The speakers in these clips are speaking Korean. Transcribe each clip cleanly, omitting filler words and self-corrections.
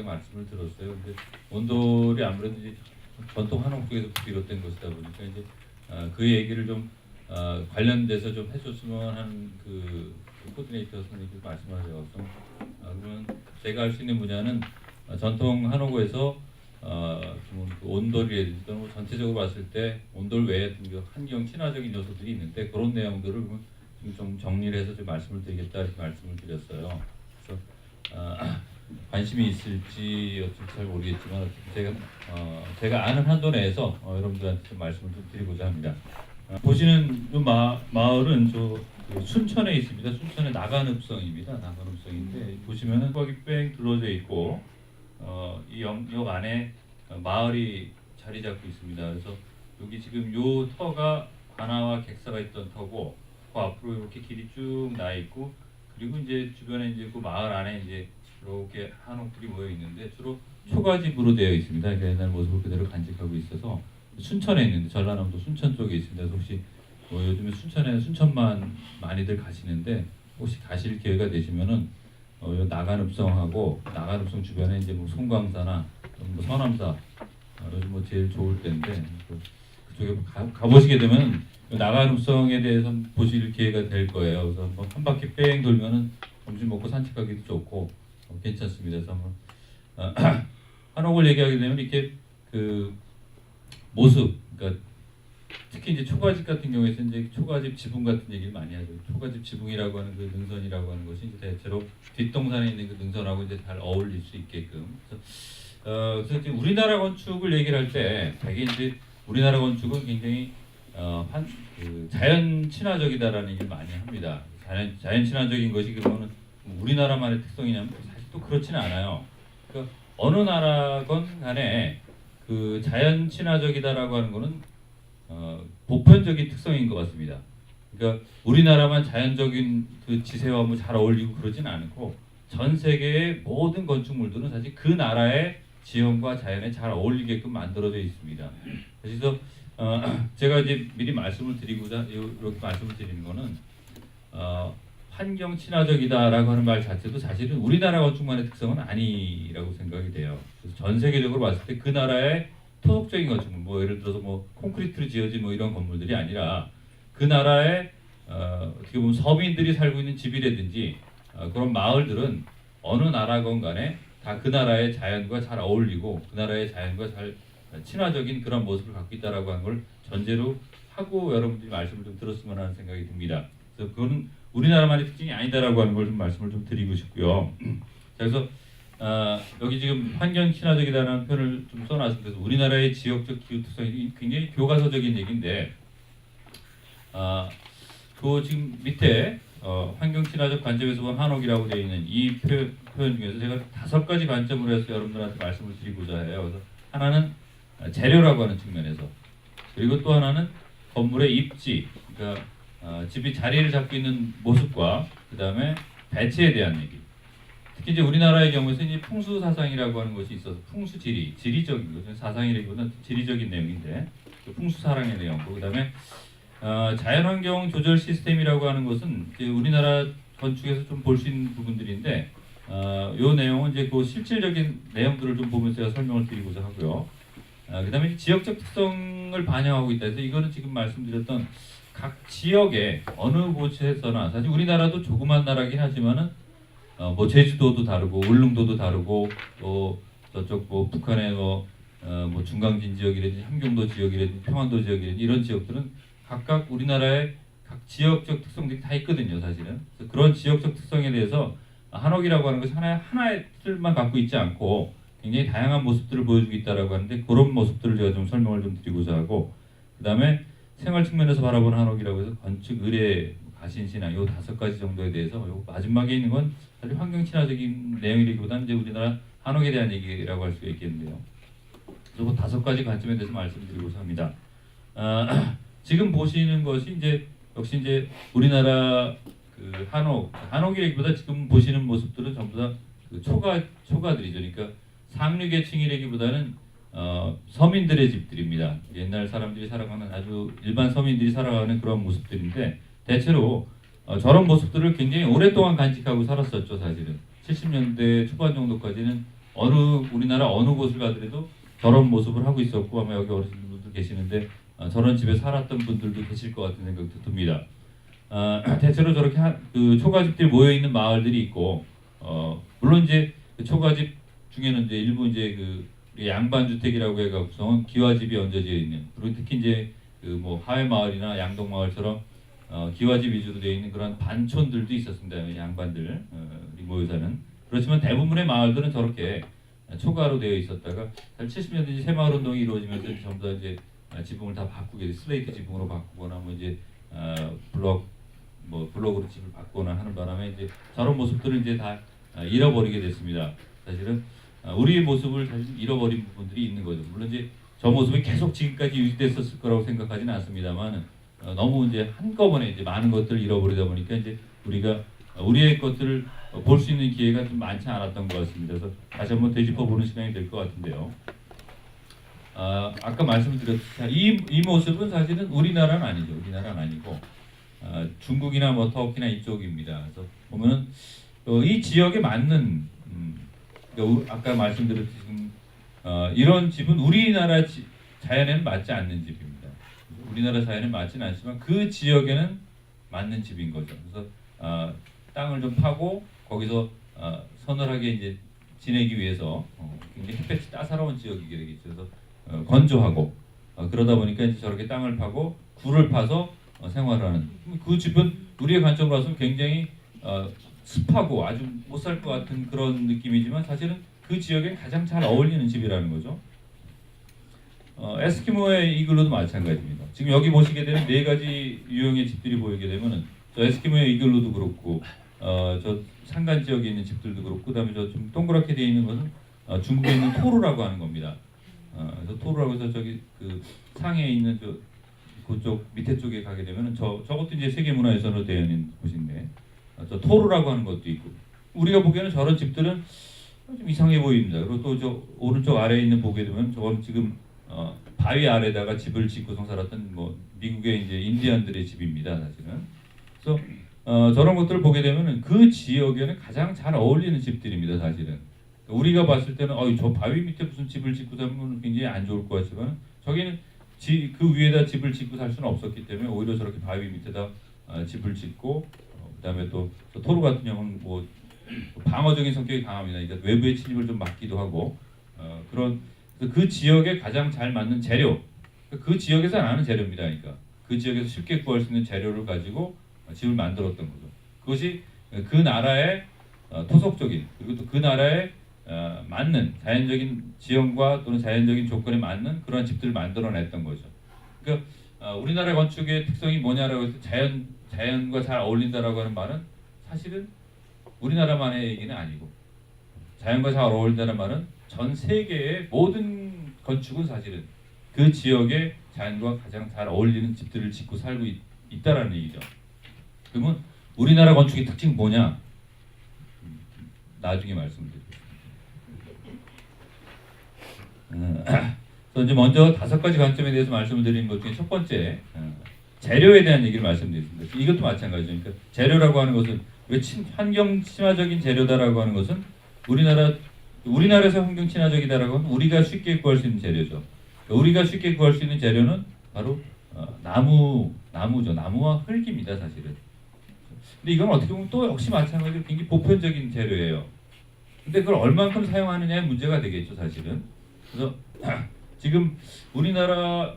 말씀을 들었어요. 근데 온돌이 아무래도 이제 전통 한옥 쪽에서 비롯된 것이다 보니까 이제 그 얘기를 좀 관련돼서 좀 해줬으면 하는 그 코디네이터 선생님이 말씀하셔서 그러면 제가 할 수 있는 분야는 전통 한옥에서 그 온돌이라든지 또는 뭐 전체적으로 봤을 때 온돌 외에 환경 친화적인 요소들이 있는데 그런 내용들을 좀 정리를 해서 좀 말씀을 드리겠다 이렇게 말씀을 드렸어요. 그래서 관심이 있을지 어쩔지 잘 모르겠지만 제가 아는 한도 내에서 여러분들한테 좀 말씀을 좀 드리고자 합니다. 보시는 이 마을은 그 순천에 있습니다. 순천의 나간읍성입니다. 나간읍성인데 보시면은 거기 뺑 둘러져 있고 이 영역 안에 마을이 자리 잡고 있습니다. 그래서 여기 지금 요 터가 관아와 객사가 있던 터고 그 앞으로 이렇게 길이 쭉 나 있고 그리고 이제 주변에 이제 그 마을 안에 이제 이렇게 한옥들이 모여 있는데 주로 초가집으로 되어 있습니다. 그러니까 옛날 모습을 그대로 간직하고 있어서 순천에 있는데 전라남도 순천 쪽에 있습니다. 그래서 혹시 요즘에 순천에는 순천만 많이들 가시는데 혹시 가실 기회가 되시면은 요 나간읍성하고 나간읍성 주변에 이제 뭐 송광사나 뭐 서남사 요즘 뭐 제일 좋을 때인데 그쪽에 가보시게 되면 나간읍성에 대해서 보실 기회가 될 거예요. 그래서 한번 한 바퀴 뺑 돌면은 점심 먹고 산책하기도 좋고 괜찮습니다. 그래서 한번 한옥을 얘기하게 되면 이렇게 그 모습, 그러니까 특히 이제 초가집 같은 경우에서 이제 초가집 지붕 같은 얘기를 많이 하죠. 초가집 지붕이라고 하는 그 능선이라고 하는 것이 이제 대체로 뒷동산에 있는 그 능선하고 이제 잘 어울릴 수 있게끔. 그래서 이제 우리나라 건축을 얘기를 할 때 되게 이제 우리나라 건축은 굉장히 그 자연 친화적이다라는 얘기를 많이 합니다. 자연 친화적인 것이 그러면 우리나라만의 특성이냐면 사실 또 그렇지는 않아요. 그러니까 어느 나라건 간에 그 자연 친화적이다라고 하는 거는 보편적인 특성인 것 같습니다. 그러니까 우리나라만 자연적인 그 지세와 뭐 잘 어울리고 그러진 않고 전 세계의 모든 건축물들은 사실 그 나라의 지형과 자연에 잘 어울리게끔 만들어져 있습니다. 그래서 제가 이제 미리 말씀을 드리고자 이렇게 말씀을 드리는 거는 환경 친화적이다라고 하는 말 자체도 사실은 우리나라 건축만의 특성은 아니라고 생각이 돼요. 그래서 전 세계적으로 봤을 때 그 나라의 토속적인 건축물, 뭐 예를 들어서 뭐 콘크리트로 지어진 뭐 이런 건물들이 아니라 그 나라의 어떻게 보면 서민들이 살고 있는 집이라든지 그런 마을들은 어느 나라건 간에 다 그 나라의 자연과 잘 어울리고 그 나라의 자연과 잘 친화적인 그런 모습을 갖고 있다라고 하는 걸 전제로 하고 여러분들이 말씀을 좀 들었으면 하는 생각이 듭니다. 그래서 그거는 우리나라만의 특징이 아니다라고 하는 걸 좀 말씀을 좀 드리고 싶고요. 그래서 여기 지금 환경 친화적이라는 표현을 좀 써놨습니다. 그래서 우리나라의 지역적 기후 특성이 굉장히 교과서적인 얘기인데, 그 지금 밑에 환경 친화적 관점에서 본 한옥이라고 되어 있는 이 표현 중에서 제가 5가지 관점으로 해서 여러분들한테 말씀을 드리고자 해요. 그래서 하나는 재료라고 하는 측면에서, 그리고 또 하나는 건물의 입지, 그러니까 집이 자리를 잡고 있는 모습과 그 다음에 배치에 대한 얘기. 특히 이제 우리나라의 경우에서 이제 풍수 사상이라고 하는 것이 있어서 풍수 지리적인 거죠. 사상이라기보다는 지리적인 내용인데 그 풍수 사랑의 내용. 그다음에 자연환경 조절 시스템이라고 하는 것은 우리나라 건축에서 좀 볼 수 있는 부분들인데 요 내용은 이제 그 실질적인 내용들을 좀 보면서 제가 설명을 드리고자 하고요. 그다음에 지역적 특성을 반영하고 있다 해서 이거는 지금 말씀드렸던 각 지역의 어느 곳에서나 사실 우리나라도 조그만 나라긴 하지만은 뭐 제주도도 다르고 울릉도도 다르고 또 저쪽 뭐 북한의 뭐 중강진 지역이라든지 함경도 지역이라든지 평안도 지역이라든지 이런 지역들은 각각 우리나라의 각 지역적 특성들이 다 있거든요, 사실은. 그래서 그런 지역적 특성에 대해서 한옥이라고 하는 것이 하나의 틀만 갖고 있지 않고 굉장히 다양한 모습들을 보여주고 있다라고 하는데 그런 모습들을 제가 좀 설명을 좀 드리고자 하고 그다음에 생활 측면에서 바라보는 한옥이라고 해서 건축, 의례, 가신신앙 요 5가지 정도에 대해서 요 마지막에 있는 건 사실 환경 친화적인 내용이라기보다는 이제 우리나라 한옥에 대한 얘기라고 할 수가 있겠는데요. 그리고 5가지 관점에 대해서 말씀드리고자 합니다. 지금 보시는 것이 이제 역시 이제 우리나라 그 한옥이라기보다 지금 보시는 모습들은 전부 다 그 초가들이죠. 그러니까 상류 계층이라기보다는 서민들의 집들입니다. 옛날 사람들이 살아가는 아주 일반 서민들이 살아가는 그런 모습들인데 대체로 저런 모습들을 굉장히 오랫동안 간직하고 살았었죠. 사실은 70년대 초반 정도까지는 우리나라 어느 곳을 가더라도 저런 모습을 하고 있었고 아마 여기 어르신분들 계시는데 저런 집에 살았던 분들도 계실 것 같은 생각도 듭니다. 대체로 저렇게 그 초가집들이 모여 있는 마을들이 있고 물론 이제 그 초가집 중에는 이제 일부 이제 그 양반 주택이라고 해가 구성은 기와집이 얹어져 있는 그리고 특히 이제 그 뭐 하회 마을이나 양동 마을처럼 기와집 위주로 되어 있는 그런 반촌들도 있었습니다. 양반들 모여 사는. 그렇지만 대부분의 마을들은 저렇게 초가로 되어 있었다가 70년대 새마을 운동이 이루어지면서 전부 다 이제 지붕을 다 바꾸게 슬레이트 지붕으로 바꾸거나 뭐 이제 블록으로 집을 바꾸거나 하는 바람에 이제 저런 모습들을 이제 다 잃어버리게 됐습니다. 사실은 우리의 모습을 사실 잃어버린 부분들이 있는 거죠. 물론 이제 저 모습이 계속 지금까지 유지됐었을 거라고 생각하지는 않습니다만 너무 이제 한꺼번에 이제 많은 것들을 잃어버리다 보니까 이제 우리가 우리의 것들을 볼 수 있는 기회가 좀 많지 않았던 것 같습니다. 그래서 다시 한번 되짚어보는 시간이 될 것 같은데요. 아까 말씀드렸듯이 이 모습은 사실은 우리나라는 아니죠. 우리나라는 아니고 중국이나 뭐 터키나 이쪽입니다. 그래서 보면은 이 지역에 맞는 그러니까 아까 말씀드렸듯이 지금 이런 집은 우리나라 자연에는 맞지 않는 집입니다. 우리나라 자연에 맞지는 않지만 그 지역에는 맞는 집인 거죠. 그래서 땅을 좀 파고 거기서 서늘하게 이제 지내기 위해서 굉장히 햇볕이 따사로운 지역이게 되겠죠. 그래서 건조하고 그러다 보니까 이제 저렇게 땅을 파고 굴을 파서 생활하는 그 집은 우리의 관점으로 봐서 굉장히 습하고 아주 못 살 것 같은 그런 느낌이지만 사실은 그 지역에 가장 잘 어울리는 집이라는 거죠. 에스키모의 이글루도 마찬가지입니다. 지금 여기 보시게 되는 네 가지 유형의 집들이 보이게 되면은 저 에스키모의 이글루도 그렇고 저 산간 지역에 있는 집들도 그렇고 그다음에 저 좀 동그랗게 되어 있는 것은 중국에 있는 토루라고 하는 겁니다. 그래서 토루라고 해서 저기 그 상해에 있는 저 그쪽 밑에 쪽에 가게 되면은 저것도 이제 세계문화유산으로 되어 있는 곳인데 저 토루라고 하는 것도 있고 우리가 보기에는 저런 집들은 좀 이상해 보입니다. 그리고 또 저 오른쪽 아래에 있는 보게 되면 저건 지금 바위 아래다가 집을 짓고서 살았던 뭐 미국의 이제 인디언들의 집입니다. 사실은. 그래서 저런 것들을 보게 되면은 그 지역에는 가장 잘 어울리는 집들입니다. 사실은. 우리가 봤을 때는 저 바위 밑에 무슨 집을 짓고 살면 굉장히 안 좋을 것 같지만 저기는 그 위에다 집을 짓고 살 수는 없었기 때문에 오히려 저렇게 바위 밑에다 집을 짓고 그다음에 또 토루 같은 경우는 뭐 방어적인 성격이 강합니다. 그러니까 외부의 침입을 좀 막기도 하고 그런 그 지역에 가장 잘 맞는 재료 그 지역에서 나는 재료입니다. 그러니까 그 지역에서 쉽게 구할 수 있는 재료를 가지고 집을 만들었던 거죠. 그것이 그 나라의 토속적인 그리고 또 그 나라의 맞는 자연적인 지형과 또는 자연적인 조건에 맞는 그런 집들을 만들어냈던 거죠. 그러니까 우리나라 건축의 특성이 뭐냐라고 해서 자연과 잘 어울린다라고 하는 말은 사실은 우리나라만의 얘기는 아니고 자연과 잘 어울린다는 말은 전 세계의 모든 건축은 사실은 그 지역의 자연과 가장 잘 어울리는 집들을 짓고 살고 있다라는 얘기죠. 그러면 우리나라 건축의 특징이 뭐냐? 나중에 말씀드리겠습니다. 그래서 이제 먼저 5가지 관점에 대해서 말씀을 드리는 것 중에 첫 번째 재료에 대한 얘기를 말씀드리겠습니다. 이것도 마찬가지죠. 그러니까 재료라고 하는 것은 왜 환경 친화적인 재료다라고 하는 것은 우리나라에서 환경 친화적이다라고 하면 우리가 쉽게 구할 수 있는 재료죠. 그러니까 우리가 쉽게 구할 수 있는 재료는 바로 나무죠. 나무와 흙입니다, 사실은. 근데 이건 어떻게 보면 또 역시 마찬가지로 굉장히 보편적인 재료예요. 근데 그걸 얼만큼 사용하느냐의 문제가 되겠죠, 사실은. 그래서 지금 우리나라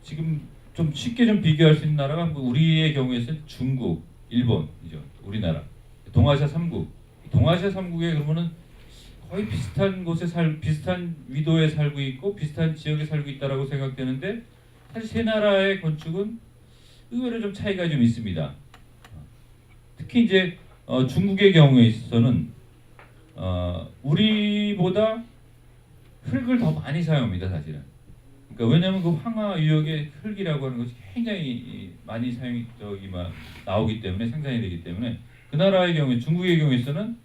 지금 좀 쉽게 좀 비교할 수 있는 나라가 우리의 경우에는 중국, 일본이죠. 우리나라. 동아시아 3국. 동아시아 3국에 그러면은 거의 비슷한 곳에 비슷한 위도에 살고 있고 비슷한 지역에 살고 있다라고 생각되는데 사실 세 나라의 건축은 의외로 좀 차이가 좀 있습니다. 특히 이제 중국의 경우에 있어서는 우리보다 흙을 더 많이 사용합니다, 사실은. 그러니까 왜냐하면 그 황하 유역의 흙이라고 하는 것이 굉장히 많이 나오기 때문에 생산이 되기 때문에 그 나라의 경우에 중국의 경우에 있어서는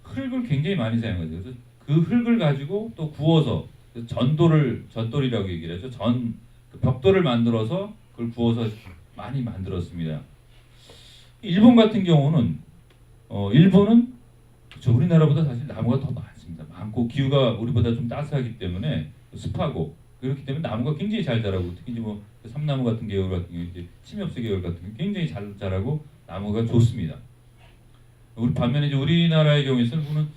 흙을 굉장히 많이 사용하죠. 그래서 그 흙을 가지고 또 구워서 전돌이라고 얘기를 하죠. 그 벽돌을 만들어서 그걸 구워서 많이 만들었습니다. 일본 같은 경우는 일본은 우리나라보다 사실 나무가 더 많습니다. 많습니다. 많고 기후가 우리보다 좀 따스하기 때문에 습하고 그렇기 때문에 나무가 굉장히 잘 자라고 특히 이제 뭐 삼나무 같은 계열 같은 경우 이제 침엽수 계열 같은 경우 굉장히 잘 자라고 나무가 좋습니다. 우리 반면에 이제 우리나라의 경우에서는 보면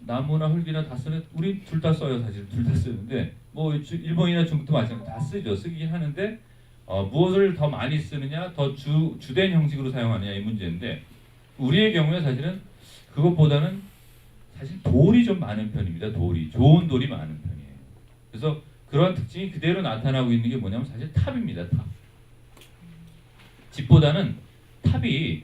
나무나 흙이나 다 쓰는 우리 둘 다 써요. 사실 둘 다 쓰는데 뭐 일본이나 중국도 마찬가지로 다 쓰죠. 쓰긴 하는데 무엇을 더 많이 쓰느냐 더 주된 형식으로 사용하느냐 이 문제인데 우리의 경우에 사실은 그것보다는 사실 돌이 좀 많은 편입니다. 돌이 좋은 돌이 많은 편이에요. 그래서 그러한 특징이 그대로 나타나고 있는 게 뭐냐면 사실 탑입니다. 탑. 집보다는 탑이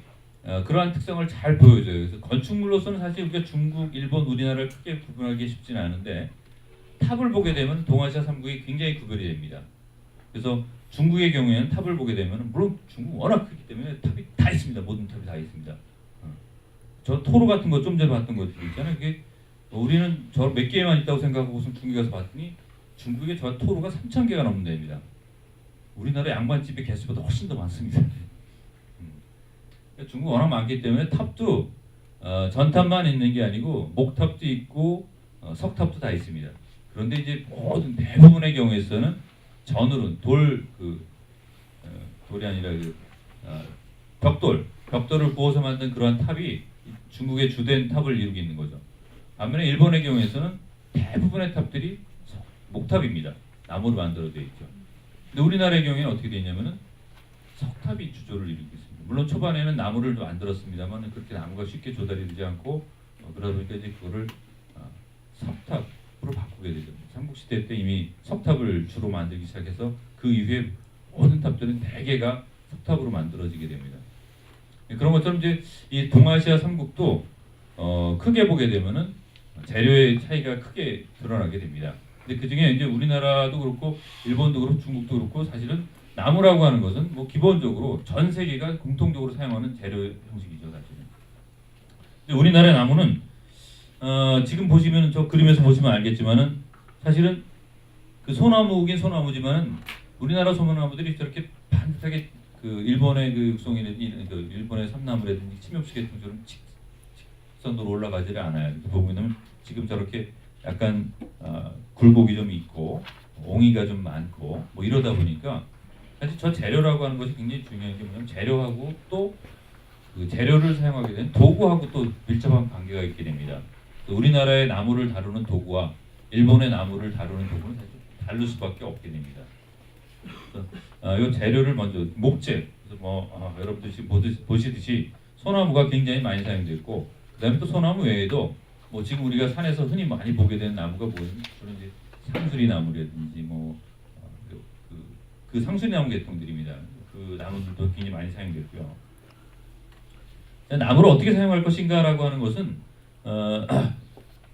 그러한 특성을 잘 보여줘요. 그래서 건축물로서는 사실 우리가 중국, 일본, 우리나라를 크게 구분하기 쉽지는 않은데 탑을 보게 되면 동아시아 3국이 굉장히 구별이 됩니다. 그래서 중국의 경우에는 탑을 보게 되면 물론 중국 워낙 크기 때문에 탑이 다 있습니다. 모든 탑이 다 있습니다. 저 토로 같은 거 좀 전에 봤던 것들 있잖아요. 그게 우리는 저 몇 개만 있다고 생각하고 중국에 가서 봤더니 중국에 저 토로가 3,000개가 넘는답니다. 우리나라 양반집의 개수보다 훨씬 더 많습니다. 중국 워낙 많기 때문에 탑도 전탑만 있는 게 아니고 목탑도 있고 석탑도 다 있습니다. 그런데 이제 모든 대부분의 경우에서는 전울은 돌이 아니라 벽돌을 부어서 만든 그러한 탑이 중국의 주된 탑을 이루고 있는 거죠. 반면에 일본의 경우에서는 대부분의 탑들이 목탑입니다. 나무로 만들어져 있죠. 근데 우리나라의 경우에는 어떻게 되냐면은 석탑이 주조를 이루고 있습니다. 물론 초반에는 나무를 만들었습니다만 그렇게 나무가 쉽게 조달이 되지 않고 그러다 보니까 이제 그거를 석탑으로 바꾸게 되죠. 삼국시대 때 이미 석탑을 주로 만들기 시작해서 그 이후에 모든 탑들은 대개가 석탑으로 만들어지게 됩니다. 그런 것처럼 이제 이 동아시아 3국도 크게 보게 되면은 재료의 차이가 크게 드러나게 됩니다. 근데 그 중에 이제 우리나라도 그렇고 일본도 그렇고 중국도 그렇고 사실은 나무라고 하는 것은 뭐 기본적으로 전 세계가 공통적으로 사용하는 재료 형식이죠, 사실은. 근데 우리나라의 나무는 지금 보시면 저 그림에서 보시면 알겠지만은 사실은 그 소나무긴 소나무지만은 우리나라 소나무들이 저렇게 반듯하게 그 일본의 그 육송이라든지 그 일본의 삼나무라든지 침엽수 계통처럼 직선으로 올라가지를 않아요. 보면 지금 저렇게 약간 굴곡이 좀 있고 옹이가 좀 많고 뭐 이러다 보니까 사실 저 재료라고 하는 것이 굉장히 중요한 게 뭐냐면 재료하고 또 그 재료를 사용하게 되는 도구하고 또 밀접한 관계가 있게 됩니다. 우리나라의 나무를 다루는 도구와 일본의 나무를 다루는 도구는 사실 다를 수밖에 없게 됩니다. 이 재료를 먼저 목재, 그래서 뭐 여러분들이 보시듯이 소나무가 굉장히 많이 사용되고 그다음에 또 소나무 외에도 뭐 지금 우리가 산에서 흔히 많이 보게 되는 나무가 뭐냐면 주로 이제 상수리 나무라든지 그 상수리 나무 계통들입니다. 그 나무들도 굉장히 많이 사용됐고요. 나무를 어떻게 사용할 것인가라고 하는 것은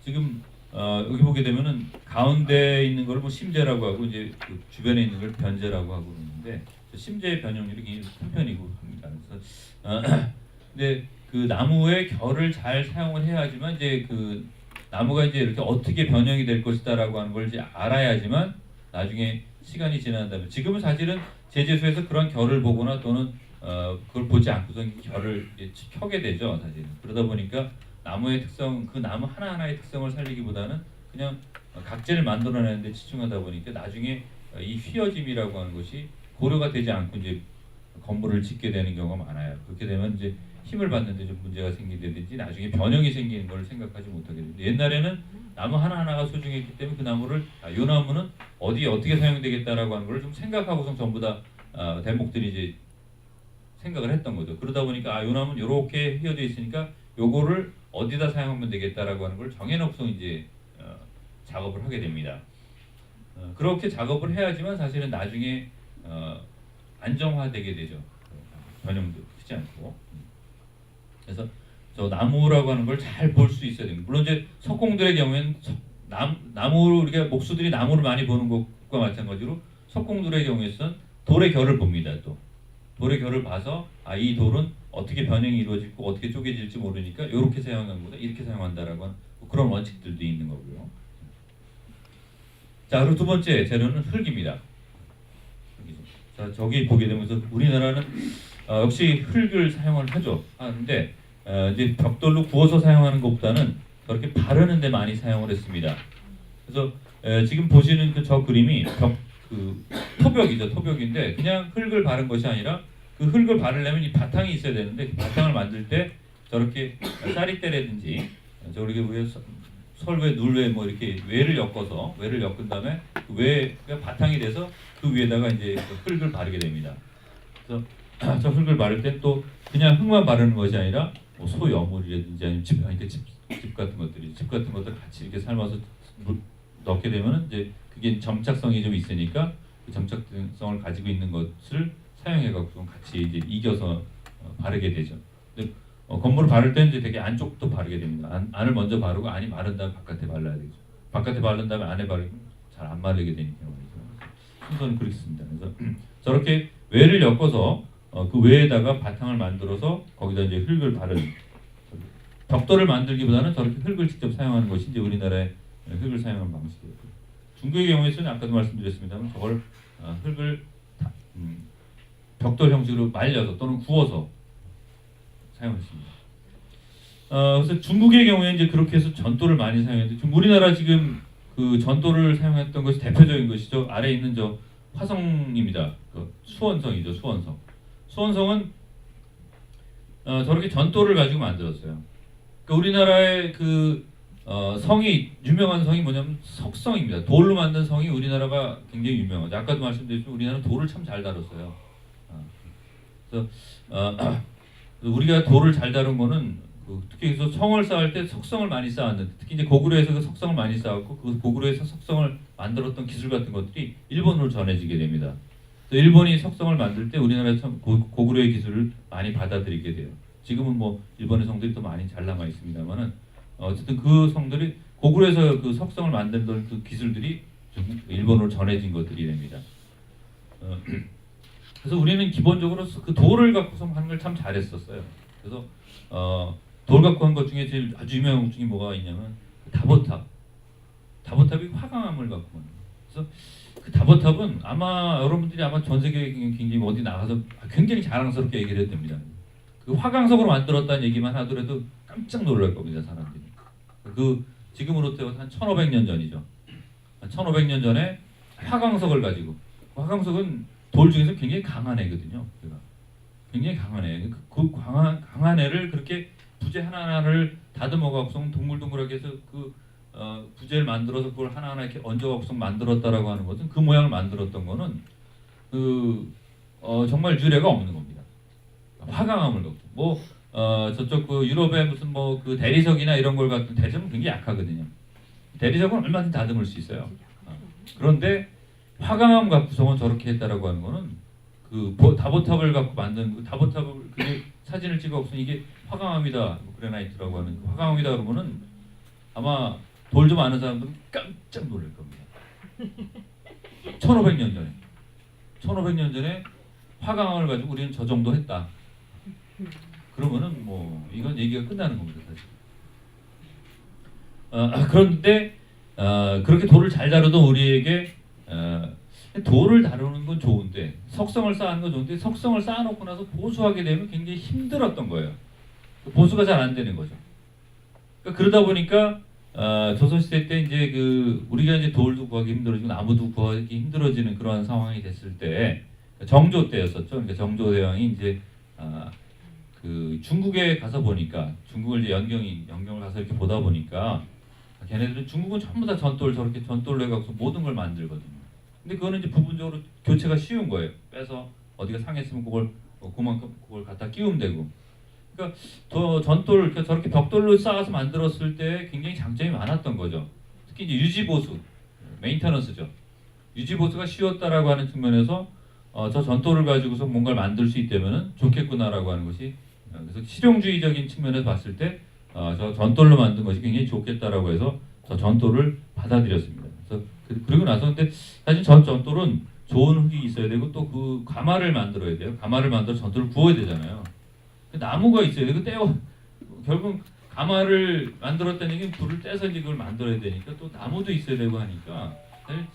지금 여기 보게 되면은 가운데 있는 걸 뭐 심재라고 하고 이제 그 주변에 있는 걸 변재라고 하고 그러는데 심재의 변형률이 굉장히 큰 편이고 합니다. 그래서 근데 그 나무의 결을 잘 사용을 해야지만 이제 그 나무가 이제 이렇게 어떻게 변형이 될 것이다라고 하는 걸 이제 알아야지만 나중에 시간이 지난다면 지금은 사실은 제재소에서 그런 결을 보거나 또는 그걸 보지 않고서 결을 켜게 되죠, 사실. 그러다 보니까 나무의 특성, 그 나무 하나하나의 특성을 살리기보다는 그냥 각재를 만들어내는 데 집중하다 보니까 나중에 이 휘어짐이라고 하는 것이 고려가 되지 않고 이제 건물을 짓게 되는 경우가 많아요. 그렇게 되면 이제 힘을 받는데 좀 문제가 생기든지 나중에 변형이 생기는 걸 생각하지 못하게 됩니다. 옛날에는 나무 하나하나가 소중했기 때문에 그 나무를 이 나무는 어디에 어떻게 사용되겠다라고 하는 걸 좀 생각하고서 전부 다 대목들이 이제 생각을 했던 거죠. 그러다 보니까 이 나무는 이렇게 휘어져 있으니까 요거를 어디다 사용하면 되겠다라고 하는 걸 정해놓고서 이제 작업을 하게 됩니다. 그렇게 작업을 해야지만 사실은 나중에 안정화되게 되죠. 변형도 크지 않고. 그래서 저 나무라고 하는 걸 잘 볼 수 있어야 됩니다. 물론 이제 석공들의 경우에는 나무를 우리가 목수들이 나무를 많이 보는 것과 마찬가지로 석공들의 경우에는 돌의 결을 봅니다. 또 돌의 결을 봐서 이 돌은 어떻게 변형이 이루어지고 어떻게 쪼개질지 모르니까 이렇게 사용하는 것보다 이렇게 사용한다라고 하는 그런 원칙들도 있는 거고요. 자, 그리고 두 번째 재료는 흙입니다. 자, 저기 보게 되면서 우리나라는 역시 흙을 사용을 하죠. 하는데 이제 벽돌로 구워서 사용하는 것보다는 저렇게 바르는 데 많이 사용을 했습니다. 그래서 지금 보시는 저 그림이 그 토벽이죠. 토벽인데 그냥 흙을 바른 것이 아니라 그 흙을 바르려면 이 바탕이 있어야 되는데 그 바탕을 만들 때 저렇게 쌀이대라든지 저렇게 설외, 눌외 뭐 이렇게 외를 엮은 다음에 그 외가 바탕이 돼서 그 위에다가 이제 흙을 바르게 됩니다. 그래서 저 흙을 바를 땐 또 그냥 흙만 바르는 것이 아니라 뭐 소여물이라든지 아니면 집 같은 것들 같이 이렇게 삶아서 넣게 되면 이제 그게 점착성이 좀 있으니까 그 점착성을 가지고 있는 것을 사용해 갖고 같이 이제 이겨서 바르게 되죠. 근데 건물을 바를 때는 이제 되게 안쪽도 바르게 됩니다. 안을 먼저 바르고 안이 마른 다음에 바깥에 발라야 되죠. 바깥에 바른 다음에 안에 바르면 잘 안 마르게 되니까 말이죠. 순서는 그렇게 씁니다. 그래서 저렇게 외를 엮어서 그 외에다가 바탕을 만들어서 거기다 이제 흙을 바른 벽돌을 만들기보다는 저렇게 흙을 직접 사용하는 것이 이제 우리나라의 흙을 사용하는 방식이에요. 중국의 경우에는 아까도 말씀드렸습니다만 저걸 흙을 벽돌 형식으로 말려서 또는 구워서 사용했습니다. 그래서 중국의 경우에 이제 그렇게 해서 전도를 많이 사용했는데 지금 우리나라 지금 그 전도를 사용했던 것이 대표적인 것이죠. 아래 있는 저 화성입니다. 그 수원성이죠. 수원성은 저렇게 전도를 가지고 만들었어요. 그러니까 우리나라의 그 성이 유명한 성이 뭐냐면 석성입니다. 돌로 만든 성이 우리나라가 굉장히 유명하죠. 아까도 말씀드렸지만 우리나라는 돌을 참 잘 다뤘어요. 그래서 우리가 돌을 잘 다룬 거는 특히 그래서 성을 쌓을 때 석성을 많이 쌓았는데 특히 이제 고구려에서 그 석성을 많이 쌓았고 그 고구려에서 석성을 만들었던 기술 같은 것들이 일본으로 전해지게 됩니다. 일본이 석성을 만들 때 우리나라에서 참 고구려의 기술을 많이 받아들이게 돼요. 지금은 뭐 일본의 성들이 더 많이 잘 남아 있습니다만은 어쨌든 그 성들이 고구려에서 그 석성을 만들던 그 기술들이 일본으로 전해진 것들이 됩니다. 그래서 우리는 기본적으로 그 돌을 갖고서 하는 걸 참 잘했었어요. 그래서 돌 갖고 한 것 중에 제일 아주 유명한 것 중에 뭐가 있냐면 다보탑이 화강암을 갖고 하는 거예요. 그래서 그 다보탑은 아마 여러분들이 아마 전 세계 굉장히 어디 나가서 굉장히 자랑스럽게 얘기를 했답니다. 그 화강석으로 만들었다는 얘기만 하더라도 깜짝 놀랄 겁니다, 사람들이. 그 지금으로부터 한 1500년 전이죠. 1500년 전에 화강석을 가지고 화강석은 돌 중에서 굉장히 강한 애거든요. 굉장히 강한 애. 그 강한 애를 그렇게 부재 하나하나를 다듬어 갖고서 동글동글하게 해서 그 부재를 만들어서 그걸 하나하나 이렇게 얹어 갖고서 만들었다라고 하는 것은 그 모양을 만들었던 거는 정말 유례가 없는 겁니다. 화강암을 갖고 저쪽 그 유럽의 무슨 뭐 그 대리석이나 이런 걸 갖고 대리석은 굉장히 약하거든요. 대리석은 얼마든지 다듬을 수 있어요. 그런데 화강암 갖고서는 저렇게 했다라고 하는 거는 그 다보탑을 갖고 만든 그 다보탑을 그 사진을 찍어서 이게 화강암이다, 그레나이트라고 하는 그 화강암이다 그러면은 아마 돌 좀 아는 사람들은 깜짝 놀랄 겁니다. 1500년 전에 화강암을 가지고 우리는 저 정도 했다. 그러면은 뭐 이건 얘기가 끝나는 겁니다, 사실. 그런데 그렇게 돌을 잘 다루던 우리에게 돌을 다루는 건 좋은데 석성을 쌓는 건 좋은데 석성을 쌓아놓고 나서 보수하게 되면 굉장히 힘들었던 거예요. 보수가 잘 안 되는 거죠. 그러다 보니까 조선시대 때 이제 우리가 이제 돌도 구하기 힘들어지고 나무도 구하기 힘들어지는 그러한 상황이 됐을 때 정조 때였었죠. 그러니까 정조 대왕이 이제 그 중국에 가서 보니까 중국을 이제 연경을 가서 이렇게 보다 보니까 걔네들은 중국은 전부 다 저렇게 전돌로 해갖고 모든 걸 만들거든요. 근데 그거는 이제 부분적으로 교체가 쉬운 거예요. 빼서 어디가 상했으면 그만큼 그걸 갖다 끼우면 되고. 그러니까 전돌 저렇게 벽돌로 쌓아서 만들었을 때 굉장히 장점이 많았던 거죠. 특히 이제 유지보수, 메인터넌스죠. 유지보수가 쉬웠다라고 하는 측면에서 저 전돌을 가지고서 뭔가를 만들 수 있다면은 좋겠구나라고 하는 것이 그래서 실용주의적인 측면에서 봤을 때 저 전돌로 만든 것이 굉장히 좋겠다라고 해서 저 전돌을 받아들였습니다. 그리고 나서 근데 사실 전돌은 좋은 흙이 있어야 되고 또 그 가마를 만들어야 돼요. 가마를 만들어 전돌을 구워야 되잖아요. 나무가 있어야 되고 결국 가마를 만들었다는 얘기는 불을 떼서 이제 그걸 만들어야 되니까 또 나무도 있어야 되고 하니까 사실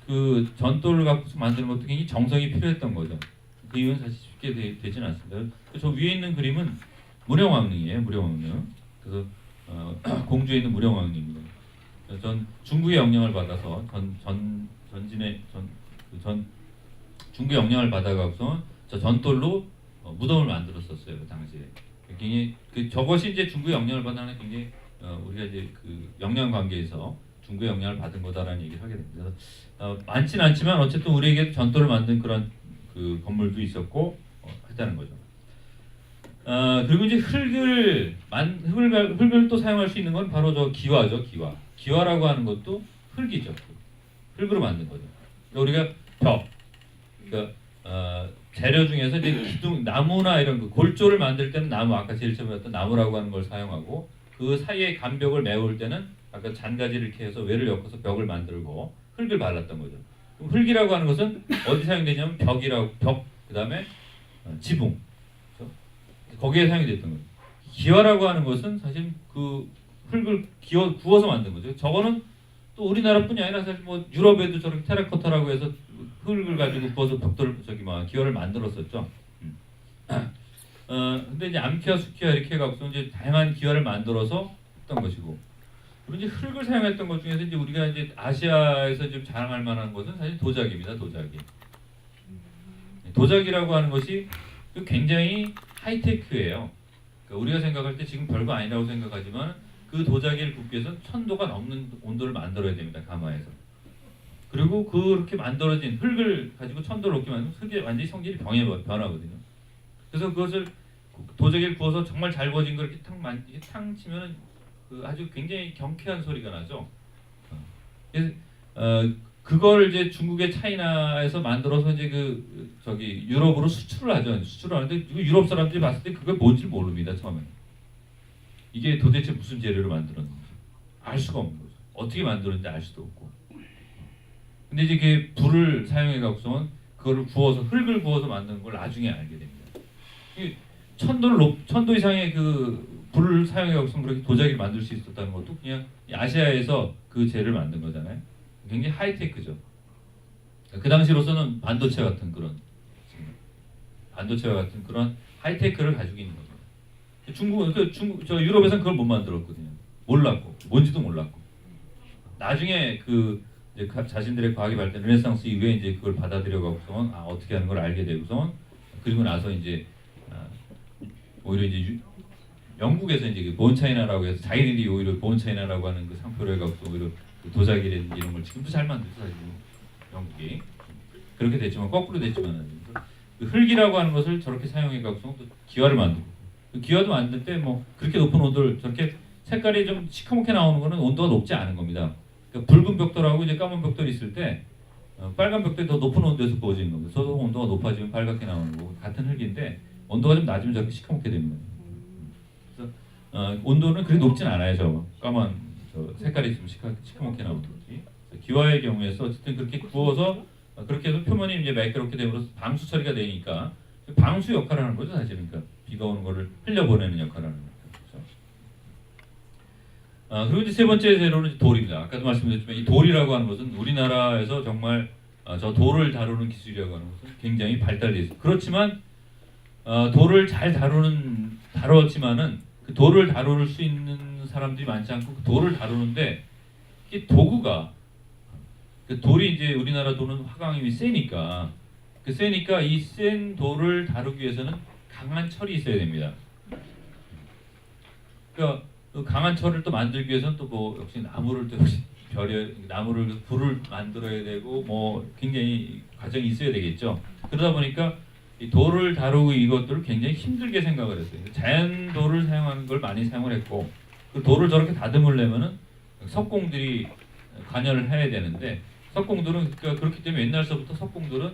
그 전돌을 갖고서 만드는 것도 굉장히 정성이 필요했던 거죠. 그 이유는 사실 쉽게 되지는 않습니다. 저 위에 있는 그림은 무령왕릉이에요. 무령왕릉. 그래서 공주에 있는 무령왕입니다. 전 중국의 영향을 받아서 전 중국의 영향을 받아가서 저 전돌로 무덤을 만들었었어요 그 당시에. 굉장히 저것이 이제 중국의 영향을 받는 굉장히 우리가 이제 그 영향 관계에서 중국의 영향을 받은 거다라는 얘기를 하게 됩니다. 그래서 많지는 않지만 어쨌든 우리에게 전돌을 만든 그런 그 건물도 있었고 했다는 거죠. 그리고 이제 흙을 또 사용할 수 있는 건 바로 저 기와죠, 기와. 기와라고 하는 것도 흙이죠. 흙으로 만든 거죠. 그러니까 우리가 벽, 그러니까 재료 중에서 이제 기둥, 나무나 이런 그 골조를 만들 때는 나무, 아까 제일 처음에 했던 나무라고 하는 걸 사용하고 그 사이에 간벽을 메울 때는 아까 잔가지를 이렇게 해서 외를 엮어서 벽을 만들고 흙을 발랐던 거죠. 그럼 흙이라고 하는 것은 어디 사용되냐면 벽, 그다음에 지붕, 그렇죠? 거기에 사용이 됐던 거죠. 기와라고 하는 것은 사실 그 흙을 구워서 만든 거죠. 저거는 또 우리나라뿐이 아니라 사실 뭐 유럽에도 저렇게 테라코타라고 해서 흙을 가지고 구워서 벽돌 기와를 만들었었죠. 근데 이제 암키와 수키와 이렇게 해갖고 이제 다양한 기와를 만들어서 했던 것이고, 그리고 이제 흙을 사용했던 것 중에서 이제 우리가 이제 아시아에서 좀 자랑할 만한 것은 사실 도자기입니다. 도자기라고 하는 것이 굉장히 하이테크예요. 그러니까 우리가 생각할 때 지금 별거 아니라고 생각하지만 그 도자기를 굽기 위해서는 1000도가 넘는 온도를 만들어야 됩니다. 가마에서. 그리고 그렇게 만들어진 흙을 가지고 1000도를 넘게 만들면 흙이 완전히 성질이 변하거든요. 그래서 그것을 도자기를 구워서 정말 잘 구워진 걸 이렇게 탕 치면은 그 아주 굉장히 경쾌한 소리가 나죠. 그래서 그걸 이제 중국의 차이나에서 만들어서 이제 유럽으로 수출을 하죠. 수출을 하는데 유럽 사람들이 봤을 때 그게 뭔지 모릅니다. 처음에는. 이게 도대체 무슨 재료로 만들었는지 알 수가 없는 거죠. 어떻게 만들었는지 알 수도 없고. 근데 이제 그 불을 사용해 갖고서는 그거를 구워서 흙을 구워서 만든 걸 나중에 알게 됩니다. 1000도 이상의 그 불을 사용해 갖고서 그렇게 도자기를 만들 수 있었다는 것도 그냥 아시아에서 그 재를 만든 거잖아요. 굉장히 하이테크죠. 그 당시로서는 반도체와 같은 그런 하이테크를 가지고 있는 거죠. 저 유럽에서는 그걸 못 만들었거든요. 몰랐고 뭔지도 몰랐고. 나중에 이제 자신들의 과학이 발전, 르네상스 이후에 이제 그걸 받아들여갖고선 어떻게 하는 걸 알게 되고선 그리고 나서 이제 오히려 이제 영국에서 이제 본 차이나라고 해서 자기들이 오히려 본 차이나라고 하는 그 상표를 해갖고 오히려 도자기라든지 이런 걸 지금도 잘 만들죠 사실 영국이. 그렇게 됐지만 거꾸로 됐지만 그 흙이라고 하는 것을 저렇게 사용해갖고 기와를 만들고 그 기와도 만들 때 뭐 그렇게 높은 온도를 저렇게 색깔이 좀 시커멓게 나오는 거는 온도가 높지 않은 겁니다. 그러니까 붉은 벽돌하고 이제 까만 벽돌이 있을 때 빨간 벽돌이 더 높은 온도에서 구워지는 겁니다. 서로 온도가 높아지면 빨갛게 나오는 거고 같은 흙인데 온도가 좀 낮으면 저렇게 시커멓게 됩니다. 그래서 온도는 그리 높진 않아요. 저 까만 색깔이 좀 시커멓게 나오는 거지. 기와의 경우에서 어쨌든 그렇게 구워서 그렇게 해서 표면이 이제 매끄럽게 되므로써 방수 처리가 되니까 방수 역할을 하는 거죠 사실은. 그러니까 비가 오는 거를 흘려보내는 역할을 하는 거죠. 그리고 이제 세 번째 재료는 돌입니다. 아까도 말씀드렸지만 이 돌이라고 하는 것은 우리나라에서 정말 저 돌을 다루는 기술이라고 하는 것은 굉장히 발달되어 있습니다. 그렇지만 돌을 잘 다뤘지만은 그 돌을 다룰 수 있는 사람들이 많지 않고 그 돌을 다루는데 이 도구가 그 돌이 이제 우리나라 돌은 화강 힘이 세니까 이 센 돌을 다루기 위해서는 강한 철이 있어야 됩니다. 그러니까 그 강한 철을 또 만들기 위해서는 또 뭐 역시 나무를 불을 만들어야 되고 뭐 굉장히 과정이 있어야 되겠죠. 그러다 보니까 이 돌을 다루고 이것들을 굉장히 힘들게 생각을 했어요. 자연 돌을 사용하는 걸 많이 사용을 했고 그 돌을 저렇게 다듬으려면은 석공들이 관여를 해야 되는데 석공들은 그러니까 그렇기 때문에 옛날서부터 석공들은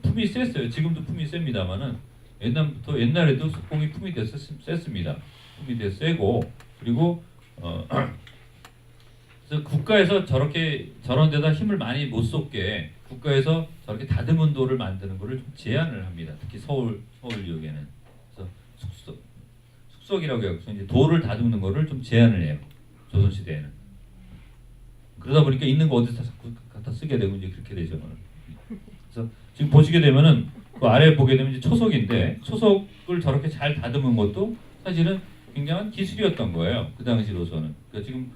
품이 셌어요. 지금도 품이 셉니다만은 옛날에도 석공이 품이 돼서 셌습니다. 품이 돼서 세고 그리고 그래서 국가에서 저런 데다 힘을 많이 못 쏟게 국가에서 저렇게 다듬은 돌을 만드는 것을 좀 제한을 합니다. 특히 서울 지역에는. 그래서 숙석이라고 해서 이제 돌을 다듬는 것을 좀 제한을 해요. 조선 시대에는. 그러다 보니까 있는 거 어디서 자꾸 갖다 쓰게 되고 이제 그렇게 되죠. 그래서 지금 보시게 되면은 그 아래 보게 되면 이제 초석인데 초석을 저렇게 잘 다듬은 것도 사실은 굉장한 기술이었던 거예요. 그 당시로서는. 그러니까 지금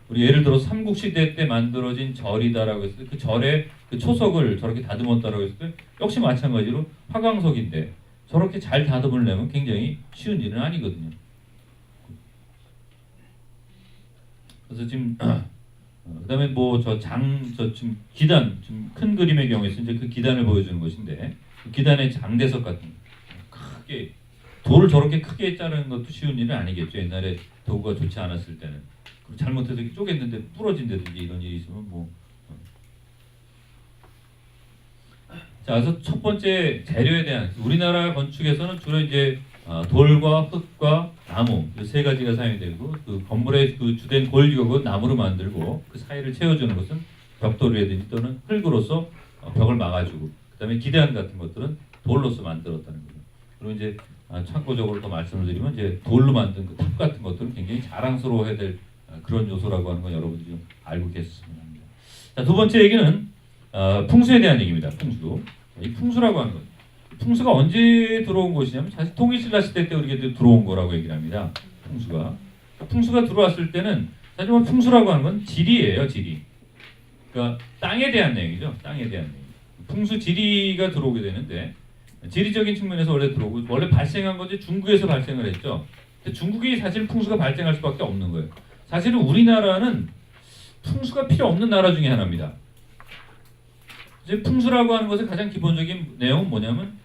우리 예를 들어 삼국시대 때 만들어진 절이다라고 했을 때 그 절에 그 초석을 저렇게 다듬었다라고 했을 때 역시 마찬가지로 화강석인데 저렇게 잘 다듬을 내면 굉장히 쉬운 일은 아니거든요. 그래서 지금 그다음에 뭐 저 지금 기단 지금 큰 그림의 경우에서 이제 그 기단을 보여주는 것인데 그 기단의 장대석 같은 크게 돌을 저렇게 크게 자르는 것도 쉬운 일은 아니겠죠. 옛날에 도구가 좋지 않았을 때는. 그리고 잘못해서 이렇게 쪼갰는데 부러진다든지 이런 일이 있으면 뭐. 자, 그래서 첫 번째 재료에 대한 우리나라 건축에서는 주로 이제 돌과 흙과 나무 이 세 가지가 사용이 되고 그 건물의 그 주된 골격은 나무로 만들고 그 사이를 채워주는 것은 벽돌이라든지 또는 흙으로서 벽을 막아주고 그다음에 기대한 같은 것들은 돌로서 만들었다는 거죠. 그리고 이제 참고적으로 더 말씀을 드리면 이제 돌로 만든 그 탑 같은 것들은 굉장히 자랑스러워해야 될 그런 요소라고 하는 건 여러분들이 좀 알고 계셨으면 합니다. 자, 두 번째 얘기는 풍수에 대한 얘기입니다. 풍수. 이 풍수라고 하는 것. 풍수가 언제 들어온 것이냐면 사실 통일신라 시대 때 우리가 들어온 거라고 얘기를 합니다. 풍수가 들어왔을 때는 사실 뭐 풍수라고 하는 건 지리예요, 지리. 그러니까 땅에 대한 내용이죠. 땅에 대한 내용. 풍수 지리가 들어오게 되는데 지리적인 측면에서 원래 들어오고 원래 발생한 건지 중국에서 발생을 했죠. 근데 중국이 사실 풍수가 발생할 수밖에 없는 거예요. 사실은 우리나라는 풍수가 필요 없는 나라 중에 하나입니다. 이제 풍수라고 하는 것의 가장 기본적인 내용은 뭐냐면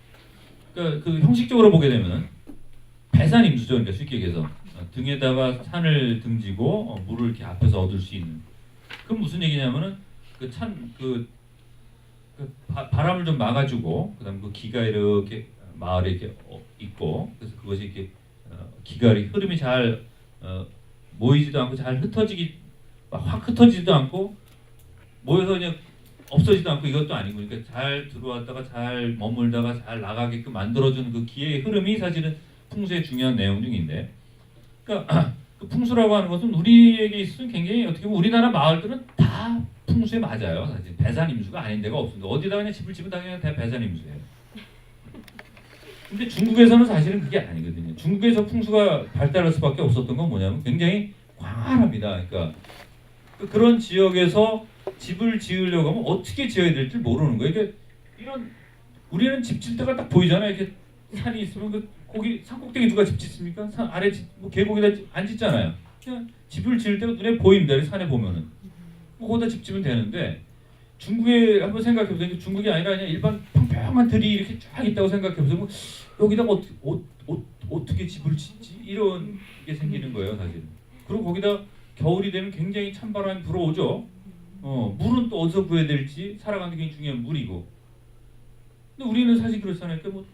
그 형식적으로 보게 되면은 배산임수죠. 그러니까 쉽게 얘기해서 등에다가 산을 등지고 물을 이렇게 앞에서 얻을 수 있는. 그건 무슨 얘기냐면은 바람을 좀 막아주고 그다음 그 기가 이렇게 마을에 이렇게 있고 그래서 그것이 이렇게 기가 흐름이 잘 모이지도 않고 잘 확 흩어지지도 않고 모여서 그냥 없어지지도 않고 이것도 아니고 그러니까 잘 들어왔다가 잘 머물다가 잘 나가게끔 만들어주는 그 기의 흐름이 사실은 풍수의 중요한 내용 중인데 그러니까 그 풍수라고 하는 것은 우리에게 있어서 굉장히 어떻게 보면 우리나라 마을들은 다 풍수에 맞아요. 사실 배산임수가 아닌 데가 없습니다. 어디다 그냥 집을 지면 다 그냥 다 배산임수예요. 근데 중국에서는 사실은 그게 아니거든요. 중국에서 풍수가 발달할 수밖에 없었던 건 뭐냐면 굉장히 광활합니다. 그러니까 그런 지역에서 집을 지으려고 하면 어떻게 지어야 될지 모르는 거예요. 이게 우리는 집 질 때가 딱 보이잖아요. 이렇게 산이 있으면 거기 산꼭대기 누가 집 짓습니까? 산 아래 뭐 계곡에다 안 짓잖아요. 그냥 집을 지을 때가 눈에 보입니다. 산에 보면은 거기다 집 지면 되는데 중국에 한번 생각해보세요. 중국이 아니라 그냥 일반 평평한 들이 이렇게 쫙 있다고 생각해보세요. 뭐 여기다가 어떻게 집을 짓지? 이런 게 생기는 거예요, 사실은. 그리고 거기다 겨울이 되면 굉장히 찬바람이 불어오죠. 물은 또 어디서 구해야 될지 살아가는 게 굉장히 중요한 물이고. 근데 우리는 사실 그렇잖아요. 그러니까 뭐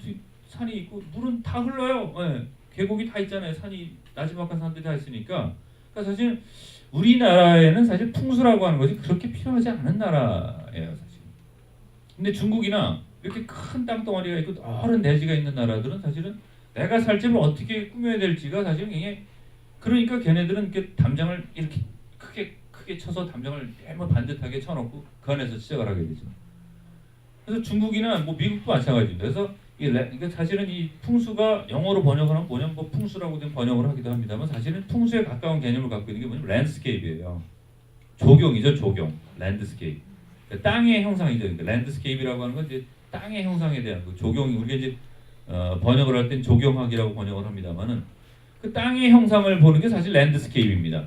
산이 있고 물은 다 흘러요. 네. 계곡이 다 있잖아요. 산이 나지막한 산들이 다 있으니까. 그러니까 사실 우리나라에는 사실 풍수라고 하는 것이 그렇게 필요하지 않은 나라예요, 사실. 근데 중국이나 이렇게 큰 땅덩어리가 있고 넓은 대지가 있는 나라들은 사실은 내가 살 집을 어떻게 꾸며야 될지가 사실은 굉장히 그러니까 걔네들은 이렇게 담장을 이렇게 크게 쳐서 담장을 네모 반듯하게 쳐놓고 그 안에서 시작을 하게 되죠. 그래서 중국이나 뭐 미국도 마찬가지입니다. 그래서 그러니까 사실은 이 풍수가 영어로 번역하면 뭐냐면 뭐 풍수라고 된 번역을 하기도 합니다만 사실은 풍수에 가까운 개념을 갖고 있는 게 뭐냐면 랜드스케이프예요. 조경이죠, 조경. 랜드스케이프. 그러니까 땅의 형상이죠. 그러니까 랜드스케이프라고 하는 건 이제 땅의 형상에 대한 그 조경이 우리가 이제 번역을 할 땐 조경학이라고 번역을 합니다만은 그 땅의 형상을 보는 게 사실 랜드스케이프입니다.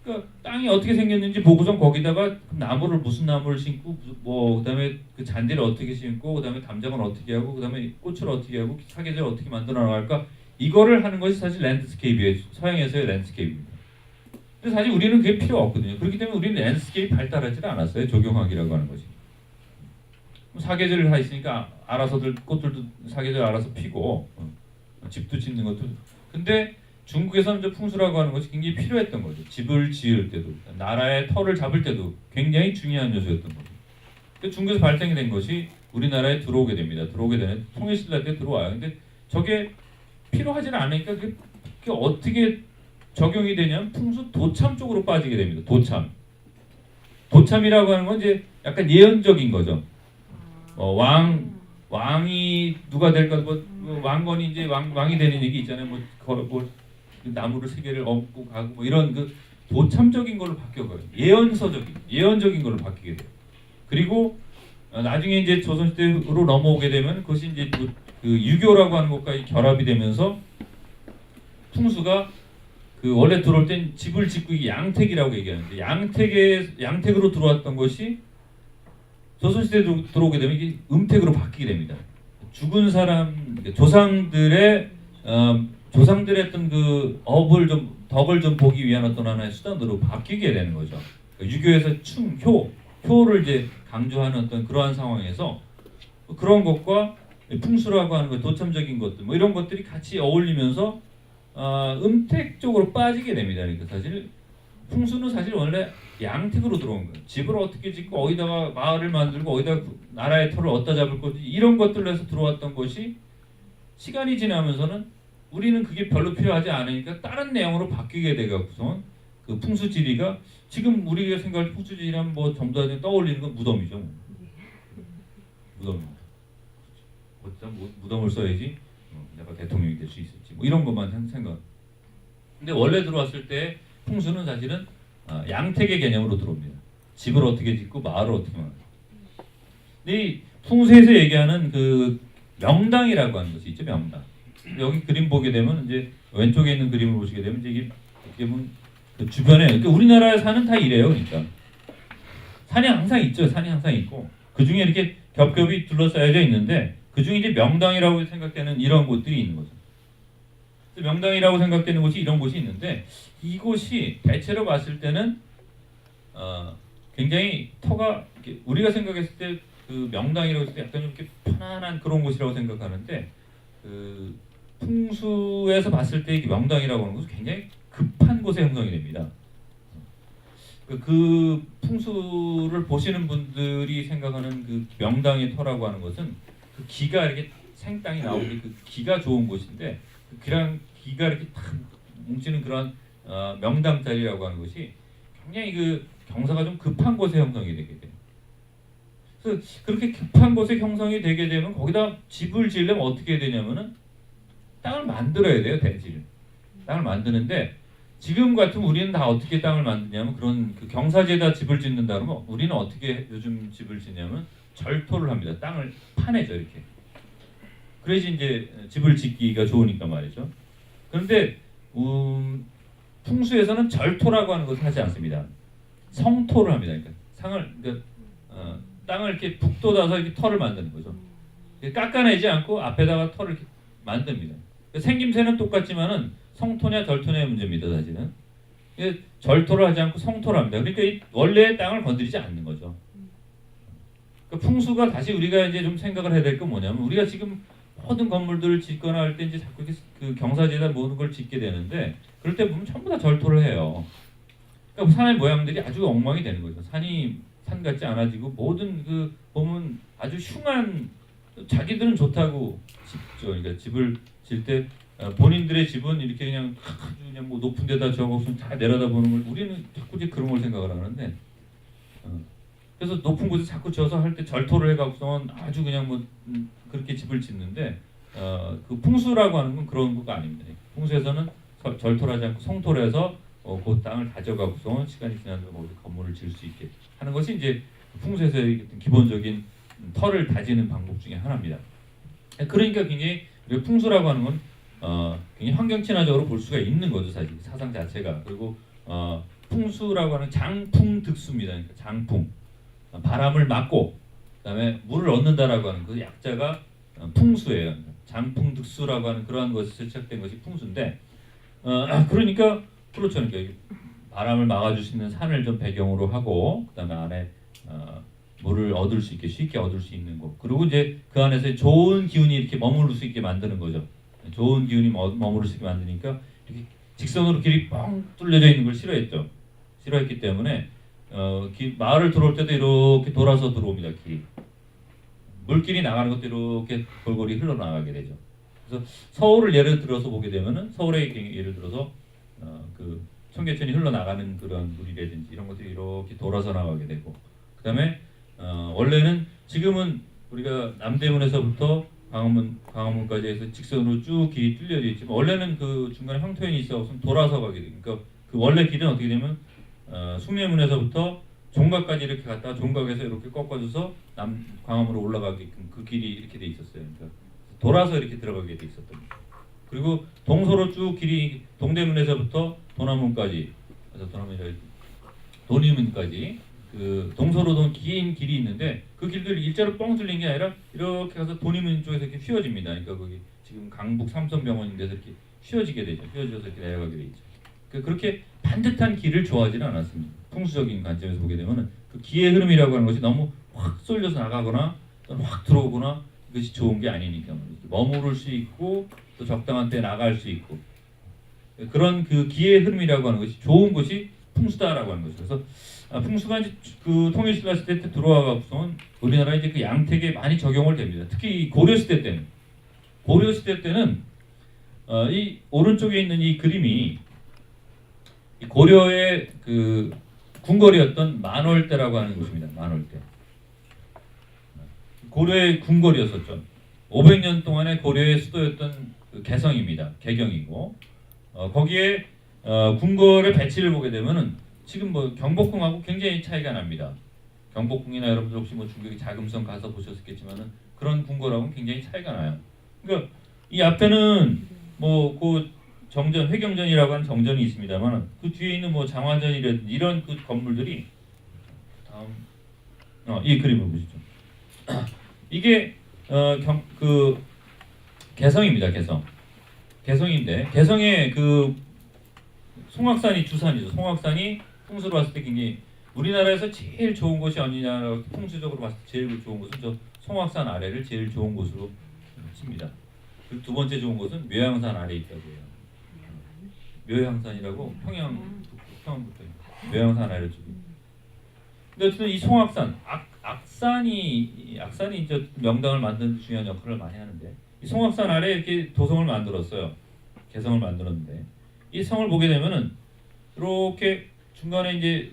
그러니까 땅이 어떻게 생겼는지 보고선 거기다가 나무를 무슨 나무를 심고 뭐 그다음에 그 잔디를 어떻게 심고 그다음에 담장을 어떻게 하고 그다음에 꽃을 어떻게 하고 사계절 어떻게 만들어 나갈까 이거를 하는 것이 사실 랜드스케이프예요. 서양에서의 랜드스케이프입니다. 근데 사실 우리는 그게 필요 없거든요. 그렇기 때문에 우리는 랜드스케이프 발달하지 않았어요. 조경학이라고 하는 것이. 사계절을 다 있으니까 알아서들 꽃들도 사계절 알아서 피고 집도 짓는 것도. 근데 중국에서는 이제 풍수라고 하는 것이 굉장히 필요했던 거죠. 집을 지을 때도, 나라의 터를 잡을 때도 굉장히 중요한 요소였던 거죠. 중국에서 발생이 된 것이 우리나라에 들어오게 됩니다. 들어오게 되는 통일신라 때 들어와요. 근데 저게 필요하지는 않으니까 그게 어떻게 적용이 되냐면 풍수 도참 쪽으로 빠지게 됩니다. 도참이라고 하는 건 이제 약간 예언적인 거죠. 왕이 누가 될까 뭐 왕건이 이제 왕이 되는 얘기 있잖아요. 뭐 나무를 세 개를 얹고 가고 뭐 이런 그 도참적인 걸로 바뀌어가요. 예언적인 걸로 바뀌게 돼요. 그리고 나중에 이제 조선시대로 넘어오게 되면 그것이 이제 그 유교라고 하는 것과 결합이 되면서 풍수가 그 원래 들어올 땐 집을 짓고 이게 양택이라고 얘기하는데 양택으로 들어왔던 것이 조선시대로 들어오게 되면 이게 음택으로 바뀌게 됩니다. 죽은 사람 조상들의 어떤 그 덕을 좀 보기 위한 어떤 하나의 수단으로 바뀌게 되는 거죠. 유교에서 효를 이제 강조하는 어떤 그러한 상황에서 그런 것과 풍수라고 하는 것, 도참적인 것들, 뭐 이런 것들이 같이 어울리면서 음택 쪽으로 빠지게 됩니다. 그러니까 사실 풍수는 사실 원래 양택으로 들어온 거예요. 집을 어떻게 짓고 어디다가 마을을 만들고 어디다 나라의 터를 어디다 잡을 거지 이런 것들로 해서 들어왔던 것이 시간이 지나면서는 우리는 그게 별로 필요하지 않으니까 다른 내용으로 바뀌게 돼갖고서 그 풍수지리가 지금 우리가 생각할 풍수지리라면 뭐 전부 다 떠올리는 건 무덤이죠. 무덤입니다. 무덤을 써야지 내가 대통령이 될 수 있을지 뭐 이런 것만 생각. 근데 원래 들어왔을 때 풍수는 사실은 양택의 개념으로 들어옵니다. 집을 어떻게 짓고 마을을 어떻게 만들고. 근데 이 풍수에서 얘기하는 그 명당이라고 하는 것이 있죠. 명당. 여기 그림 보게 되면 이제 왼쪽에 있는 그림을 보시게 되면 이제 이게 어떻게 보면 그 주변에 그러니까 우리나라의 산은 다 이래요. 그러니까 산이 항상 있죠. 산이 항상 있고 그 중에 이렇게 겹겹이 둘러싸여져 있는데 그 중에 이제 명당이라고 생각되는 이런 곳들이 있는 거죠. 명당이라고 생각되는 곳이 이런 곳이 있는데 이곳이 대체로 봤을 때는 굉장히 터가 우리가 생각했을 때 그 명당이라고 했을 때 약간 좀 이렇게 편안한 그런 곳이라고 생각하는데 그 풍수에서 봤을 때 명당이라고 하는 것은 굉장히 급한 곳에 형성이 됩니다. 그 풍수를 보시는 분들이 생각하는 그 명당의 터라고 하는 것은 그 기가 이렇게 생땅이 나오기 그 기가 좋은 곳인데 그런 기가 이렇게 탁 뭉치는 그런 명당 자리라고 하는 것이 굉장히 그 경사가 좀 급한 곳에 형성이 되게 돼요. 그래서 그렇게 급한 곳에 형성이 되게 되면 거기다 집을 지으려면 어떻게 해야 되냐면은 땅을 만들어야 돼요. 대지를 땅을 만드는데 지금 같으면 우리는 다 어떻게 땅을 만드냐면 그런 그 경사지에다 집을 짓는다 그러면 우리는 어떻게 요즘 집을 짓냐면 절토를 합니다. 땅을 파내죠 이렇게. 그래서 이제 집을 짓기가 좋으니까 말이죠. 그런데 풍수에서는 절토라고 하는 것을 하지 않습니다. 성토를 합니다. 그러니까 땅을 이렇게 북돋아서 이렇게 터를 만드는 거죠. 깎아내지 않고 앞에다가 터를 이렇게 만듭니다. 생김새는 똑같지만은 성토냐 절토냐의 문제입니다. 사실은 절토를 하지 않고 성토를 합니다. 그러니까 이 원래의 땅을 건드리지 않는 거죠. 그러니까 풍수가 다시 우리가 이제 좀 생각을 해야 될 건 뭐냐면 우리가 지금 모든 건물들을 짓거나 할 때 이제 자꾸 이렇게 그 경사지에다 모든 걸 짓게 되는데 그럴 때 보면 전부 다 절토를 해요. 그러니까 산의 모양들이 아주 엉망이 되는 거죠. 산이 산 같지 않아지고 모든 그 보면 아주 흉한 자기들은 좋다고 짓죠. 그러니까 집을 질 때 본인들의 집은 이렇게 그냥 아주 그냥 뭐 높은 데다 저거서 다 내려다 보는 걸 우리는 자꾸 이제 그런 걸 생각을 하는데 그래서 높은 곳에 자꾸 지어서 할 때 절토를 해갖고선 아주 그냥 뭐 그렇게 집을 짓는데 그 풍수라고 하는 건 그런 거가 아닙니다. 풍수에서는 절토를 하지 않고 성토를 해서 그 땅을 다져갖고선 시간이 지나면 거기 건물을 지을 수 있게 하는 것이 이제 풍수에서의 기본적인 터를 다지는 방법 중에 하나입니다. 그러니까 굉장히 풍수라고 하는 건 굉장히 환경 친화적으로 볼 수가 있는 거죠. 사실 사상 자체가. 그리고 풍수라고 하는 장풍득수입니다. 그러니까 장풍 바람을 막고 그다음에 물을 얻는다라고 하는 그 약자가 풍수예요. 장풍득수라고 하는 그러한 것에서 시작된 것이 풍수인데 그러니까 그렇죠. 그러니까 바람을 막아줄 수 있는 산을 좀 배경으로 하고 그다음에 안에 물을 얻을 수 있게 쉽게 얻을 수 있는 곳 그리고 이제 그 안에서 좋은 기운이 이렇게 머무를 수 있게 만드는 거죠. 좋은 기운이 머무를 수 있게 만드니까 이렇게 직선으로 길이 뻥 뚫려져 있는 걸 싫어했죠. 싫어했기 때문에 마을을 들어올 때도 이렇게 돌아서 들어옵니다. 길이 물길이 나가는 것도 이렇게 골고루 흘러나가게 되죠. 그래서 서울을 예를 들어서 보게 되면은 서울의 예를 들어서 그 청계천이 흘러나가는 그런 물이라든지 이런 것들이 이렇게 돌아서 나가게 되고 그다음에 원래는 지금은 우리가 남대문에서부터 광화문까지 해서 직선으로 쭉 길이 뚫려져 있지만 원래는 그 중간에 황토현이 있어서 돌아서 가게 됩니다. 그러니까 그 원래 길은 어떻게 되면 숭례문에서부터 종각까지 이렇게 갔다가 종각에서 이렇게 꺾어져서 광화문으로 올라가게끔 그 길이 이렇게 돼 있었어요. 그러니까 돌아서 이렇게 들어가게 돼 있었던 거예요. 그리고 동서로 쭉 길이 동대문에서부터 도남문까지, 그래서 돈이문까지 그 동서로도 긴 길이 있는데 그 길들이 일자로 뻥 뚫린 게 아니라 이렇게 가서 돈이문 쪽에서 이렇게 휘어집니다. 그러니까 거기 지금 강북 삼성병원인데서 이렇게 휘어지게 되죠. 휘어져서 이렇게 내려가게 되죠. 그렇게 반듯한 길을 좋아하지는 않았습니다. 풍수적인 관점에서 보게 되면 그 기의 흐름이라고 하는 것이 너무 확 쏠려서 나가거나 또는 확 들어오거나 이것이 좋은 게 아니니까 머무를 수 있고 또 적당한 때 나갈 수 있고 그런 그 기의 흐름이라고 하는 것이 좋은 것이 풍수다라고 하는 것이죠. 그래서 풍수가 이제 그 통일신라 시대 때 들어와서 우리나라에 이제 그 양택에 많이 적용을 됩니다. 특히 고려 시대 때는 이 오른쪽에 있는 이 그림이 고려의 그 궁궐이었던 만월대라고 하는 곳입니다. 만월대. 고려의 궁궐이었었죠. 500년 동안의 고려의 수도였던 그 개성입니다. 개경이고 거기에 궁궐의 배치를 보게 되면은 지금 뭐 경복궁하고 굉장히 차이가 납니다. 경복궁이나 여러분들 혹시 뭐 중국의 자금성 가서 보셨겠지만은 그런 궁궐하고는 굉장히 차이가 나요. 그러니까 이 앞에는 뭐 그 정전 회경전이라고 하는 정전이 있습니다만 그 뒤에 있는 뭐 장화전이라든지 이런 그 건물들이 다음 이 그림을 보시죠. 이게 그 개성입니다. 개성인데 개성의 그 송악산이 주산이죠. 송악산이 풍수로 봤을 때 굉장히 우리나라에서 제일 좋은 곳이 어디냐 풍수적으로 봤을 때 제일 좋은 곳은 저 송악산 아래를 제일 좋은 곳으로 칩니다. 그 두 번째 좋은 곳은 묘양산 아래에 있다고 해요. 묘양산이라고 평양부터 묘양산 아래쪽이. 근데 어쨌든 이 송악산 악산이 이제 명당을 만드는 중요한 역할을 많이 하는데 이 송악산 아래 이렇게 도성을 만들었어요. 개성을 만들었는데 이 성을 보게 되면은 이렇게 중간에 이제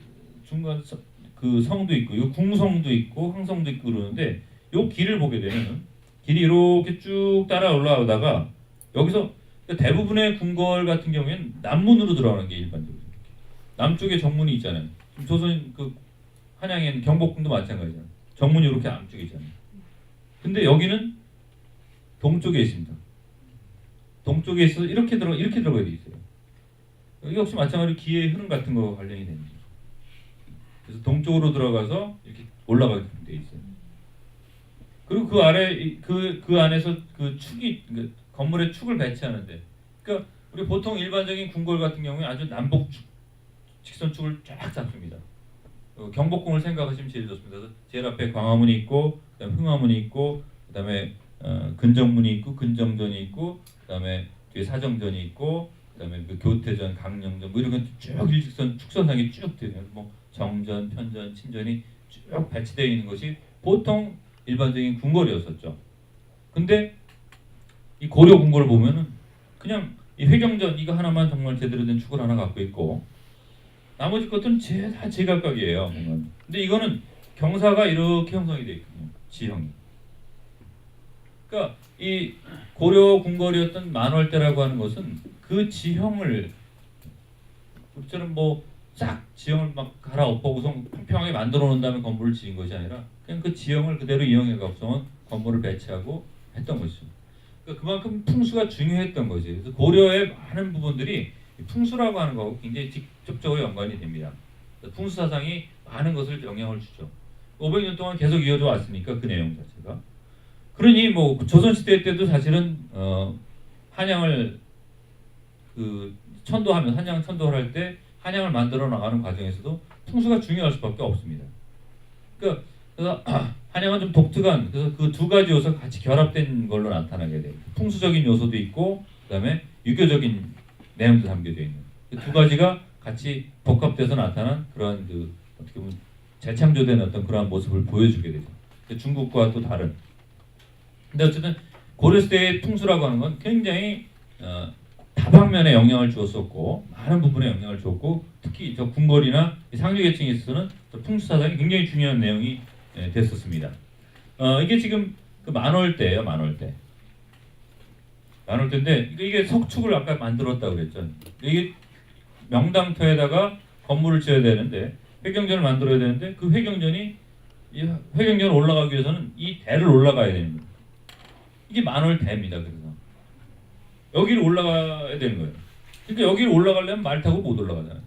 그 성도 있고 이 궁성도 있고 항성도 있고 그러는데 이 길을 보게 되면은 길이 이렇게 쭉 따라 올라오다가 여기서 대부분의 궁궐 같은 경우에는 남문으로 들어가는 게 일반적이에요. 남쪽에 정문이 있잖아요. 조선 그 한양에는 경복궁도 마찬가지잖아요. 정문이 이렇게 남쪽에 있잖아요. 근데 여기는 동쪽에 있습니다. 동쪽에 있어서 이렇게 들어가야 돼 있어요. 여기 역시 마찬가지로 기의 흐름 같은 거 관련이 됩니다. 그래서 동쪽으로 들어가서 이렇게 올라가게 돼 있어요. 그리고 그 아래 그 안에서 그 축이 그러니까 건물의 축을 배치하는데, 그러니까 우리 보통 일반적인 궁궐 같은 경우에 아주 남북축 직선축을 쫙 잡습니다. 경복궁을 생각하시면 제일 좋습니다. 그래서 제일 앞에 광화문이 있고, 그다음에 흥화문이 있고, 그다음에 근정문이 있고, 근정전이 있고, 그다음에 뒤에 사정전이 있고, 그다음에 그 교태전, 강령전 뭐 이런 쭉 일직선 축선상에 쭉 되는 뭐 정전, 편전, 친전이 쭉 배치되어 있는 것이 보통 일반적인 궁궐이었었죠. 근데 이 고려 궁궐을 보면은 그냥 이 회경전 이거 하나만 정말 제대로 된 축을 하나 갖고 있고 나머지 것들은 다 제각각이에요. 근데 이거는 경사가 이렇게 형성이 되어 있거든요. 지형이. 그러니까 이 고려 궁궐이었던 만월대라고 하는 것은 그 지형을 우리처럼 뭐 싹 지형을 막 갈아엎어서 평평하게 만들어 놓은 다음에 건물을 지은 것이 아니라 그냥 그 지형을 그대로 이용해 갖고서 건물을 배치하고 했던 것이죠. 그러니까 그만큼 풍수가 중요했던 거지. 그래서 고려의 많은 부분들이 풍수라고 하는 거하고 굉장히 직접적으로 연관이 됩니다. 풍수 사상이 많은 것을 영향을 주죠. 500년 동안 계속 이어져 왔으니까 그 내용 자체가. 그러니 뭐 조선 시대 때도 사실은 한양을 그 천도하면 한양 천도를 할 때 한양을 만들어 나가는 과정에서도 풍수가 중요할 수밖에 없습니다. 그러니까 그래서 한양은 좀 독특한 그래서 그 두 가지 요소가 같이 결합된 걸로 나타나게 돼요. 풍수적인 요소도 있고 그다음에 유교적인 내용도 담겨져 있는 그 두 가지가 같이 복합돼서 나타난 그러한 그 어떻게 보면 재창조된 어떤 그러한 모습을 보여주게 되죠. 중국과 또 다른. 근데 어쨌든 고려시대의 풍수라고 하는 건 굉장히 다방면에 영향을 주었었고 많은 부분에 영향을 주었고 특히 저 궁궐이나 상류계층에 있어서는 풍수 사상이 굉장히 중요한 내용이 됐었습니다. 이게 지금 그 만월대예요, 만월대. 만월대인데 이게 석축을 아까 만들었다고 그랬죠. 이게 명당터에다가 건물을 지어야 되는데 회경전을 만들어야 되는데 그 회경전이 이 회경전을 올라가기 위해서는 이 대를 올라가야 됩니다. 이게 만월대입니다. 그래서 여기를 올라가야 되는 거예요. 그러니까 여기를 올라가려면 말 타고 못 올라가잖아요.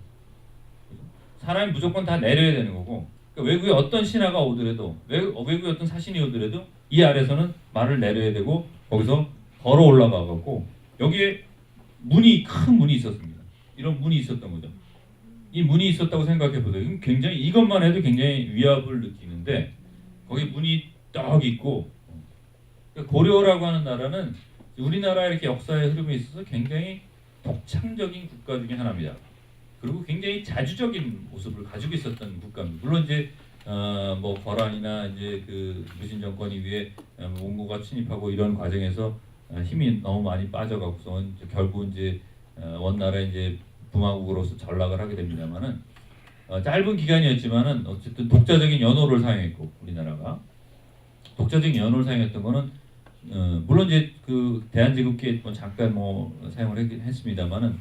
사람이 무조건 다 내려야 되는 거고 그러니까 외국에 어떤 신하가 오더라도 외국에 어떤 사신이 오더라도 이 아래서는 말을 내려야 되고 거기서 걸어 올라가갖고 여기에 큰 문이 있었습니다. 이런 문이 있었던 거죠. 이 문이 있었다고 생각해 보세요. 굉장히 이것만 해도 굉장히 위압을 느끼는데 거기 문이 딱 있고 그러니까 고려라고 하는 나라는 우리나라 이렇게 역사의 흐름에 있어서 굉장히 독창적인 국가 중에 하나입니다. 그리고 굉장히 자주적인 모습을 가지고 있었던 국가입니다. 물론 이제 뭐 거란이나 이제 그 무신 정권이 위에 몽고가 침입하고 이런 과정에서 힘이 너무 많이 빠져가고서 결국 이제 원나라의 이제 부마국으로서 전락을 하게 됩니다만은 짧은 기간이었지만은 어쨌든 독자적인 연호를 사용했고 우리나라가 독자적인 연호를 사용했던 거는 물론 이제 그 대한제국기에 잠깐 뭐 사용을 했습니다만은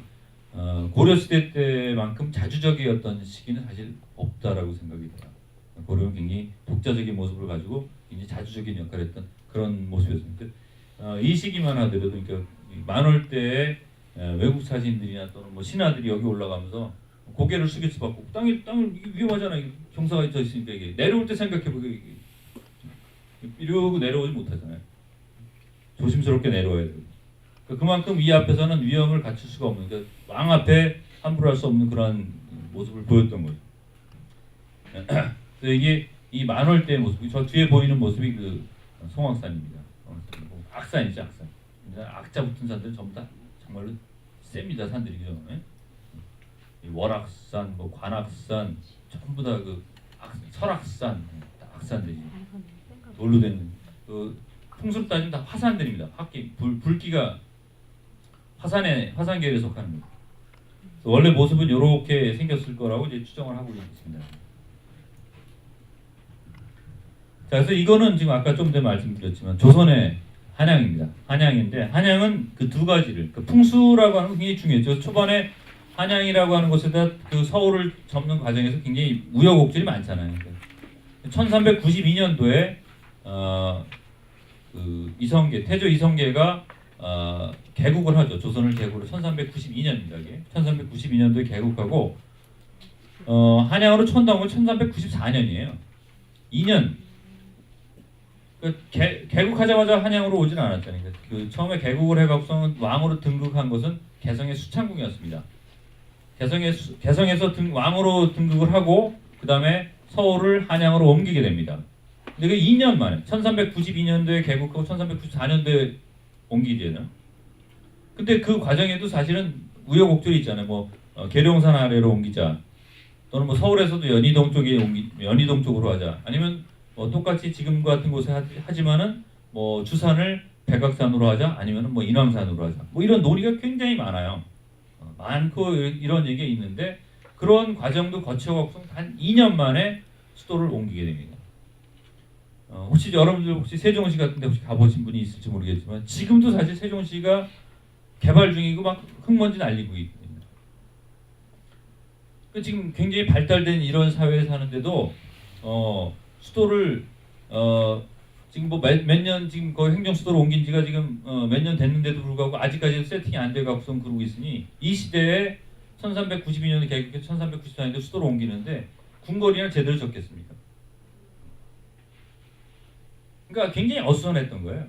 고려 시대 때만큼 자주적이었던 시기는 사실 없다라고 생각이 들어요. 고려는 굉장히 독자적인 모습을 가지고 굉장히 자주적인 역할을 했던 그런 모습이었습니다. 이 시기만 하더라도 그러니까 만월 때에 외국 사신들이나 또는 뭐 신하들이 여기 올라가면서 고개를 숙일 수밖에 없고 땅을 위험하잖아. 경사가 져 있으니까 이게 내려올 때 생각해보게 이러고 내려오지 못하잖아요. 조심스럽게 내려와야 되고 그만큼 이 앞에서는 위험을 갖출 수가 없는 그러니까 왕 앞에 함부로 할 수 없는 그런 모습을 보였던 거죠. 그래서 이게 이 만월 때의 모습, 저 뒤에 보이는 모습이 그 송악산입니다. 악산이죠, 악산. 악자 붙은 산들은 전부 다 정말로 셉니다, 산들이 그죠? 월악산, 뭐 관악산, 전부 다 그 설악산, 악산들이 돌로 된 그 풍수로 따지면 다 화산들입니다. 불기가 화산계열에 속하는 겁니다. 원래 모습은 이렇게 생겼을 거라고 이제 추정을 하고 있습니다. 자, 그래서 이거는 지금 아까 좀 전에 말씀드렸지만 조선의 한양입니다. 한양인데 한양은 그 두 가지를 그 풍수라고 하는 거 굉장히 중요해요. 초반에 한양이라고 하는 곳에다 그 서울을 접는 과정에서 굉장히 우여곡절이 많잖아요. 1392년도에 그 태조 이성계가 개국을 하죠. 조선을 개국을 1392년입니다. 1392년도에 개국하고 한양으로 천당은 1394년이에요. 2년 개국하자마자 한양으로 오진 않았잖아요. 그 처음에 개국을 해갖고서 왕으로 등극한 것은 개성의 수창궁이었습니다. 개성에서 왕으로 등극을 하고 그 다음에 서울을 한양으로 옮기게 됩니다. 근데 그 2년 만에 1392년도에 개국하고 1394년도에 옮기잖아요. 근데 그 과정에도 사실은 우여곡절이 있잖아요. 뭐 계룡산 아래로 옮기자, 또는 뭐 서울에서도 연희동 쪽으로 하자, 아니면 뭐 똑같이 지금 같은 곳에 하지만은 뭐 주산을 백악산으로 하자, 아니면은 뭐 인왕산으로 하자, 뭐 이런 논의가 굉장히 많아요. 많고 이런 얘기가 있는데 그런 과정도 거쳐갖고 한 2년 만에 수도를 옮기게 됩니다. 혹시 여러분들 혹시 세종시 같은데 혹시 가보신 분이 있을지 모르겠지만 지금도 사실 세종시가 개발 중이고 막 흙먼지 날리고 있거든요. 지금 굉장히 발달된 이런 사회에 사는데도 수도를 지금 뭐 몇 년 지금 거의 행정 수도로 옮긴 지가 지금 몇 년 됐는데도 불구하고 아직까지 세팅이 안 돼 갖고선 그러고 있으니 이 시대에 1392년에 개국해서 1394년에 수도로 옮기는데 궁궐이나 제대로 졌겠습니까? 그러니까 굉장히 어수선했던 거예요.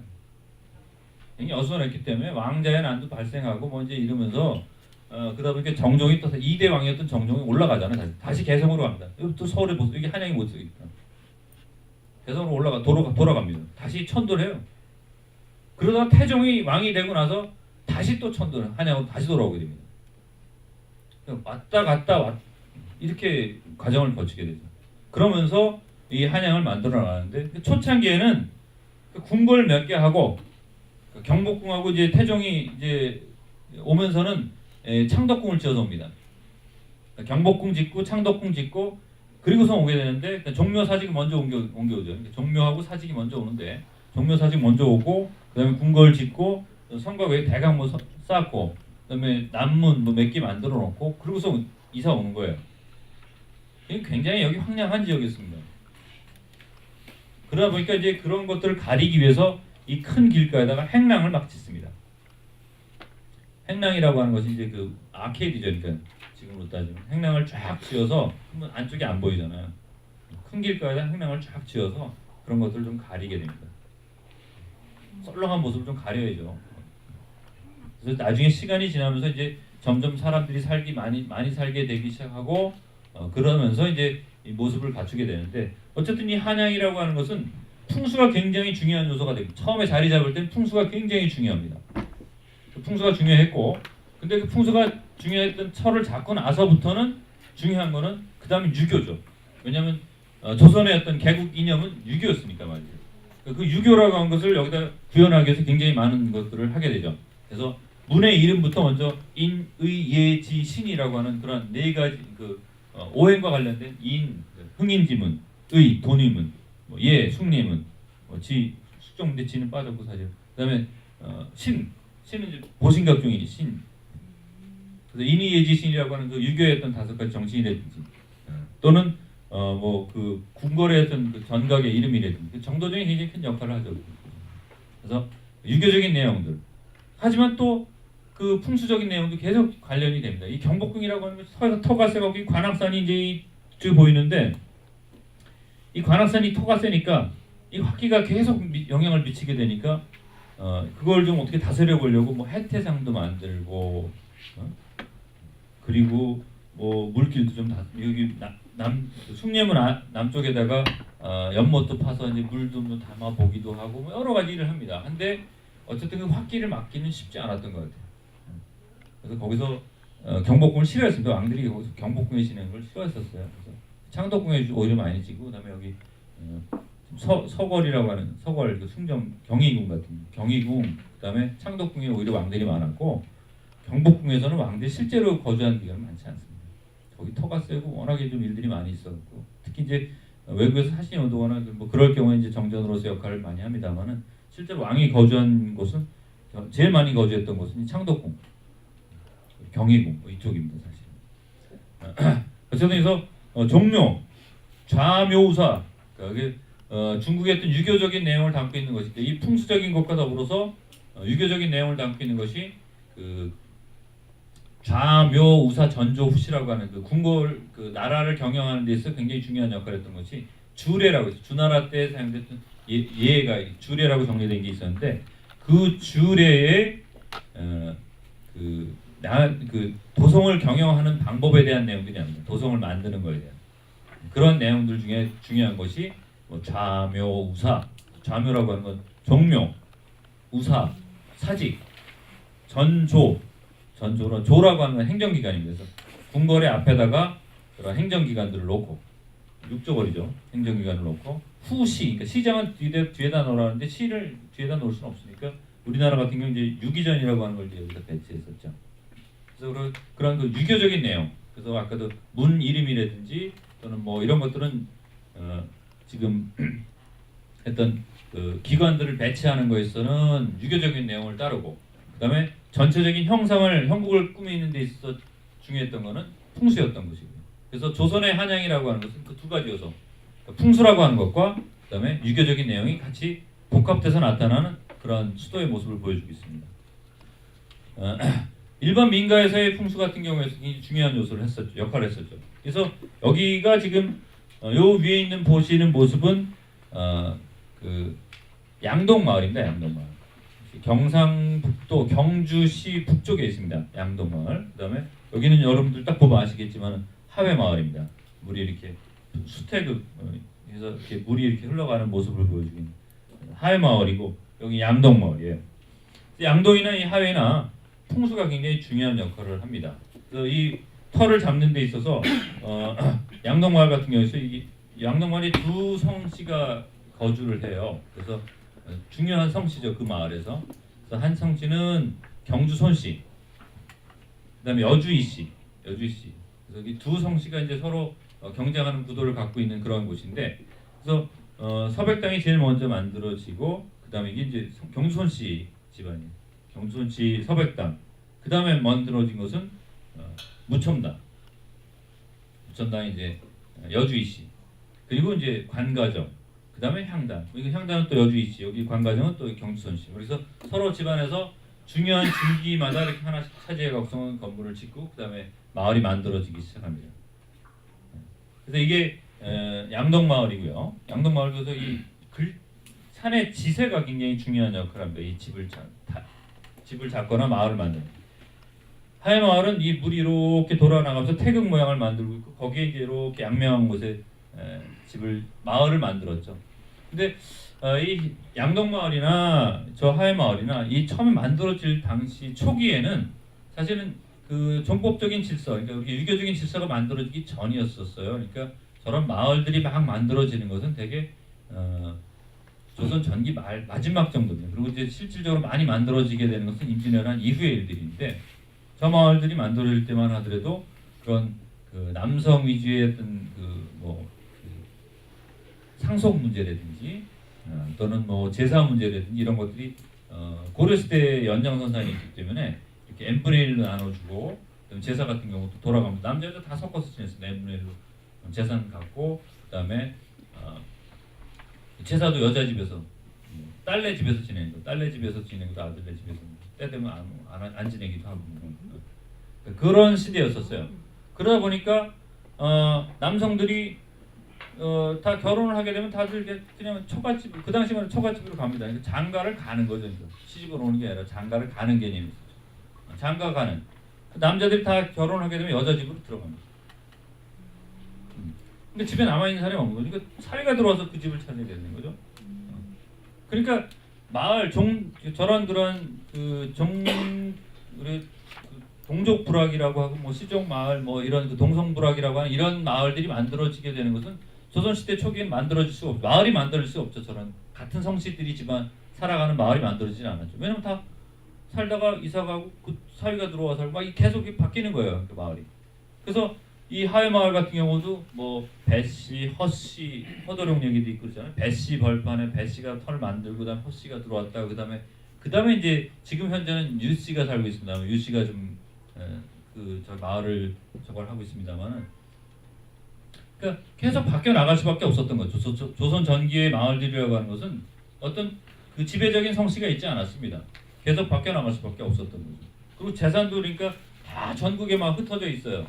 굉장히 어수선했기 때문에 왕자의 난도 발생하고 뭐 이제 이러면서 그러다 보니까 정종이 또 2대 왕이었던 정종이 올라가잖아요. 다시 개성으로 갑니다. 또 서울에 못 쓰기 한양이 못 쓰니까 개성으로 돌아갑니다. 다시 천도를 해요. 그러다가 태종이 왕이 되고 나서 다시 또 천도를 한양으로 다시 돌아오게 됩니다. 왔다 갔다 이렇게 과정을 거치게 되죠. 그러면서 이 한양을 만들어 놨는데 초창기에는 궁궐 몇 개 하고 경복궁하고 이제 태종이 이제 오면서는 창덕궁을 지어서 옵니다. 경복궁 짓고 창덕궁 짓고 그리고서 오게 되는데 그러니까 종묘 사직이 먼저 옮겨오죠. 그러니까 종묘하고 사직이 먼저 오는데 종묘 사직 먼저 오고 그다음에 궁궐 짓고 성곽 외에 대강 뭐 쌓고 그다음에 남문 뭐 몇 개 만들어 놓고 그리고서 이사 오는 거예요. 이게 굉장히 여기 황량한 지역이었습니다. 그러다 보니까 이제 그런 것들을 가리기 위해서 이 큰 길가에다가 행랑을 막 짓습니다. 행랑이라고 하는 것이 이제 그 아케이드죠. 그러니까 지금으로 따지면 행랑을 쫙 지어서 그러면 안쪽이 안 보이잖아요. 큰 길가에다 행랑을 쫙 지어서 그런 것들을 좀 가리게 됩니다. 썰렁한 모습을 좀 가려야죠. 그래서 나중에 시간이 지나면서 이제 점점 사람들이 많이 살게 되기 시작하고 그러면서 이제 이 모습을 갖추게 되는데 어쨌든 이 한양이라고 하는 것은 풍수가 굉장히 중요한 요소가 됩니다. 처음에 자리 잡을 땐 풍수가 굉장히 중요합니다. 그 풍수가 중요했고 근데 그 풍수가 중요했던 철을 잡고 나서부터는 중요한 거는 그 다음에 유교죠. 왜냐하면 조선의 어떤 개국 이념은 유교였으니까 말이죠. 그 유교라고 하는 것을 여기다 구현하기 위해서 굉장히 많은 것들을 하게 되죠. 그래서 문의 이름부터 먼저 인, 의, 예, 지, 신이라고 하는 그런 네 가지 그 오행과 관련된 인, 흥인지문, 의, 돈이문, 뭐 예, 숙리문, 뭐 지, 숙종인데 지는 빠졌고 사실. 그다음에 신은 이제 보신각종이니 신. 그래서 인의, 예지, 신이라고 하는 그 유교의 어떤 다섯 가지 정신이라든지 또는 뭐 그 궁궐의 어떤 그 전각의 이름이라든지 그 정도적인 굉장히 큰 역할을 하죠. 그래서 유교적인 내용들. 하지만 또 그 풍수적인 내용도 계속 관련이 됩니다. 이 경복궁이라고 하는 것이 터가 세고 이 관악산이 이제 쭉 보이는데 이 관악산이 터가 세니까 이 화기가 계속 영향을 미치게 되니까 그걸 좀 어떻게 다스려 보려고 뭐 해태상도 만들고 그리고 뭐 물길도 좀 여기 숭례문 남쪽에다가 연못도 파서 이제 물도 좀 담아 보기도 하고 뭐 여러 가지 일을 합니다. 근데 어쨌든 그 화기를 막기는 쉽지 않았던 것 같아요. 그래서 거기서 경복궁을 싫어했습니다. 왕들이 거기서 경복궁에 지내는 걸 싫어했었어요. 그래서 창덕궁에 오히려 많이 지고 그다음에 여기 서궐이라고 하는 서궐 그 숭정 경희궁 같은 경희궁 그다음에 창덕궁에 오히려 왕들이 많았고 경복궁에서는 왕들이 실제로 거주한 기간은 많지 않습니다. 거기 터가 세고 워낙에 좀 일들이 많이 있었고 특히 이제 외국에서 사신이 오거나 뭐 그럴 경우에 이제 정전으로서 역할을 많이 합니다만은 실제로 왕이 거주한 곳은 제일 많이 거주했던 곳은 창덕궁, 경희궁 뭐 이쪽입니다 사실. 어쨌든 그래서 종묘, 좌묘우사 그러니까 중국의 어떤 유교적인 내용을 담고 있는 것인데 이 풍수적인 것과 더불어서 유교적인 내용을 담고 있는 것이 그 좌묘우사 전조후시라고 하는 그 궁궐 그 나라를 경영하는 데 있어 굉장히 중요한 역할을 했던 것이 주례라고 해서 주나라 때 사용됐던 예가 주례라고 정리된 게 있었는데 그 주례의 그 도성을 경영하는 방법에 대한 내용들이 아닙니다. 도성을 만드는 거에 대한 그런 내용들 중에 중요한 것이 뭐 좌묘, 우사, 좌묘라고 하는 건 종묘, 우사, 사직, 전조로 조라고 하는 건 행정기관입니다. 그래서 궁궐의 앞에다가 그런 행정기관들을 놓고 육조거리죠. 행정기관을 놓고 후시, 그러니까 시장은 뒤에다 놓으라는데 시를 뒤에다 놓을 수는 없으니까 우리나라 같은 경우 이제 유기전이라고 하는 걸 여기다 배치했었죠. 그래서 그런 그 유교적인 내용, 그래서 아까도 문 이름이라든지 또는 뭐 이런 것들은 지금 했던 그 기관들을 배치하는 거에서는 유교적인 내용을 따르고 그다음에 전체적인 형국을 꾸미는 데 있어서 중요했던 거는 풍수였던 것이고요. 그래서 조선의 한양이라고 하는 것은 그 두 가지 요소, 그러니까 풍수라고 하는 것과 그다음에 유교적인 내용이 같이 복합돼서 나타나는 그런 수도의 모습을 보여주고 있습니다. 일반 민가에서의 풍수 같은 경우에서 굉장히 중요한 역할을 했었죠. 그래서 여기가 지금 요 위에 있는 보시는 모습은 그 양동마을입니다. 양동마을. 경상북도 경주시 북쪽에 있습니다. 양동마을. 그다음에 여기는 여러분들 딱 보면 아시겠지만 하회마을입니다. 물이 이렇게 수태급 해서 이렇게 물이 이렇게 흘러가는 모습을 보여주는 하회마을이고 여기 양동마을이에요. 양동이나 이 하회나 풍수가 굉장히 중요한 역할을 합니다. 그래서 이 터를 잡는 데 있어서 양동마을 같은 경우에서 이 양동마을이 두 성씨가 거주를 해요. 그래서 중요한 성씨죠. 그 마을에서. 그래서 한 성씨는 경주 손씨, 그다음에 여주 이씨. 그래서 이 두 성씨가 이제 서로 경쟁하는 구도를 갖고 있는 그런 곳인데, 그래서 서백당이 제일 먼저 만들어지고 그 다음에 이게 이제 경순 씨 집안이에요. 경순 씨 서백당. 그 다음에 만들어진 것은 무첨당. 무첨당이 이제 여주이 씨. 그리고 이제 관가정. 그 다음에 향단. 이거 향단은 또 여주이 씨. 여기 관가정은 또 경순 씨. 그래서 서로 집안에서 중요한 진기마다 이렇게 하나씩 차지해 갖고 건물을 짓고 그 다음에 마을이 만들어지기 시작합니다. 그래서 이게 양동마을이고요. 양동마을에서 이 산의 지세가 굉장히 중요한 역할을 합니다. 이 집을 잡거나 마을을 만드는. 하회마을은 이 물이 이렇게 돌아나가면서 태극 모양을 만들고 있고 거기에 이제 이렇게 양명한 곳에 마을을 만들었죠. 근데 이 양동마을이나 저 하회마을이나 이 처음에 만들어질 당시 초기에는 사실은 그 종법적인 질서, 그러니까 유교적인 질서가 만들어지기 전이었었어요. 그러니까 저런 마을들이 막 만들어지는 것은 되게 조선 전기 마지막 정도입니다. 그리고 이제 실질적으로 많이 만들어지게 되는 것은 임진왜란 이후의 일들인데, 저 마을들이 만들어질 때만 하더라도 그런 그 남성 위주의 어떤 상속 문제라든지 또는 뭐 제사 문제라든지 이런 것들이 고려시대 연장선상에 있기 때문에 이렇게 n분의 1로 나눠주고, 제사 같은 경우도 돌아가면서 남자 여자 다 섞어서 지냈습니다. n분의 1로 재산 갖고, 그다음에 제사도 여자 집에서 딸네 집에서 지내는 거, 딸네 집에서 지내고 아들네 집에서 때 되면 안 지내기도 하고 그런 시대였었어요. 그러다 보니까 남성들이 다 결혼을 하게 되면 다들 그냥 처갓집, 그 당시에는 처갓집으로 갑니다. 장가를 가는 거죠. 시집을 오는 게 아니라 장가를 가는 개념이 있었죠. 장가 가는. 남자들이 다 결혼하게 되면 여자 집으로 들어갑니다. 근데 집에 남아있는 사람이 없는 거죠. 그러니까 사위가 들어와서 그 집을 차지해야 되는 거죠. 그러니까 마을 저런 그런 우리 동족 부락이라고 하고 뭐 시종 마을 뭐 이런 그 동성 부락이라고 하는 이런 마을들이 만들어지게 되는 것은 조선시대 초기엔 만들어질 수가 없죠. 마을이 만들어질 수가 없죠. 저런 같은 성씨들이 집안 살아가는 마을이 만들어지지 않았죠. 왜냐면 다 살다가 이사가고 그 사위가 들어와 살고 막 계속 바뀌는 거예요. 그 마을이. 그래서 이 하회마을 같은 경우도 뭐 배씨, 허씨, 허도룡 얘기도 있고 그러잖아요. 배씨 벌판에 배씨가 털 만들고 그다음 허씨가 들어왔다가 그다음에 이제 지금 현재는 유씨가 살고 있습니다. 유씨가 좀 저 마을을 저걸 하고 있습니다만은, 그러니까 계속 바뀌어 나갈 수밖에 없었던 거죠. 조선 전기의 마을들이라고 하는 것은 어떤 그 지배적인 성씨가 있지 않았습니다. 계속 바뀌어 나갈 수밖에 없었던 거죠. 그리고 재산도 그러니까 다 전국에 막 흩어져 있어요.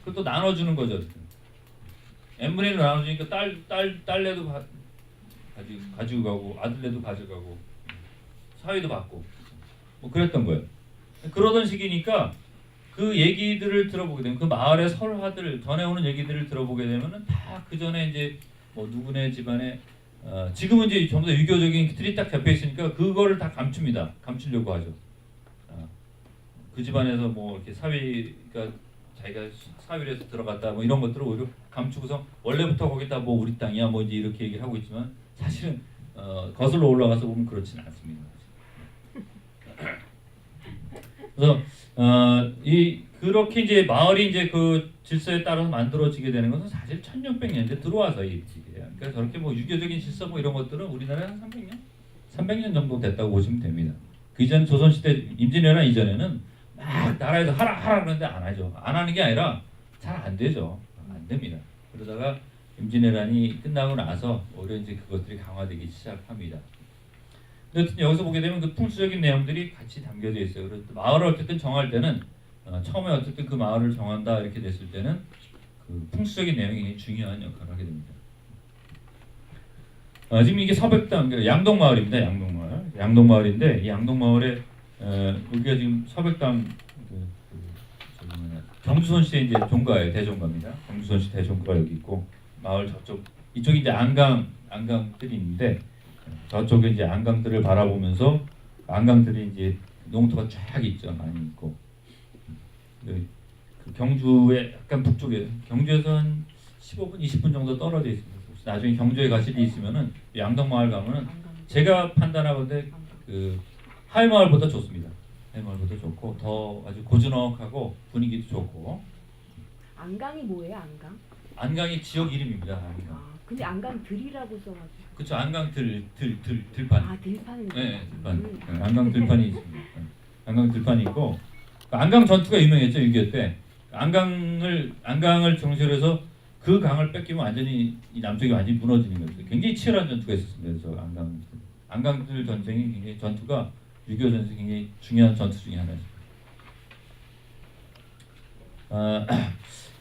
그것도 나눠주는 거죠. n분의 1로 나눠주니까 딸내도 가지고 가고 아들내도 가져가고 사위도 받고 뭐 그랬던 거예요. 그러던 시기니까 그 얘기들을 들어보게 되면 그 마을의 설화들 전해오는 얘기들을 들어보게 되면은 다 그 전에 이제 뭐 누구네 집안에 지금은 이제 전부 다 유교적인 틀이 딱 잡혀 있으니까 그거를 다 감추려고 하죠. 그 집안에서 뭐 이렇게 사위가 자기가 사위를 해서 들어갔다 뭐 이런 것들을 오히려 감추고서 원래부터 거기다 뭐 우리 땅이야 뭐 이제 이렇게 얘기를 하고 있지만 사실은 거슬러 올라가서 보면 그렇지는 않습니다. 그래서 그렇게 이제 마을이 이제 그 질서에 따라서 만들어지게 되는 것은 사실 1600년대 들어와서 일이에요. 그러니까 저렇게 뭐 유교적인 질서 뭐 이런 것들은 우리나라에 한 300년 정도 됐다고 보시면 됩니다. 그 이전 조선시대 임진왜란 이전에는 막 나라에서 하라 그러는데 안 하죠. 안 하는 게 아니라 잘 안 되죠. 안 됩니다. 그러다가 임진왜란이 끝나고 나서 오히려 이제 그것들이 강화되기 시작합니다. 어쨌든 여기서 보게 되면 그 풍수적인 내용들이 같이 담겨져 있어요. 그래서 마을을 어쨌든 정할 때는 처음에 어쨌든 그 마을을 정한다 이렇게 됐을 때는 그 풍수적인 내용이 중요한 역할을 하게 됩니다. 지금 이게 서백당 양동마을입니다. 양동마을인데 이 양동마을에 여기가 지금 서백당 경주선 씨의 이제 종가예요. 대종가입니다. 경주선 씨 대종가가 여기 있고 마을 저쪽 이쪽이 이제 안강들이 있는데 저쪽에 이제 안강들을 바라보면서 안강들이 이제 농토가 쫙 있죠. 많이 있고 그 경주의 약간 북쪽에 경주에서 한 15분 20분 정도 떨어져 있습니다. 나중에 경주에 가실 일이 있으면은 양동마을 가면은 제가 판단하건대 그 하회마을보다 좋습니다. 하회마을보다 좋고 더 아주 고즈넉하고 분위기도 좋고. 안강이 뭐예요? 안강? 안강이 지역 이름입니다. 안강. 아, 근데 안강들이라고 써가지고. 그렇죠. 안강 들판. 아, 들판. 네, 들판. 네, 안강 들판이 있습니다. 네. 안강 들판이 있고 안강 전투가 유명했죠. 6.25 때. 안강을 정시로 해서 그 강을 뺏기면 완전히 이 남쪽이 완전히 무너지는 거죠. 굉장히 치열한 전투가 있었습니다. 저 안강들 전쟁이 굉장히 전투가 6.25 전쟁이 굉장히 중요한 전투 중에 하나였습니다.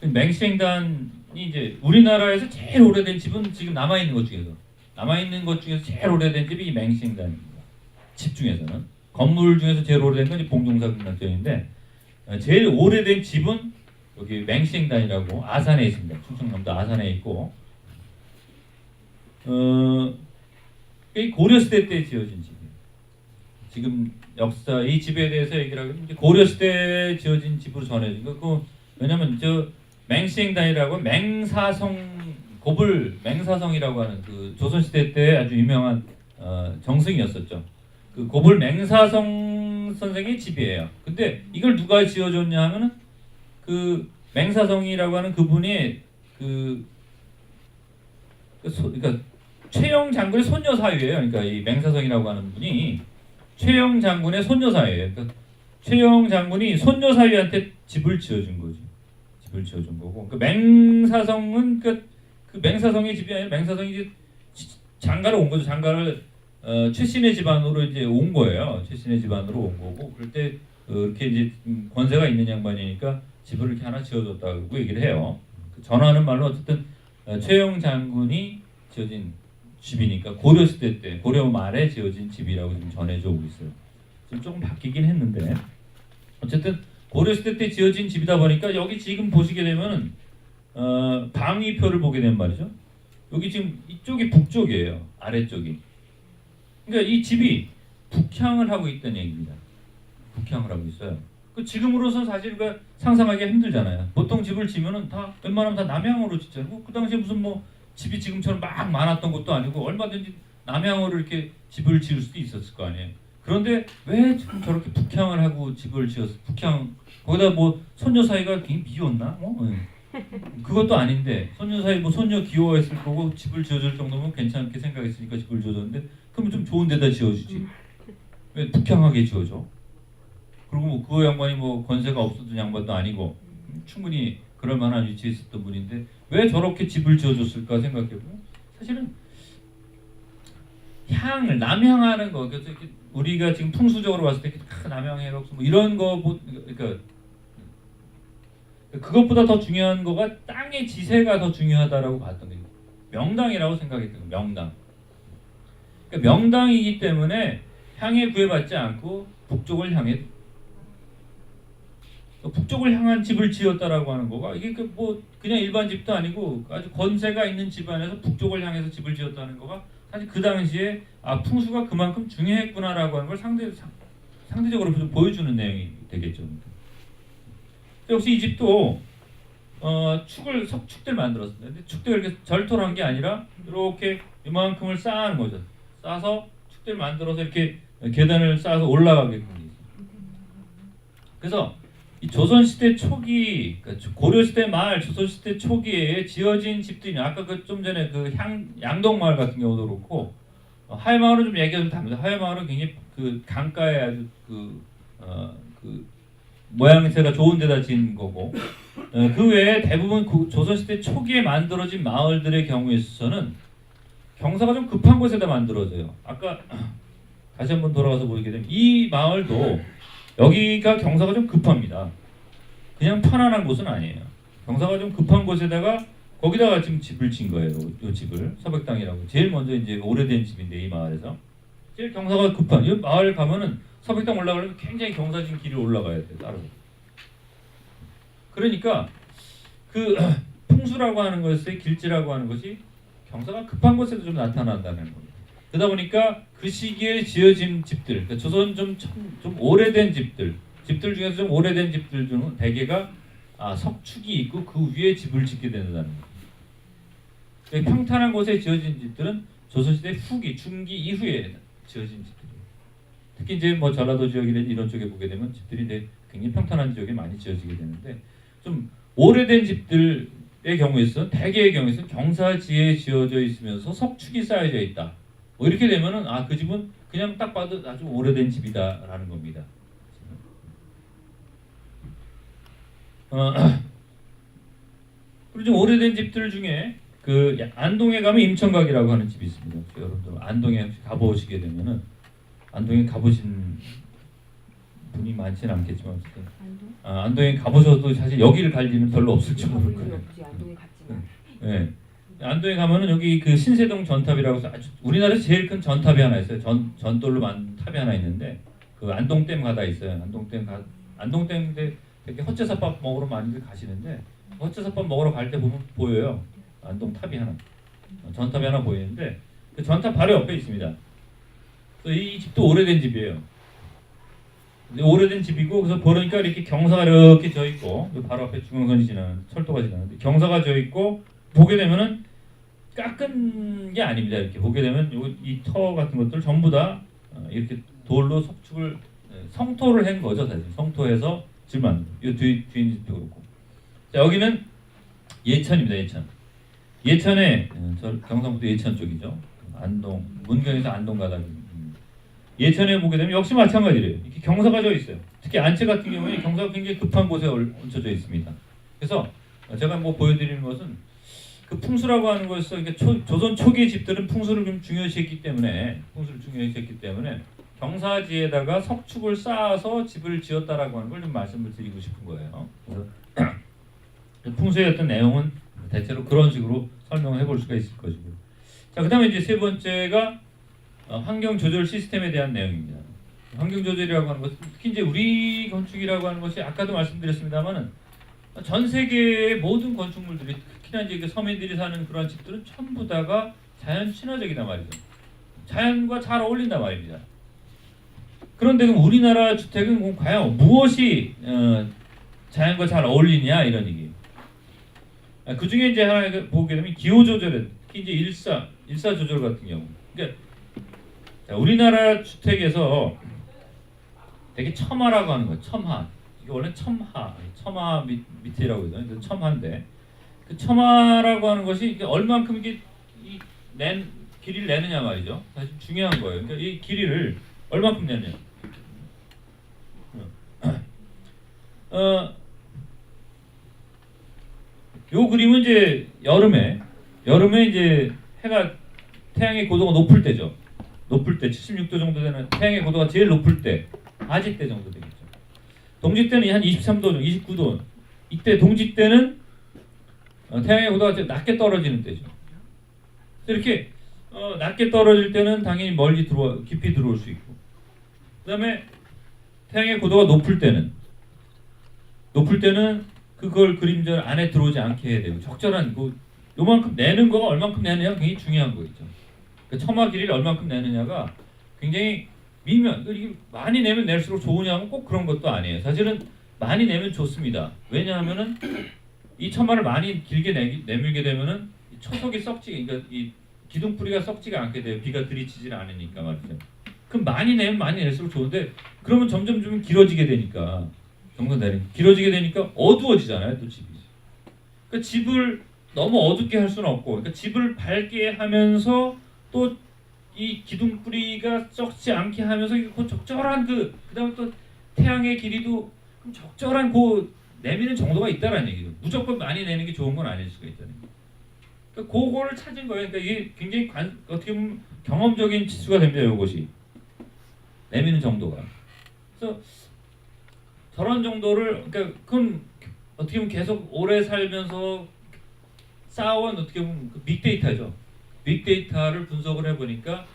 맹시행단이 이제 우리나라에서 제일 오래된 집은 지금 남아 있는 것 중에서 제일 오래된 집이 이 맹시행단입니다. 집 중에서는 건물 중에서 제일 오래된 건 봉종사 극락전인데 제일 오래된 집은 여기 맹시행단이라고 아산에 있습니다. 충청남도 아산에 있고 고려시대 때 지어진 집이에요. 지금 역사 이 집에 대해서 얘기를 하면 고려시대 지어진 집으로 전해진 거. 왜냐면 저 맹시행단이라고 고불 맹사성이라고 하는 그 조선시대 때 아주 유명한 정승이었었죠. 그 고불 맹사성 선생의 집이에요. 근데 이걸 누가 지어줬냐 하면은 그 맹사성이라고 하는 그분이 그러니까 최영 장군의 손녀 사위예요. 그러니까 이 맹사성이라고 하는 분이 최영 장군의 손녀 사위예요. 그러니까 최영 장군이 손녀 사위한테 집을 지어준 거죠. 집을 지어준 거고. 그 맹사성은 그 맹사성의 집이 아니라 맹사성이 이제 장가를 온 거죠. 장가를 최신의 집안으로 이제 온 거예요. 최신의 집안으로 온 거고. 그럴 때 이렇게 이제 권세가 있는 양반이니까 집을 이렇게 하나 지어줬다고 얘기를 해요. 전하는 말로 어쨌든 최영 장군이 지어진 집이니까 고려시대 때 고려 말에 지어진 집이라고 지금 전해져 오고 있어요. 지금 조금 바뀌긴 했는데 어쨌든 고려시대 때 지어진 집이다 보니까 여기 지금 보시게 되면은 방위표를 보게 되면 말이죠. 여기 지금 이쪽이 북쪽이에요. 아래쪽이. 그러니까 이 집이 북향을 하고 있다는 얘기입니다. 북향을 하고 있어요. 그 지금으로서 사실 그 상상하기가 힘들잖아요. 보통 집을 지면은 다 웬만하면 다 남향으로 짓잖아요. 그 당시에 무슨 뭐 집이 지금처럼 막 많았던 것도 아니고 얼마든지 남향으로 이렇게 집을 지을 수도 있었을 거 아니에요. 그런데 왜 지금 저렇게 북향을 하고 집을 지었어? 북향 거기다 뭐 손녀 사이가 굉장히 미웠나? 그것도 아닌데 손녀 사이 뭐 손녀 귀여워했을 거고 집을 지어줄 정도면 괜찮게 생각했으니까 집을 지어줬는데 그러면 좀 좋은 데다 지어주지. 왜 북향하게 지어줘? 그리고 뭐 그 양반이 뭐 권세가 없었던 양반도 아니고 충분히 그럴 만한 위치에 있었던 분인데 왜 저렇게 집을 지어줬을까 생각해보면 사실은 향을 남향하는 거, 그래서 우리가 지금 풍수적으로 봤을 때 남향해갖고 뭐 이런 거 그러니까 그것보다 더 중요한 거가 땅의 지세가 더 중요하다라고 봤던 게 명당이라고 생각했던 거예요. 명당. 그러니까 명당이기 때문에 향에 구애받지 않고 북쪽을 향한 집을 지었다라고 하는 거가 이게 뭐 그냥 일반 집도 아니고 아주 권세가 있는 집안에서 북쪽을 향해서 집을 지었다는 거가 사실 그 당시에 풍수가 그만큼 중요했구나라고 하는 걸 상대적으로 좀 보여주는 내용이 되겠죠. 역시 이 집도 석축들 만들었습니다. 근데 축들 이렇게 절토를 한 게 아니라 이렇게 이만큼을 쌓는 거죠. 쌓아서 축들 만들어서 이렇게 계단을 쌓아서 올라가게끔 돼 있어요. 그래서 이 조선시대 초기, 그러니까 고려시대 말 조선시대 초기에 지어진 집들이 아까 좀 전에 양동마을 같은 경우도 그렇고 하회마을은 좀 얘기가 좀 다릅니다. 하회마을은 굉장히 강가에 아주 모양새가 좋은 데다 지은 거고 그 외에 대부분 조선시대 초기에 만들어진 마을들의 경우에 있어서는 경사가 좀 급한 곳에다 만들어져요. 아까 다시 한번 돌아가서 보게 되면 이 마을도 여기가 경사가 좀 급합니다. 그냥 편안한 곳은 아니에요. 경사가 좀 급한 곳에다가 거기다가 지금 집을 진 거예요. 이 집을 서백당이라고 제일 먼저 이제 오래된 집인데 이 마을에서 제일 경사가 급한 이 마을 가면은 서백당 올라가려면 굉장히 경사진 길을 올라가야 돼요. 따로. 그러니까 풍수라고 하는 것의 길지라고 하는 것이 경사가 급한 곳에도 좀 나타난다는 겁니다. 그러다 보니까 그 시기에 지어진 집들, 그러니까 조선 좀 오래된 집들 중에서 좀 오래된 집들 중은 대개가 석축이 있고 그 위에 집을 짓게 된다는 거예요. 평탄한 곳에 지어진 집들은 조선시대 후기, 중기 이후에 지어진 집들이에요. 특히 이제 뭐 전라도 지역이나 이런 쪽에 보게 되면 집들이 굉장히 평탄한 지역에 많이 지어지게 되는데 좀 오래된 집들의 경우에서 대개의 경우에서 경사지에 지어져 있으면서 석축이 쌓여져 있다. 뭐 이렇게 되면은 그 집은 그냥 딱 봐도 아주 오래된 집이다라는 겁니다. 그리고 좀 오래된 집들 중에 그 안동에 가면 임천각이라고 하는 집이 있습니다. 여러분들 안동에 혹시 가보시게 되면은 안동에 가보신 분이 많지는 않겠지만 어쨌든 안동? 안동에 가보셔도 사실 여기를 갈 일은 별로 없을지 모를 가본 적이 거예요. 없지. 안동에 갔지만. 네. 안동에 가면은 여기 그 신세동 전탑이라고 해서 아주 우리나라에서 제일 큰 전탑이 하나 있어요. 전돌로 만든 탑이 하나 있는데 그 안동댐 가다 있어요. 안동댐 되게 헛제사밥 먹으러 많이들 가시는데 헛제사밥 먹으러 갈 때 보면 보여요. 안동 탑이 하나, 전탑이 하나 보이는데 그 전탑 바로 옆에 있습니다. 그래서 이 집도 오래된 집이에요. 근데 오래된 집이고 그래서 보니까 이렇게 경사가 이렇게 져 있고 바로 앞에 중앙선이 지나는 철도가 지나는데 경사가 져 있고 보게 되면은 깎은 게 아닙니다. 이렇게 보게 되면 이 터 같은 것들 전부 다 이렇게 돌로 석축을 성토를 한 거죠. 사실 성토해서 집 만든. 이 뒤에 집도 그렇고. 자, 여기는 예천입니다. 예천에 저 경상북도 예천 쪽이죠. 안동 문경에서 안동 가다 예천에 보게 되면 역시 마찬가지래요. 이렇게 경사가 져 있어요. 특히 안채 같은 경우에 경사가 굉장히 급한 곳에 얹혀져 있습니다. 그래서 제가 뭐 보여드리는 것은 그 풍수라고 하는 것에서 조선 초기 집들은 풍수를 좀 중요시했기 때문에 경사지에다가 석축을 쌓아서 집을 지었다라고 하는 걸 좀 말씀을 드리고 싶은 거예요. 그래서 풍수의 어떤 내용은 대체로 그런 식으로 설명을 해볼 수가 있을 것이고. 자, 그다음에 이제 세 번째가 환경 조절 시스템에 대한 내용입니다. 환경 조절이라고 하는 것은 특히 이제 우리 건축이라고 하는 것이 아까도 말씀드렸습니다만은 전 세계의 모든 건축물들이 특히나 이제 그 서민들이 사는 그런 집들은 전부 다가 자연 친화적이단 말이죠. 자연과 잘 어울린단 말입니다. 그런데 그럼 우리나라 주택은 과연 무엇이 자연과 잘 어울리냐 이런 얘기예요. 그 중에 이제 하나 보게 되면 기후 조절에 특히 이제 일사 조절 같은 경우. 그러니까 우리나라 주택에서 되게 첨하라고 하는 거예요. 첨하. 이게 원래 첨하 밑이라고 하죠. 첨하인데 그 첨하라고 하는 것이 얼만큼 이게 길이를 내느냐 말이죠. 사실 중요한 거예요. 그러니까 이 길이를 얼만큼 내느냐. 요 그림은 이제 여름에 이제 태양의 고도가 높을 때죠. 높을 때 76도 정도 되는 태양의 고도가 제일 높을 때 아직 때 정도 되겠죠. 동지 때는 한 23도 정도, 29도. 이때 동지 때는 태양의 고도가 낮게 떨어지는 때죠. 이렇게 낮게 떨어질 때는 당연히 깊이 들어올 수 있고. 그다음에 태양의 고도가 높을 때는 그걸 그림자 안에 들어오지 않게 해야 되고 적절한 요만큼 내는 거가 얼만큼 내느냐가 굉장히 중요한 거겠죠. 그 첨화 길이를 얼만큼 내느냐가 굉장히 이게 많이 내면 낼수록 좋으냐면 꼭 그런 것도 아니에요. 사실은 많이 내면 좋습니다. 왜냐하면은 이 첨화를 많이 길게 내밀게 되면은 초석이 그러니까 이 기둥뿌리가 썩지가 않게 돼요. 비가 들이치질 않으니까 말이죠. 그럼 많이 내면 많이 낼수록 좋은데 그러면 점점 좀 길어지게 되니까 어두워지잖아요. 또 집이. 그러니까 집을 너무 어둡게 할 수는 없고, 그러니까 집을 밝게 하면서 또 이 기둥뿌리가 썩지 않게 하면서 그 적절한 그다음에 또 태양의 길이도 적절한 내미는 정도가 있다라는 얘기죠. 무조건 많이 내는 게 좋은 건 아닐 수가 있다는 얘기죠. 그러니까 그거를 찾은 거예요. 그러니까 이게 굉장히 어떻게 보면 경험적인 지수가 됩니다. 이것이 내미는 정도가. 그래서 저런 정도를 그러니까 그건 어떻게 보면 계속 오래 살면서 쌓아온 어떻게 보면 빅데이터죠. 빅데이터를 분석을 해보니까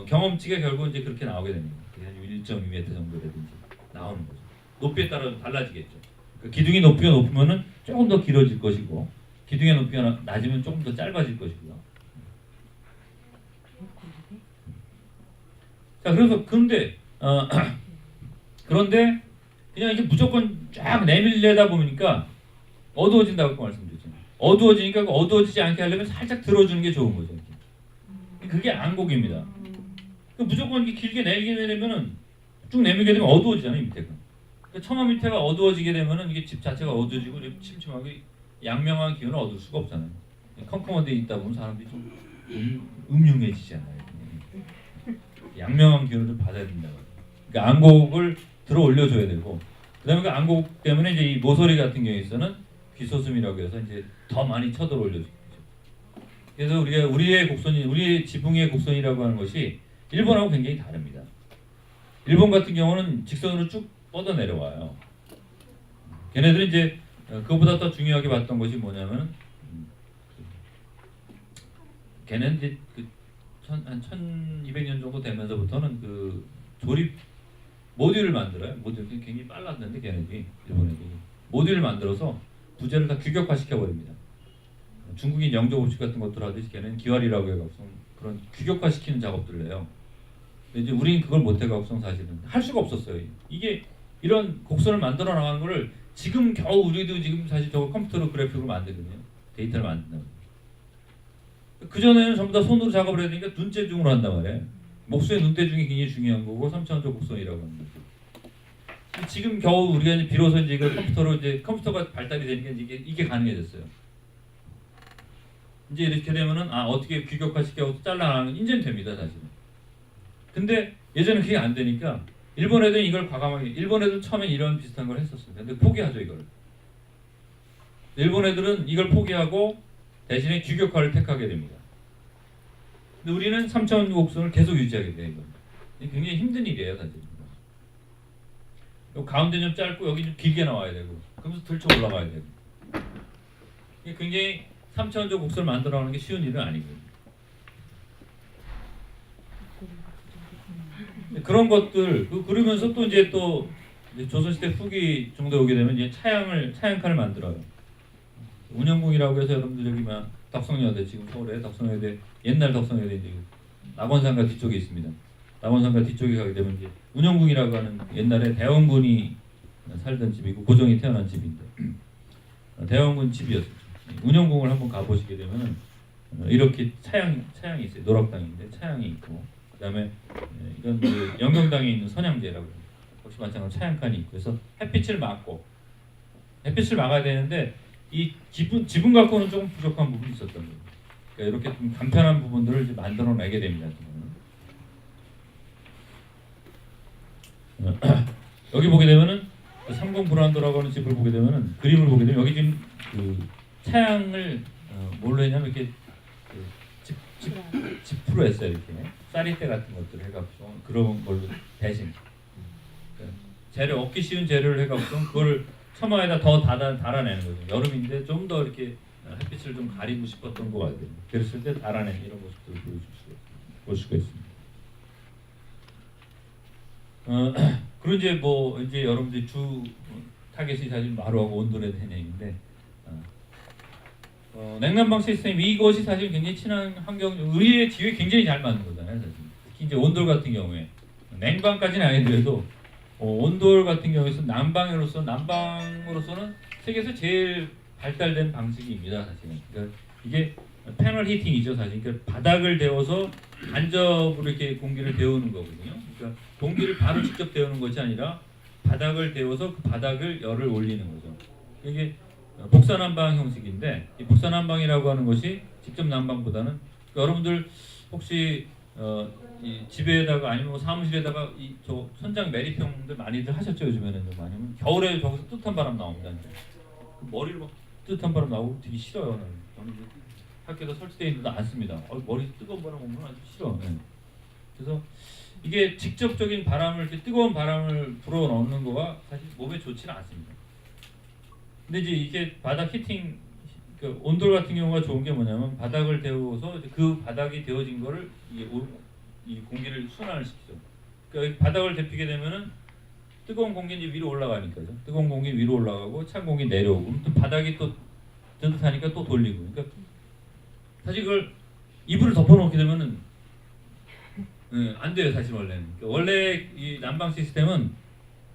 경험치가 결국 이제 그렇게 나오게 됩니다. 한 1.2m 정도라든지 나오는 거죠. 높이에 따라 달라지겠죠. 그러니까 기둥의 높이가 높으면은 조금 더 길어질 것이고 기둥의 높이가 낮으면 조금 더 짧아질 것이고요. 자, 그래서 그런데 그냥 이게 무조건 쫙 내밀려다 보니까 어두워진다고 말씀드렸잖아요. 어두워지니까 어두워지지 않게 하려면 살짝 들어주는 게 좋은 거죠. 그게 안곡입니다. 무조건 이렇게 길게 내밀게 되면은 쭉 내밀게 되면 어두워지잖아요, 밑에가. 그러니까 처마 밑에가 어두워지게 되면은 이게 집 자체가 어두워지고 침침하게 양명한 기운을 얻을 수가 없잖아요. 컴컴한 데 있다 보면 사람들이 좀 음흉해지잖아요. 양명한 기운을 좀 받아야 된다고. 그러니까 안곡을 들어 올려줘야 되고, 그다음에 그 안곡 때문에 이제 이 모서리 같은 경우에서는 귀소슴이라고 해서 이제 더 많이 쳐들어 올려주죠. 그래서 우리가 우리의 곡선이, 우리의 지붕의 곡선이라고 하는 것이 일본하고 굉장히 다릅니다. 일본 같은 경우는 직선으로 쭉 뻗어 내려와요. 걔네들은 이제 그것보다 더 중요하게 봤던 것이 뭐냐면, 걔는 이제 한 1200년 정도 되면서부터는 그 조립 모듈을 만들어요. 모듈 굉장히 빨랐는데 걔네들이, 일본 애들이 모듈을 만들어서 부재를 다 규격화시켜 버립니다. 중국인 영조법칙 같은 것들 하듯이 걔는 기활이라고 해갖고 그런 규격화시키는 작업들을 해요. 근데 이제 우리는 그걸 못 해갖고 사실은 할 수가 없었어요. 이게 이런 곡선을 만들어 나가는 거를 지금 겨우 우리도 지금 사실 저거 컴퓨터로 그래픽으로 만들거든요. 데이터를 만든다고. 그 전에는 전부 다 손으로 작업을 해야 되니까 눈대중으로 한단 말이에요. 목수의 눈대중이 굉장히 중요한 거고 3차원적 곡선이라고 하는 거죠. 지금 겨우 우리가 이제 비로소 이제 이걸 컴퓨터로 이제 컴퓨터가 발달이 되니까 이게 가능해졌어요. 이제 이렇게 되면은 어떻게 규격화시켜서 잘라나가는 인제는 됩니다 사실은. 근데 예전에 그게 안 되니까 일본 애들은 이걸 과감하게, 일본 애들 처음에 이런 비슷한 걸 했었어요. 근데 포기하죠 이걸. 일본 애들은 이걸 포기하고 대신에 규격화를 택하게 됩니다. 근데 우리는 3차원 곡선을 계속 유지하게 돼요. 이건 굉장히 힘든 일이에요 사실. 가운데 좀 짧고 여기 좀 길게 나와야 되고, 그러면서 들쳐 올라가야 되고. 이게 굉장히 3차원적 곡선을 만들어가는 게 쉬운 일은 아니거든요. 그런 것들 그러면서 또 이제 조선시대 후기 정도 오게 되면 이제 차양칸을 만들어요. 운영궁이라고 해서 여러분들 여기 덕성여대, 지금 서울에 덕성여대, 옛날 덕성여대 이제 낙원상가 뒤쪽에 있습니다. 낙원상가 뒤쪽에 가게 되면 이제 운영궁이라고 하는 옛날에 대원군이 살던 집이고 고종이 태어난 집인데 대원군 집이었어요. 운영궁을 한번 가보시게 되면은 이렇게 차양이 있어요. 노락당인데 차양이 있고, 그다음에 이건 그 영경당에 있는 선양제라고 해요. 혹시 마찬가지로 차양칸이 있고, 그래서 햇빛을 막아야 되는데 이 지붕 갖고는 조금 부족한 부분이 있었던 거예요. 그러니까 이렇게 좀 간편한 부분들을 이제 만들어내게 됩니다. 여기 보게 되면은 삼공 브란도라고 하는 집을 보게 되면은 그림을 보게 되면 여기 지금 그 차양을 뭘로 했냐면 이렇게 지프로 했어요. 이렇게 쌀이대 같은 것들을 해갖고 그런 걸로 대신 재료, 얻기 쉬운 재료를 해갖고 그걸 처마에다 더 달아내는 거죠. 여름인데 좀 더 이렇게 햇빛을 좀 가리고 싶었던 것 같아요. 그랬을 때 달아내는 이런 모습들을 볼 수가 있습니다. 그리고 이제 여러분들이 주 타겟이 사실 마루하고 온돌에 대한 얘기인데, 냉난방 시스템 이것이 사실 굉장히 친환 환경, 우리의 지역에 굉장히 잘 맞는 거잖아요. 사실. 특히 이제 온돌 같은 경우에 냉방까지는 아니더라도 온돌 같은 경우에서 난방으로서는 세계에서 제일 발달된 방식입니다. 사실은. 그러니까 이게 패널 히팅이죠. 사실. 그러니까 바닥을 데워서 간접으로 이렇게 공기를 데우는 거거든요. 그러니까 공기를 바로 직접 데우는 것이 아니라 바닥을 데워서 그 바닥을 열을 올리는 거죠. 이게 복사난방 형식인데, 이 복사난방이라고 하는 것이 직접 난방보다는, 여러분들 혹시 이 집에다가 아니면 사무실에다가 저 천장 매립형들 많이들 하셨죠 요즘에는. 아니면 겨울에 저기서 뜨뜻한 바람 나옵니다. 머리를 막 뜨뜻한 바람 나오고 되게 싫어요. 저는 학교에서 설치되어 있는데 안 씁니다. 머리 뜨거운 바람 오면 아주 싫어. 네. 그래서 이게 직접적인 바람을, 이렇게 뜨거운 바람을 불어 넣는 거가 사실 몸에 좋지는 않습니다. 근데 이제 이게 바닥 히팅, 그 온돌 같은 경우가 좋은 게 뭐냐면 바닥을 데워서 그 바닥이 데워진 거를 이 공기를 순환을 시키죠. 그러니까 바닥을 데피게 되면은 뜨거운 공기 이제 위로 올라가니까요. 뜨거운 공기 위로 올라가고 찬 공기 내려오고, 또 바닥이 또 뜨뜻하니까 또 돌리고. 그러니까 사실 그걸 이불을 덮어놓게 되면은 안 돼요 사실 원래는. 그러니까 원래 이 난방 시스템은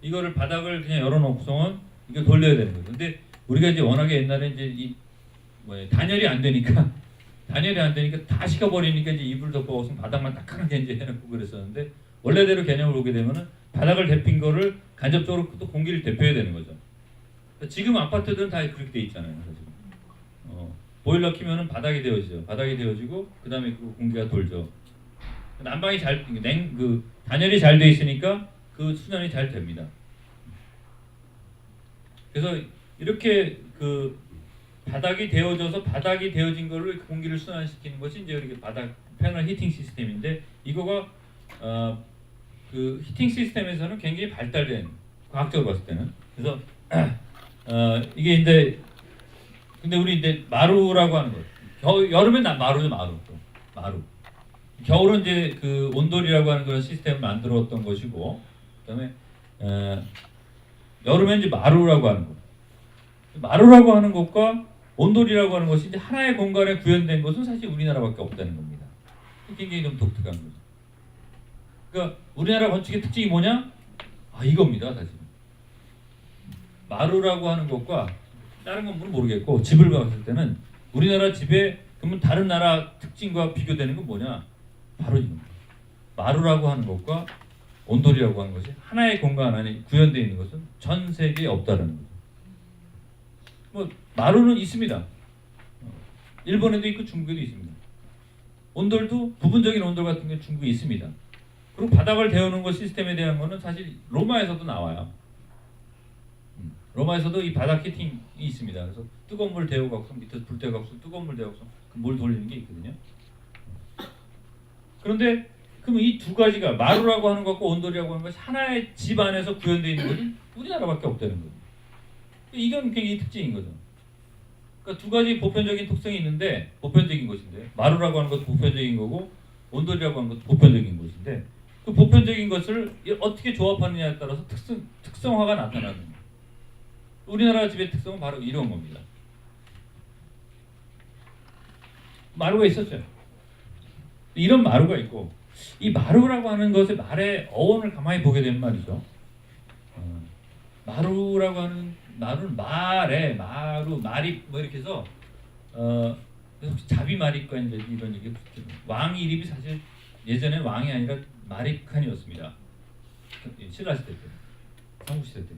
이거를 바닥을 그냥 열어놓고서는 이거 돌려야 되는 거예요. 근데 우리가 이제 워낙에 옛날에 이제 단열이 안 되니까 다 식어버리니까 이제 이불 덮어서 바닥만 딱하게 이제 해놓고 그랬었는데, 원래대로 개념을 보게 되면은 바닥을 데핀 거를 간접적으로 또 공기를 데펴야 되는 거죠. 지금 아파트들은 다 그렇게 돼 있잖아요. 사실. 보일러 키면은 바닥이 데워지죠. 바닥이 데워지고 그다음에 그 공기가 돌죠. 난방이 단열이 잘 돼 있으니까 그 순환이 잘 됩니다. 그래서 이렇게 그 바닥이 데워져서 바닥이 데워진 걸로 공기를 순환시키는 것이 이제 이렇게 바닥 패널 히팅 시스템인데 이거가 그 히팅 시스템에서는 굉장히 발달된 과학적으로 봤을 때는 그래서 이게 이제 근데 우리 이제 마루라고 하는 거 여름엔 마루죠 마루 겨울은 이제 그 온돌이라고 하는 그런 시스템을 만들었던 것이고 그다음에 여름엔 이제 마루라고 하는 거 마루라고 하는 것과 온돌이라고 하는 것이 이제 하나의 공간에 구현된 것은 사실 우리나라밖에 없다는 겁니다. 굉장히 좀 독특한 거죠. 그러니까 우리나라 건축의 특징이 뭐냐? 이겁니다, 사실. 마루라고 하는 것과 다른 건 모르겠고 집을 봤을 때는 우리나라 집에 그러면 다른 나라 특징과 비교되는 건 뭐냐? 바로 이겁니다. 마루라고 하는 것과 온돌이라고 하는 것이 하나의 공간 안에 구현되어 있는 것은 전 세계에 없다라는 거죠. 뭐 마루는 있습니다. 일본에도 있고 중국에도 있습니다. 온돌도 부분적인 온돌 같은 게 중국에 있습니다. 그리고 바닥을 데우는 것 시스템에 대한 거는 사실 로마에서도 나와요. 로마에서도 이 바닥 히팅이 있습니다. 그래서 뜨거운 물 데우고서 밑에서 불 데우고서 뜨거운 물 데우고서 그 물 돌리는 게 있거든요. 그런데 그럼 이 두 가지가 마루라고 하는 것과 온돌이라고 하는 것이 하나의 집 안에서 구현되어 있는 것은 우리나라밖에 없다는 거예요. 이건 굉장히 특징인 거죠. 그러니까 두 가지 보편적인 특성이 있는데 보편적인 것인데 마루라고 하는 것도 보편적인 거고 온돌이라고 하는 것도 보편적인 것인데 그 보편적인 것을 어떻게 조합하느냐에 따라서 특성화가 나타나는 거예요. 우리나라 집의 특성은 바로 이런 겁니다. 마루가 있었죠. 이런 마루가 있고 이 마루라고 하는 것의 말의 어원을 가만히 보게 되면 말이죠. 마루라고 하는 마루는 마루 마립 뭐 이렇게 해서 혹시 자비마립과 이제 이런 얘기 왕 이름이 사실 예전에 왕이 아니라 마립칸이었습니다. 신라 시대 때, 삼국 시대 때.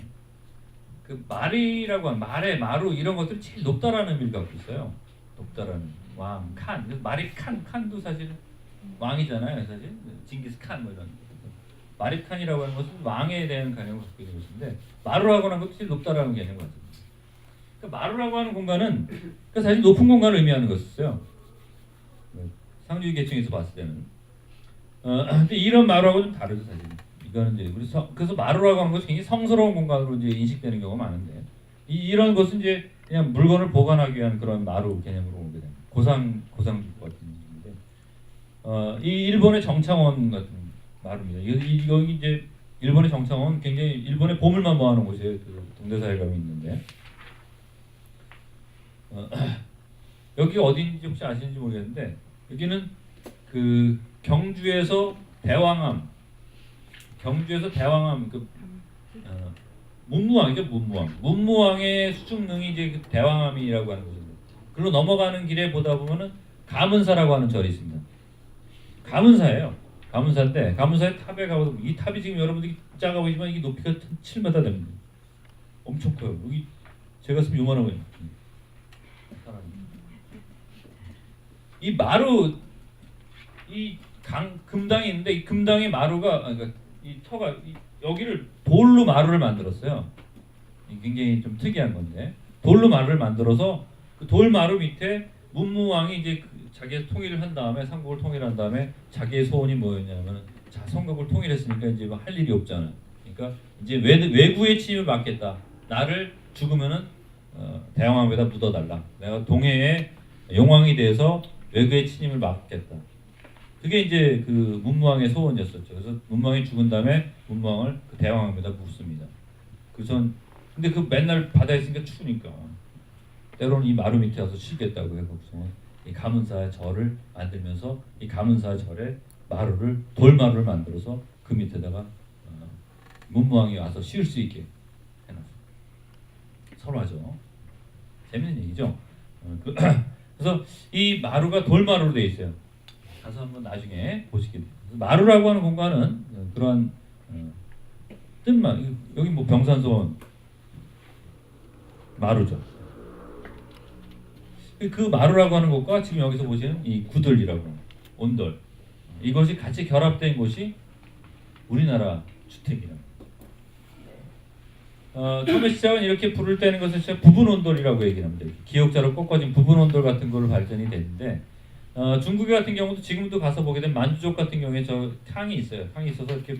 그 말이라고 하는 말의 마루 이런 것들이 제일 높다라는 의미를 갖고 있어요. 높다라는 왕 칸, 마립칸 칸도 사실 왕이잖아요. 사실 징기스 칸 뭐 이런. 마립칸이라고 하는 것은 왕에 대한 개념을 갖고 있는 것인데 마루라고 하는 것도 제일 높다라는 개념을 가지고 있습니다. 그러니까 마루라고 하는 공간은 그러니까 사실 높은 공간을 의미하는 것이었어요. 상주의 계층에서 봤을 때는. 근데 이런 마루하고 좀 다르죠 사실. 이거는 이제 그래서 마루라고 하는 것이 굉장히 성스러운 공간으로 이제 인식되는 경우가 많은데 이런 것은 이제 그냥 물건을 보관하기 위한 그런 마루 개념으로 오게 됩니다. 고상주 같은 건데 이 일본의 정창원 같은 마루입니다. 여기 이제 일본의 정창원 굉장히 일본의 보물만 모아놓은 곳이에요. 그 동대사에 가면 있는데 여기 어디인지 혹시 아시는지 모르겠는데 여기는 그 경주에서 대왕암 그 문무왕이죠. 문무왕의 수중릉이 이제 그 대왕암이라고 하는 곳입니다. 그리고 넘어가는 길에 보다 보면은 가문사라고 하는 절이 있습니다. 가문사예요. 가문사인데 가문사의 탑에 가보면 이 탑이 지금 여러분들이 작아 보이지만 이게 높이가 7m 됩니다. 엄청 커요. 여기 제가 쓰면 요만한 거예요. 이 마루 이 금당이 있는데 이 금당의 마루가 그러니까 이 터가 여기를 돌로 마루를 만들었어요. 굉장히 좀 특이한 건데 돌로 마루를 만들어서 그 돌 마루 밑에 문무왕이 이제 자기의 통일을 한 다음에 삼국을 통일한 다음에 자기의 소원이 뭐였냐면 자 삼국을 통일했으니까 이제 뭐 할 일이 없잖아. 그러니까 이제 외구의 침입을 막겠다. 나를 죽으면은 대왕암에다 묻어달라. 내가 동해의 용왕이 돼서 외구의 침입을 막겠다. 그게 이제 그 문무왕의 소원이었었죠. 그래서 문무왕이 죽은 다음에 문무왕을 그 대왕암에다 묻습니다. 그래서 근데 그 맨날 바다에 있으니까 추우니까 때로는 이 마루 밑에 와서 쉬겠다고 해서 이 가문사의 절을 만들면서 이 가문사의 절에 마루를 돌마루를 만들어서 그 밑에다가 문무왕이 와서 쉴 수 있게 해놨어요. 설화죠. 재밌는 얘기죠. 그래서 이 마루가 돌마루로 되어 있어요. 가서 한번 나중에 보시게 돼요. 마루라고 하는 공간은 그러한 뜻만 여기 뭐 병산소원 마루죠. 그 마루라고 하는 것과 지금 여기서 보시는 이 구들이라고 하는 온돌, 이것이 같이 결합된 곳이 우리나라 주택이라고. 처음에 시작은 이렇게 불을 떼는 것을 시작 부분 온돌이라고 얘기를 합니다. 기역자로 꺾어진 부분 온돌 같은 걸로 발전이 됐는데, 중국 같은 경우도 지금도 가서 보게 되면 만주족 같은 경우에 저 탕이 있어요. 탕이 있어서 이렇게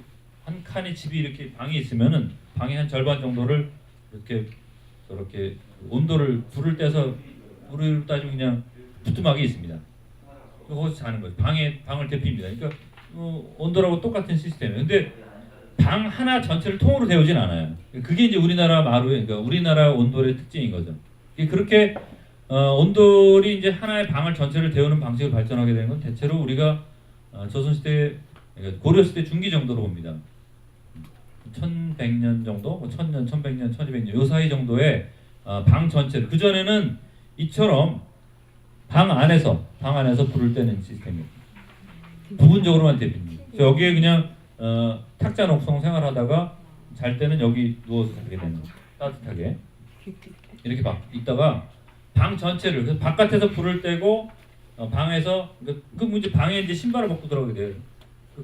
한 칸의 집이 이렇게 방이 있으면은 방의 한 절반 정도를 이렇게 저렇게 온도를 불을 떼서 우리로 따지면 그냥 부뚜막이 있습니다. 거기서 자는 거죠. 방을 데핍니다. 그러니까 온도라고 똑같은 시스템이에요. 근데 방 하나 전체를 통으로 데우진 않아요. 그게 이제 우리나라 마루의, 그러니까 우리나라 온돌의 특징인 거죠. 그렇게 온돌이 이제 하나의 방을 전체를 데우는 방식으로 발전하게 되는 건 대체로 우리가 조선시대, 그러니까 고려시대 중기 정도로 봅니다. 1100년 정도, 1000년, 1100년, 1200년 요 사이 정도의 방 전체를, 그 전에는 이처럼 방 안에서 불을 떼는 시스템이에요. 부분적으로만 데핍니다. 여기에 그냥 탁자 녹성 생활하다가 잘 때는 여기 누워서 자게 되는 거예요. 따뜻하게 이렇게 있다가 방 전체를, 그래서 바깥에서 불을 떼고 방에서 이제 방에 이제 신발을 벗고 들어가게 돼요.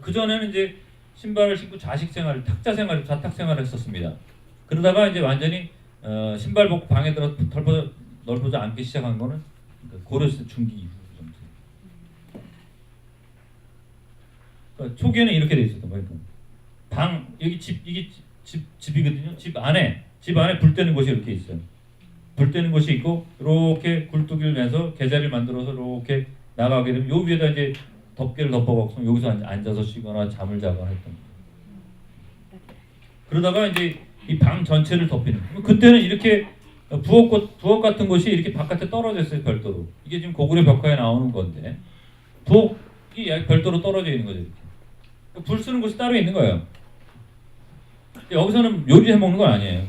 그 전에는 이제 신발을 신고 탁자 생활, 자탁 생활을 했었습니다. 그러다가 이제 완전히 신발 벗고 방에 들어 넓어져 앉기 시작한 거는 고려시대 중기 이후 정도. 그러니까 초기에는 이렇게 돼 있었던 거예요. 방 여기 이게 집이거든요. 집 안에 불 때는 곳이 이렇게 있어요. 불 때는 곳이 있고 이렇게 굴뚝을 내서 계자리를 만들어서 이렇게 나가게 되면 요 위에다 이제 덮개를 덮어갖고 여기서 앉아서 쉬거나 잠을 자거나 했던 거예요. 그러다가 이제 이 방 전체를 덮이는 거예요. 그때는 이렇게 부엌 같은 곳이 이렇게 바깥에 떨어져 있어요. 별도로. 이게 지금 고구려 벽화에 나오는 건데 부엌이 별도로 떨어져 있는 거죠. 이렇게. 불 쓰는 곳이 따로 있는 거예요. 여기서는 요리해 먹는 건 아니에요.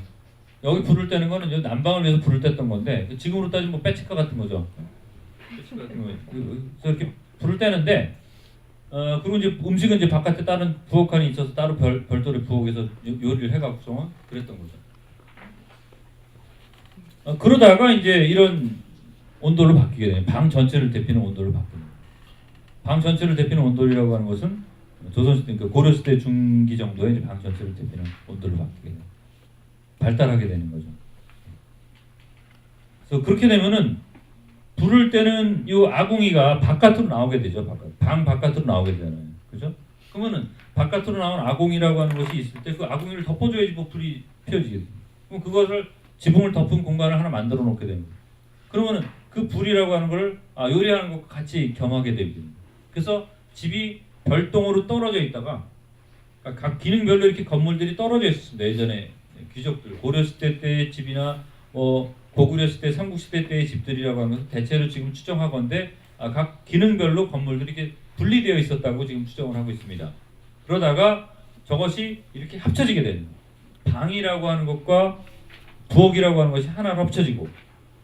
여기 불을 떼는 거는 이제 난방을 위해서 불을 뗐던 건데 지금으로 따지면 뭐 빼치카 같은 거죠. 빼치카 같은 거. 그래서 이렇게 불을 떼는데 그리고 이제 음식은 이제 바깥에 다른 부엌칸이 있어서 따로 별도로 부엌에서 요리를 해갖고서 그랬던 거죠. 그러다가 이제 이런 온도로 바뀌게 돼요. 방 전체를 데피는 온도로 바뀌는 거예요. 방 전체를 데피는 온도라고 하는 것은 조선시대, 그러니까 고려시대 중기 정도에 이제 방 전체를 데피는 온도로 바뀌게 돼요. 발달하게 되는 거죠. 그래서 그렇게 되면은 불을 때는 이 아궁이가 바깥으로 나오게 되죠. 방 바깥으로 나오게 되잖아요. 그죠? 그러면은 바깥으로 나온 아궁이라고 하는 것이 있을 때 그 아궁이를 덮어줘야지 뭐 불이 피워지게 돼요. 그럼 그것을 지붕을 덮은 공간을 하나 만들어 놓게 됩니다. 그러면은 그 불이라고 하는 걸 요리하는 것과 같이 겸하게 됩니다. 그래서 집이 별동으로 떨어져 있다가 각 기능별로 이렇게 건물들이 떨어져 있었습니다. 예전에 귀족들, 고려시대 때의 집이나 고구려시대, 삼국시대 때의 집들이라고 하는 것은 대체로 지금 추정하건대 각 기능별로 건물들이 이렇게 분리되어 있었다고 지금 추정을 하고 있습니다. 그러다가 저것이 이렇게 합쳐지게 되는 거예요. 방이라고 하는 것과 부엌이라고 하는 것이 하나로 합쳐지고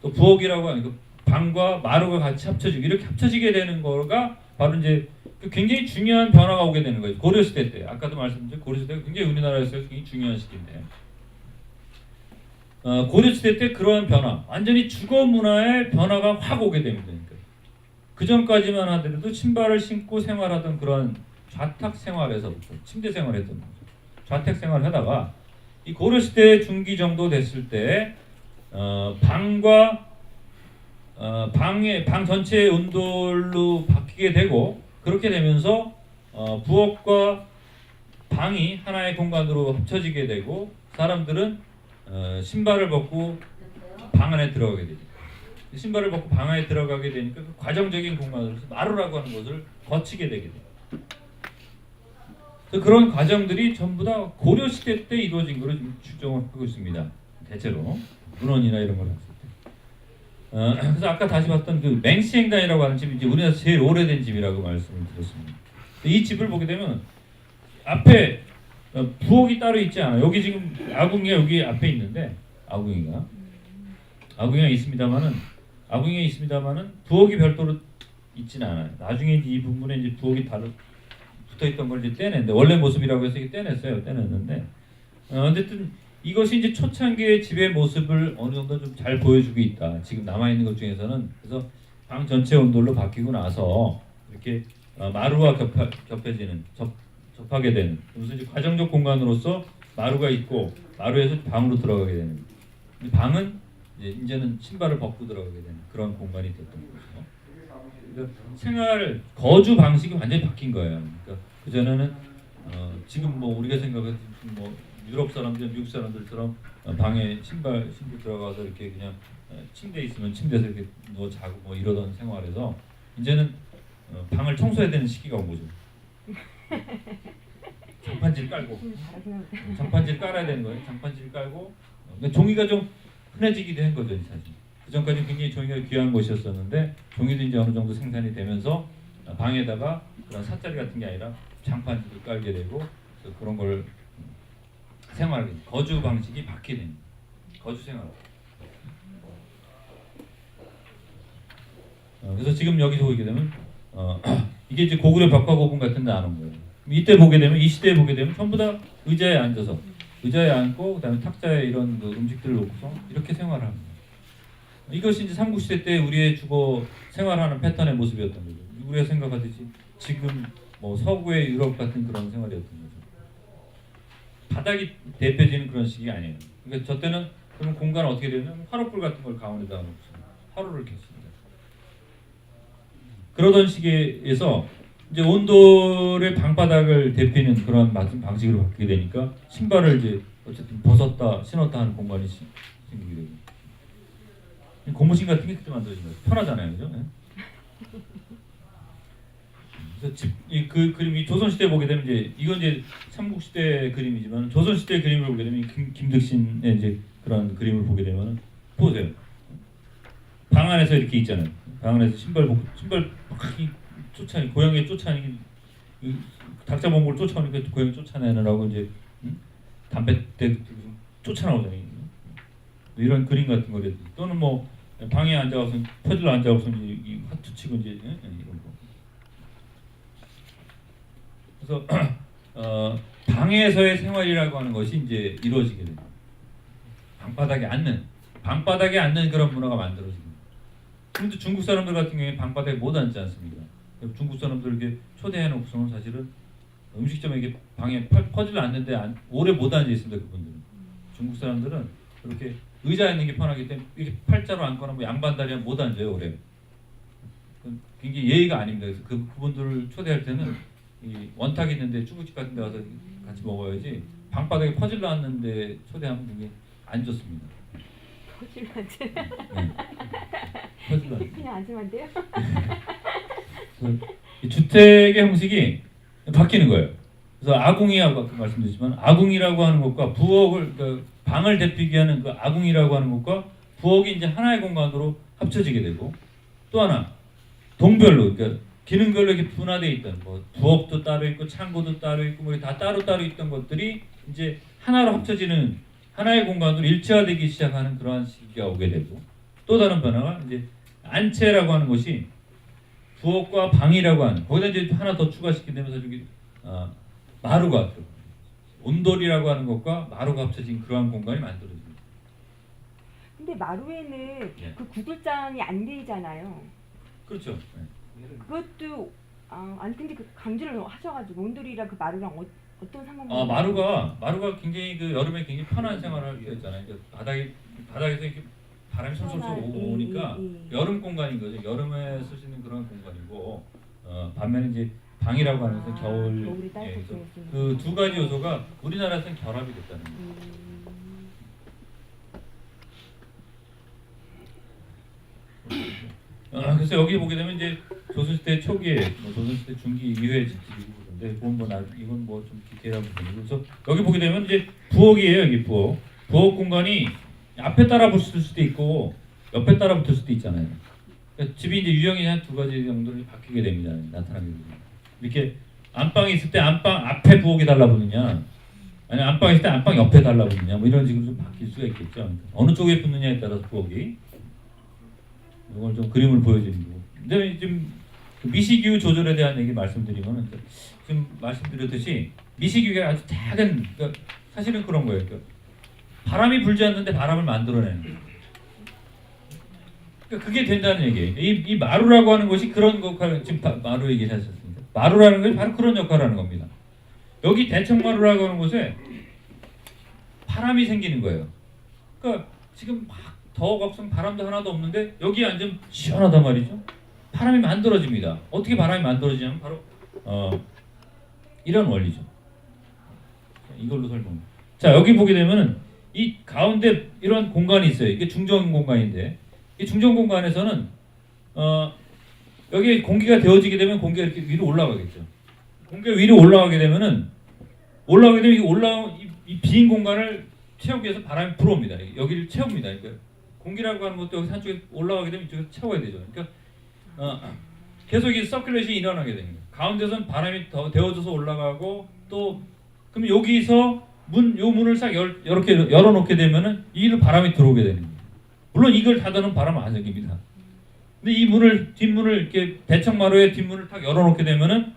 또 부엌이라고 하는 그 방과 마루가 같이 합쳐지고 이렇게 합쳐지게 되는 거가 바로 이제 굉장히 중요한 변화가 오게 되는 거예요. 고려시대 때 아까도 말씀드린 고려시대가 굉장히 우리나라에서 굉장히 중요한 시기인데 고려시대 때 그러한 변화, 완전히 주거 문화의 변화가 확 오게 됩니다. 그러니까. 그 전까지만 하더라도 신발을 신고 생활하던 그런 좌탁 생활에서부터 침대 생활했던 거죠. 좌택 생활을 하다가 이 고려시대 중기 정도 됐을 때 방과 방 전체의 온돌로 바뀌게 되고 그렇게 되면서 부엌과 방이 하나의 공간으로 합쳐지게 되고 사람들은 신발을 벗고 방 안에 들어가게 되죠. 신발을 벗고 방 안에 들어가게 되니까 그 과정적인 공간으로서 마루라고 하는 것을 거치게 되게 돼요. 그런 과정들이 전부 다 고려 시대 때 이루어진 것으로 추정을 하고 있습니다. 대체로 문헌이나 이런 걸 봤을 때. 그래서 아까 다시 봤던 그 맹시행단이라고 하는 집이 이제 우리나라에서 제일 오래된 집이라고 말씀을 드렸습니다. 이 집을 보게 되면 앞에 부엌이 따로 있지 않아요. 여기 지금 아궁이가 여기 앞에 있는데 아궁이가 있습니다만은 부엌이 별도로 있지는 않아요. 나중에 이 부분에 이제 부엌이 붙어 있던 걸 이제 떼냈는데 원래 모습이라고 해서 이게 떼냈어요. 떼냈는데 어쨌든 이것이 이제 초창기의 집의 모습을 어느 정도 좀 잘 보여주고 있다. 지금 남아 있는 것 중에서는. 그래서 방 전체 온돌로 바뀌고 나서 이렇게 마루와 겹해지는 접하게 되는, 무슨 이제 과정적 공간으로서 마루가 있고 마루에서 방으로 들어가게 되는. 이 방은 이제는 신발을 벗고 들어가게 되는 그런 공간이 됐던 거죠. 그러니까 생활 거주 방식이 완전히 바뀐 거예요. 그러니까 그 전에는 지금 뭐 우리가 생각하는 뭐 유럽 사람들, 미국 사람들처럼 방에 신발 신고 들어가서 이렇게 그냥 침대에 있으면 침대에서 이렇게 누워 자고 뭐 이러던 생활에서 이제는 방을 청소해야 되는 시기가 온 거죠. 장판지를 깔고 장판지를 깔아야 되는 거예요. 장판지를 깔고 그러니까 종이가 좀 흔해지기도 한 거죠, 사실. 그 전까지 굉장히 종이가 귀한 것이었었는데 종이도 이제 어느 정도 생산이 되면서 방에다가 그런 삿자리 같은 게 아니라 장판지를 깔게 되고 그래서 그런 걸 생활 거주 방식이 바뀌는 거주 생활. 그래서 지금 여기서 보게 되면 이게 이제 고구려 벽화고분 같은 데 나오는 거예요. 이때 보게 되면 이 시대에 보게 되면 전부 다 의자에 앉아서 의자에 앉고 그다음에 탁자에 이런 그 음식들을 놓고서 이렇게 생활을 합니다. 이것이 이제 삼국시대 때 우리의 주거 생활하는 패턴의 모습이었던 거죠. 우리가 생각하듯이 지금 뭐 서구의 유럽 같은 그런 생활이었던 거죠. 바닥이 대표지는 그런 식이 아니에요. 그러니까 저 때는 그런 공간을 어떻게 되냐면 화로불 같은 걸 가운데다 놓고 화로를 켰습니다. 그러던 시기에서 이제 온돌의 방바닥을 대피는 그런 방식으로 바뀌게 되니까 신발을 이제 어쨌든 벗었다 신었다 하는 공간이 생기게 되고 고무신 같은 게 그때 만들어진 거예요. 편하잖아요, 그죠? 네? 그래서 그 그림이 조선시대 보게 되면 이제 이건 이제 삼국시대 그림이지만 조선시대 그림을 보게 되면 김득신의 이제 그런 그림을 보게 되면 보세요. 방 안에서 이렇게 있잖아요. 방 안에서 신발 막 쫓아니 고양이 쫓아니 닭자 몽골 쫓아오니까 고양이 쫓아내느라고 이제 담뱃대 쫓아나오잖아요. 이런 그림 같은 거라도 또는 뭐 방에 앉아서 퍼즐로 앉아서 이 화투 치고 이제 이런 거. 그래서 방에서의 생활이라고 하는 것이 이제 이루어지게 됩니다. 방바닥에 앉는 그런 문화가 만들어집니다. 그런데 중국 사람들 같은 경우에 방바닥에 못 앉지 않습니까? 중국 사람들 이렇게 초대해놓고서는 사실은 음식점에 이렇게 방에 퍼즐로 앉는데 오래 못 앉아 있습니다. 그분들은. 중국 사람들은 이렇게 의자에 있는 게 편하기 때문에 이렇게 팔자로 앉거나 뭐 양반다리에 못 앉아요 오래. 굉장히 예의가 아닙니다. 그래서 그분들을 초대할 때는 이 원탁 있는데 중국집 같은 데 가서 같이 먹어야지 방바닥에 퍼즐로 앉는데 초대하면 굉장히 안 좋습니다. 퍼즐로 앉으면 네. 퍼즐로 그냥 앉으면 안 돼요? 이 주택의 형식이 바뀌는 거예요. 그래서 아궁이하고 아까 말씀드렸지만 아궁이라고 하는 것과 부엌을 그러니까 방을 대피게 하는 그 아궁이라고 하는 것과 부엌이 이제 하나의 공간으로 합쳐지게 되고 또 하나 동별로 그러니까 기능별로 이렇게 분화되어 있던 뭐 부엌도 따로 있고 창고도 따로 있고 뭐 다 따로 있던 것들이 이제 하나로 합쳐지는 하나의 공간으로 일체화되기 시작하는 그러한 시기가 오게 되고 또 다른 변화가 이제 안채라고 하는 것이 부엌과 방이라고 하는 거기다 이제 하나 더 추가시키게 되면서 저기 마루가 온돌이라고 하는 것과 마루가 합쳐진 그러한 공간이 만들어집니다. 근데 마루에는 예. 그 구들장이 안 되잖아요. 그렇죠. 네. 그것도 아니 근데 그 강조를 하셔가지고 온돌이랑 그 마루랑 어떤 상관관계? 마루가 굉장히 그 여름에 굉장히 편한 생활을 할 수 있잖아요. 바닥에서 이렇게 바람이 솔솔 오니까 여름 공간인 거죠. 여름에 쓸 수 있는 그런 공간이고 반면에 이제 방이라고 하는 것은 겨울 그 두 가지 요소가 우리나라에서는 결합이 됐다는 거예요. 그래서 여기 보게 되면 이제 조선시대 초기에 조선시대 중기 이후에 지어지고 그런데 이건 뭐 좀 디테일한 부분이고 그래서 여기 보게 되면 이제 부엌이에요. 여기 부엌 공간이 앞에 따라 붙을 수도 있고 옆에 따라 붙을 수도 있잖아요. 그러니까 집이 이제 유형이 한 두 가지 정도로 바뀌게 됩니다. 나타나게 됩니다. 이렇게 안방이 있을 때 안방 앞에 부엌이 달라붙느냐 아니 안방이 있을 때 안방 옆에 달라붙느냐 뭐 이런 식으로 좀 바뀔 수가 있겠죠. 어느 쪽에 붙느냐에 따라서 부엌이 이걸 좀 그림을 보여드리는 거고. 근데 지금 미시기후 조절에 대한 얘기 말씀드리면 지금 말씀드렸듯이 미시기후가 아주 작은 그러니까 사실은 그런 거예요. 그러니까 바람이 불지 않는데 바람을 만들어내는 거예요. 그러니까 그게 된다는 얘기예요. 이 마루라고 하는 것이 그런 역할, 지금 마루 얘기를 하셨습니다. 마루라는 것이 바로 그런 역할을 하는 겁니다. 여기 대청마루라고 하는 곳에 바람이 생기는 거예요. 그러니까 지금 막 더워 걱정 바람도 하나도 없는데 여기 앉으면 시원하단 말이죠. 바람이 만들어집니다. 어떻게 바람이 만들어지냐면 바로 이런 원리죠. 이걸로 설명. 자, 여기 보게 되면은 이 가운데 이런 공간이 있어요. 이게 중정 공간인데 이 중정 공간에서는 여기 공기가 데워지게 되면 공기가 이렇게 위로 올라가겠죠. 공기가 위로 올라가게 되면 이 빈 공간을 채우기 위해서 바람이 불어옵니다. 여기를 채웁니다. 그러니까 공기라고 하는 것도 여기 산쪽에 올라가게 되면 이쪽에 채워야 되죠. 그러니까 계속 이 서큘레이션이 일어나게 됩니다. 가운데선 바람이 더 데워져서 올라가고 또 그럼 여기서 요 문을 싹 이렇게 열어놓게 되면은 이로 바람이 들어오게 되는 거예요. 물론 이걸 닫아놓으면 바람은 안 생깁니다. 근데 이 뒷문을 이렇게 대청마루의 뒷문을 딱 열어놓게 되면은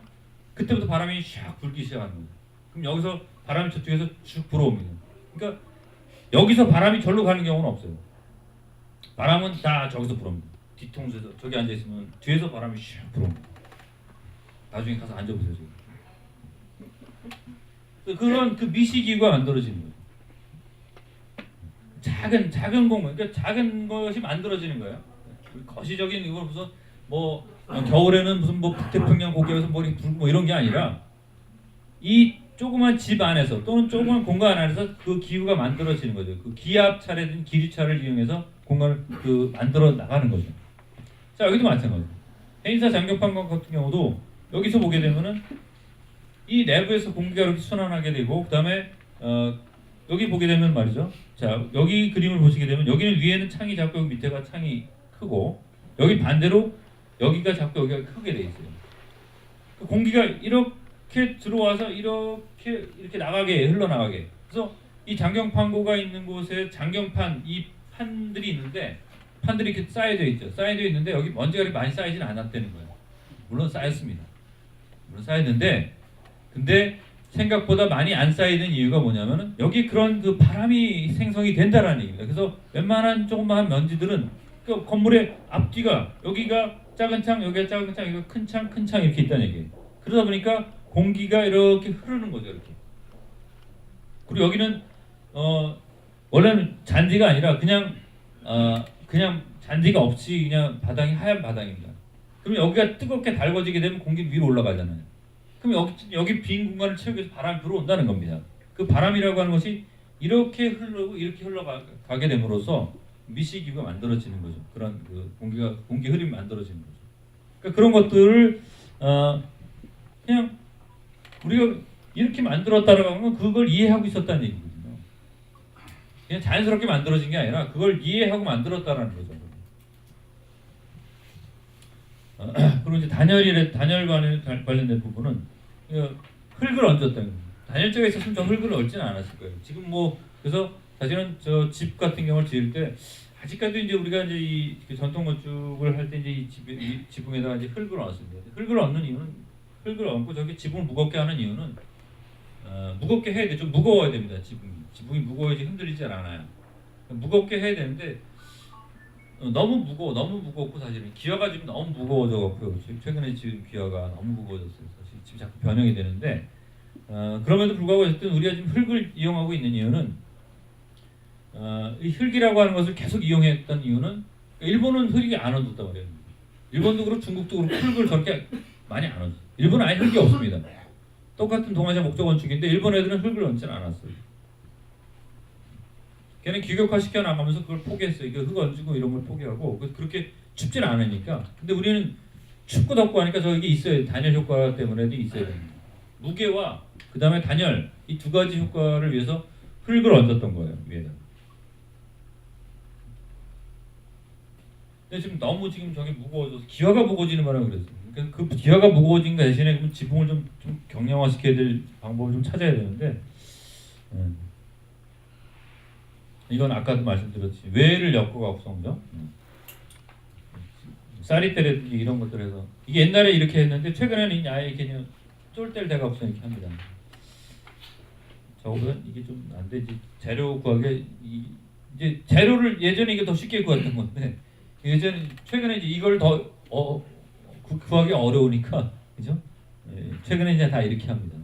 그때부터 바람이 샥 불기 시작하는 거예요. 그럼 여기서 바람이 저쪽에서 쭉 불어옵니다. 그러니까 여기서 바람이 절로 가는 경우는 없어요. 바람은 다 저기서 불어옵니다. 뒤통수에서 저기 앉아 있으면 뒤에서 바람이 샥 불어옵니다. 나중에 가서 앉아보세요. 그런 그 미시기구가 만들어지는 거예요. 작은 공간, 그러니까 작은 것이 만들어지는 거예요. 거시적인 이거 무슨 뭐 겨울에는 무슨 뭐 북태평양 고기에서 뭐 이런 게 아니라 이 조그만 집 안에서 또는 조그만 공간 안에서 그 기후가 만들어지는 거죠. 그 기압차라든지 기류차를 이용해서 공간을 만들어 나가는 거죠. 자, 여기도 마찬가지예요. 해인사 장격판 같은 경우도 여기서 보게 되면은 이 내부에서 공기가 이렇게 순환하게 되고 그다음에 여기 보게 되면 말이죠. 자, 여기 그림을 보시게 되면 여기는 위에는 창이 작고 여기 밑에가 창이 크고 여기 반대로 여기가 작고 여기가 크게 돼 있어요. 그 공기가 이렇게 들어와서 이렇게 나가게 흘러나가게. 그래서 이 장경판고가 있는 곳에 장경판 이 판들이 있는데 판들이 이렇게 쌓여져 있죠. 쌓여져 있는데 여기 먼지가 이렇게 많이 쌓이지는 않았다는 거예요. 물론 쌓였습니다. 물론 쌓였는데 근데 생각보다 많이 안 쌓이는 이유가 뭐냐면은 여기 그런 그 바람이 생성이 된다라는 얘기입니다. 그래서 웬만한 조그마한 먼지들은 그 건물의 앞뒤가 여기가 작은 창, 여기가 작은 창, 여기가 큰 창, 큰 창 이렇게 있다는 얘기예요. 그러다 보니까 공기가 이렇게 흐르는 거죠, 이렇게. 그리고 여기는 원래는 잔디가 아니라 그냥 잔디가 없이 그냥 바닥이 하얀 바닥입니다. 그럼 여기가 뜨겁게 달궈지게 되면 공기 위로 올라가잖아요. 그럼 여기 빈 공간을 채우기 위해서 바람이 불어온다는 겁니다. 그 바람이라고 하는 것이 이렇게 흐르고 이렇게 흘러가게 됨으로써 미시기가 만들어지는 거죠. 그런 그 공기 흐름이 만들어지는 거죠. 그러니까 그런 것들을 그냥 우리가 이렇게 만들었다라고 하는 건 그걸 이해하고 있었다는 얘기거든요. 그냥 자연스럽게 만들어진 게 아니라 그걸 이해하고 만들었다라는 거죠. 그리고 이제 단열 관련된 부분은 흙을 얹었다는 겁니다. 단열재가 있었으면 저 흙을 얹지는 않았을 거예요. 지금 뭐 그래서 사실은 저 집 같은 경우를 지을 때 아직까지 이제 우리가 이제 이 전통 건축을 할 때 이제 이 지붕에다가 이제 흙을 얹습니다. 흙을 얹는 이유는 흙을 얹고 저기 지붕을 무겁게 하는 이유는 무겁게 해야 돼. 좀 무거워야 됩니다. 지붕이 무거워야지 흔들리지 않아요. 무겁게 해야 되는데 너무 무겁고 사실은 기와가 지금 너무 무거워져 갖고요. 최근에 지금 기와가 너무 무거워졌어요. 사실 지금 자꾸 변형이 되는데 그럼에도 불구하고 어쨌든 우리가 지금 흙을 이용하고 있는 이유는 이 흙이라고 하는 것을 계속 이용했던 이유는 일본은 흙이 안 얹었단 말이에요. 일본도 그렇고 중국도 그렇고 흙을 저렇게 많이 안 얹었어요. 일본은 아예 흙이 없습니다. 똑같은 동아시아 목조 건축인데 일본 애들은 흙을 얹지는 않았어요. 걔는 규격화 시켜 나가면서 그걸 포기했어요. 이거 흙 얹고 이런 걸 포기하고 그렇게 춥지는 않으니까. 근데 우리는 춥고 덥고 하니까 저기 있어요. 단열 효과 때문에도 있어야 됩니다. 무게와 그 다음에 단열 이 두 가지 효과를 위해서 흙을 얹었던 거예요 위에다. 근데 지금 너무 저기 무거워져서 기와가 무거워지는 바람에 그랬어요. 그러니까 그 기와가 무거워진 거 대신에 그럼 지붕을 좀 경량화시켜야 될 방법을 좀 찾아야 되는데. 이건 아까도 말씀드렸지 외를 엮어가 없성죠. 쌀이때라든지 이런 것들에서 이게 옛날에 이렇게 했는데 최근에는 아예 이렇게 쫄대를 대가 없어 이렇게 합니다. 저거보다 이게 좀 안 되지. 재료 구하기 이제 재료를 예전에 이게 더 쉽게 구했던 건데 예전 최근에 이제 이걸 더 구하기 어려우니까 그죠? 예, 최근에 이제 다 이렇게 합니다.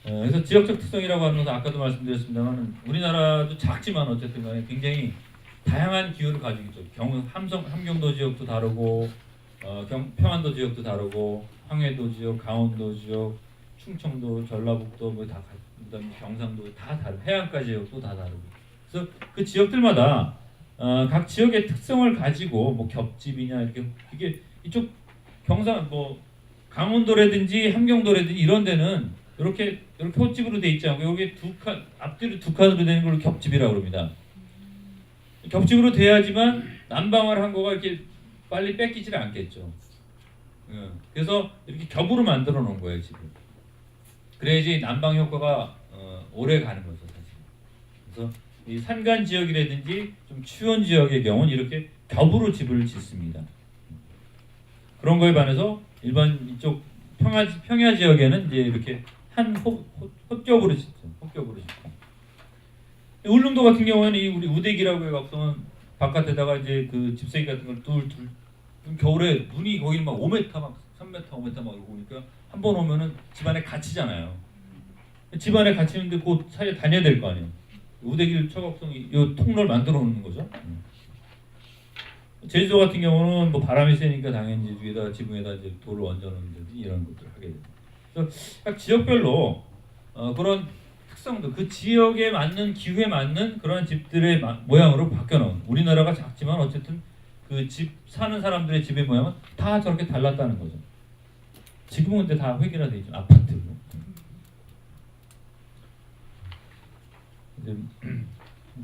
그래서 지역적 특성이라고 하는 것은 아까도 말씀드렸습니다만 우리나라도 작지만 어쨌든 간에 굉장히 다양한 기후를 가지고 있죠. 함경도 지역도 다르고 평안도 지역도 다르고 황해도 지역, 강원도 지역, 충청도, 전라북도 뭐 다 그다음에 경상도 다 다르고 해안가 지역도 다 다르고 그래서 그 지역들마다 각 지역의 특성을 가지고 뭐 겹집이냐 이렇게 이게 이쪽 경상 뭐 강원도라든지 함경도라든지 이런 데는 이렇게 호집으로 돼 있지 않고 여기 앞뒤로 두 칸으로 되는 걸 겹집이라고 합니다. 겹집으로 돼야지만 난방을 한 거가 이렇게 빨리 뺏기질 않겠죠. 그래서 이렇게 겹으로 만들어 놓은 거예요 지금. 그래야지 난방 효과가 오래 가는 거죠 사실. 그래서 이 산간 지역이라든지 좀 추운 지역의 경우는 이렇게 겹으로 집을 짓습니다. 그런 거에 반해서 일반 이쪽 평야 지역에는 이제 이렇게 한 헛겹으로 짓죠. 헛겹으로 짓고. 울릉도 같은 경우에는 이 우리 우대기라고 해갖고는 바깥에다가 이제 그 집세기 같은 걸 둘 겨울에 눈이 거기는 막 5m 막 3m 5m 막 이러고 오니까 한 번 오면은 집안에 갇히잖아요. 집안에 갇히는데 그 사이에 다녀야 될 거 아니에요. 우대기를 쳐갖고 이 통로를 만들어 놓는 거죠. 제주도 같은 경우는 뭐 바람이 세니까 당연히 위에다 지붕에다 이제 돌을 얹어 놓는다든지 이런 것들을 하게 됩니다. 그래서 각 지역별로 그런 특성도 그 지역에 맞는 기후에 맞는 그런 집들의 모양으로 바뀌어 놓은 우리나라가 작지만 어쨌든 그 집 사는 사람들의 집의 모양은 다 저렇게 달랐다는 거죠. 지금은 근데 다 획일화돼 있죠. 아파트로. 이제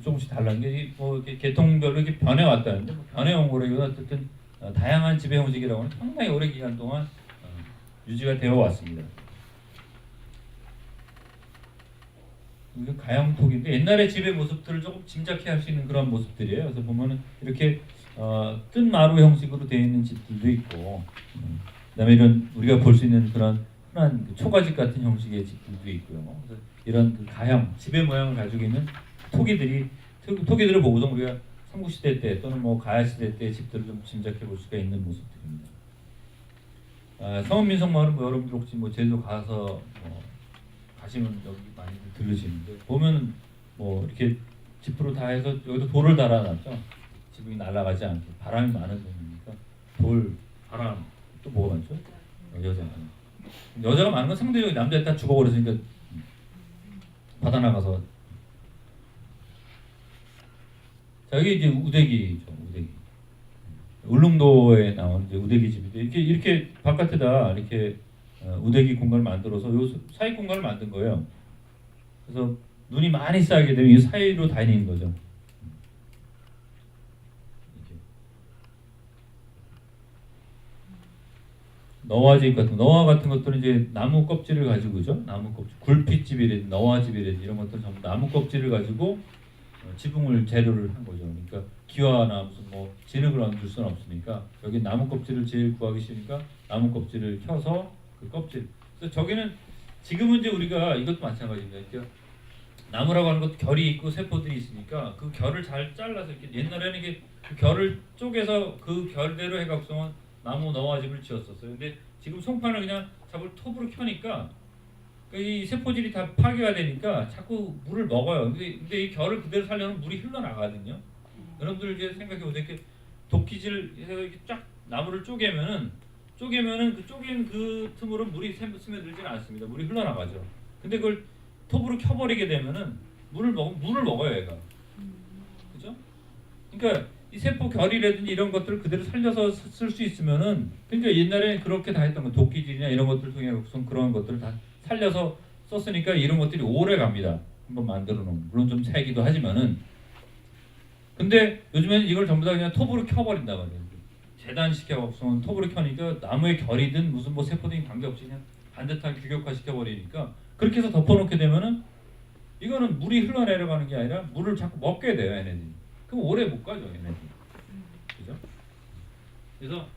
조금씩 달라는 게 뭐 이렇게 계통별로 이렇게 변해 왔다는데 뭐 변해온 거라기보다 어쨌든 다양한 지배 형식이라고는 상당히 오래 기간 동안 유지가 되어 왔습니다. 이게 가양톡인데 옛날의 집의 모습들을 조금 짐작해 할 수 있는 그런 모습들이에요. 그래서 보면은 이렇게 뜬 마루 형식으로 되어 있는 집들도 있고, 그다음에 이런 우리가 볼 수 있는 그런 흔한 초가집 같은 형식의 집들도 있고요. 그래서 이런 그 가형 집의 모양을 가지고 있는 토기들을 보고서 우리가 삼국시대 때 또는 뭐 가야시대 때 집들을 좀 짐작해 볼 수가 있는 모습들입니다. 성읍민속마을은 뭐 여러분들 혹시 뭐 제주도 가서 가시면 여기 많이 들으시는데 보면 뭐 이렇게 지프로 다 해서 여기도 돌을 달아놨죠. 지붕이 날아가지 않게 바람이 많은 동네니까 돌, 바람 또 뭐가 많죠? 여자가 많은 건 상대적으로 남자들 다 죽어버렸으니까 바다 나가서 자 여기 이제 우대기죠. 우대기 울릉도에 나온 이제 우대기 집인데 이렇게 바깥에다 이렇게 우대기 공간을 만들어서 요 사이 공간을 만든 거예요. 그래서 눈이 많이 쌓이게 되면 이 사이로 다니는 거죠. 너와집 같은 것들은 이제 나무 껍질을 가지고죠. 나무 껍질, 굴핏집이라든지 너와집이라든지 이런 것들은 전부 나무 껍질을 가지고 지붕을 재료를 한 거죠. 그러니까 기와나 무슨 뭐 진흙을 얹을 수는 없으니까 여기 나무 껍질을 제일 구하기 쉬우니까 나무 껍질을 켜서 그 껍질. 그래서 저기는 지금은 이제 우리가 이것도 마찬가지입니다. 그러니까 나무라고 하는 것도 결이 있고 세포들이 있으니까 그 결을 잘 잘라서 이렇게 옛날에는 이게 그 결을 쪼개서 그 결대로 해갖고서는 나무 너와집을 지었었어요. 근데 지금 송판을 그냥 잡을 톱으로 켜니까 이 세포질이 다 파괴가 되니까 자꾸 물을 먹어요. 근데 이 결을 그대로 살려면 물이 흘러나가거든요. 여러분들 이제 생각해 보세요. 이렇게 도끼질 해서 이렇게 쫙 나무를 쪼개면은 그 쪼갠 그 틈으로 물이 스며들지는 않습니다. 물이 흘러나가죠. 근데 그걸 톱으로 켜버리게 되면은 물을 먹어요, 얘가. 그죠? 그러니까 이 세포 결이라든지 이런 것들을 그대로 살려서 쓸 수 있으면은 그러니까 옛날에 그렇게 다 했던 거 도끼질이나 이런 것들 통해 무슨 그런 것들을 다 살려서 썼으니까 이런 것들이 오래 갑니다. 한번 만들어 놓으면 물론 좀 새기도 하지만은 근데 요즘에는 이걸 전부 다 그냥 톱으로 켜버린다 말이에요. 재단시켜서 톱으로 켜니까 나무의 결이든 무슨 뭐 세포든 관계없이 그냥 반듯하게 규격화 시켜버리니까 그렇게 해서 덮어놓게 되면은 이거는 물이 흘러내려가는 게 아니라 물을 자꾸 먹게 돼요, 얘네들이. 그럼 오래 못 가죠, 얘네들이. 그죠? 그래서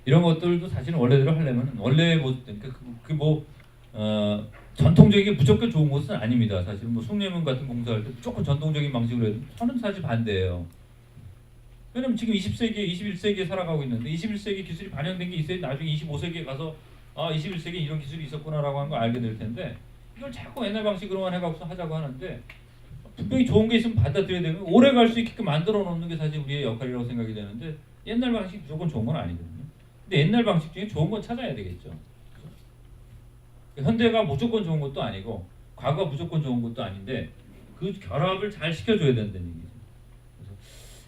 이런 것들도 사실은 원래대로 하려면 원래 모습 그러니까 그 뭐 전통적인 무조건 좋은 것은 아닙니다. 사실 뭐 숭례문 같은 공사할 때 무조건 전통적인 방식으로 해도 저는 사실 반대예요. 왜냐면 지금 20세기, 21세기에 살아가고 있는데 21세기 기술이 반영된 게 있어야 나중에 25세기에 가서 21세기에 이런 기술이 있었구나라고 하는 걸 알게 될 텐데 이걸 자꾸 옛날 방식으로만 해갖고 하자고 하는데 분명히 좋은 게 있으면 받아들여야 되고 오래 갈 수 있게끔 만들어 놓는 게 사실 우리의 역할이라고 생각이 되는데 옛날 방식이 무조건 좋은 건 아니거든요. 근데 옛날 방식 중에 좋은 건 찾아야 되겠죠. 현대가 무조건 좋은 것도 아니고 과거가 무조건 좋은 것도 아닌데 그 결합을 잘 시켜줘야 된다는 얘기죠.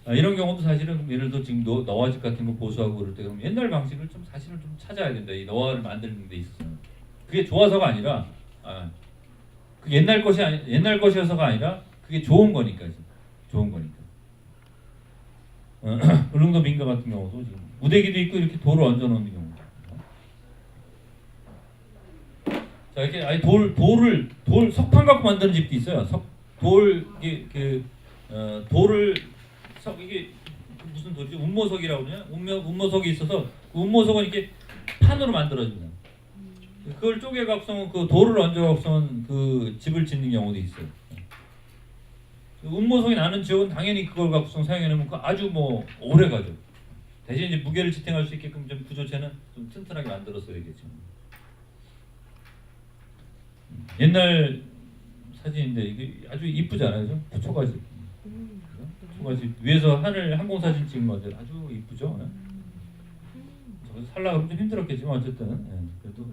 그래서 이런 경우도 사실은 예를 들어 지금 너화집 같은 거 보수하고 그럴 때 그럼 옛날 방식을 좀 사실은 좀 찾아야 된다. 이 너화를 만드는 데 있어서는 그게 좋아서가 아니라 그 옛날 것이 옛날 것이어서가 아니라 그게 좋은 거니까 좋은 거니까. 울릉도 민가 같은 경우도 지금 무대기도 있고 이렇게 돌을 얹어 놓는 경우. 자 이렇게 아니 돌을 석판 갖고 만드는 집도 있어요. 돌을 이게 무슨 돌이지? 운모석이라고 그러냐? 운모석이 있어서 그 운모석은 이렇게 판으로 만들어집니다. 그걸 쪼개 갖고서 그 돌을 얹어 갖고서 그 집을 짓는 경우도 있어요. 운모석이 나는 지역은 당연히 그걸 갖고서 사용해 놓으면 그 아주 뭐 오래 가죠. 대신 이제 무게를 지탱할 수 있게끔 좀 구조체는 좀 튼튼하게 만들었어야 되겠죠. 옛날 사진인데 이게 아주 이쁘잖아요, 좀 초가집. 초가집 위에서 하늘 항공 사진 찍은 건데 아주 이쁘죠. 저거 살라 그러면 좀 힘들었겠지만 어쨌든 그래도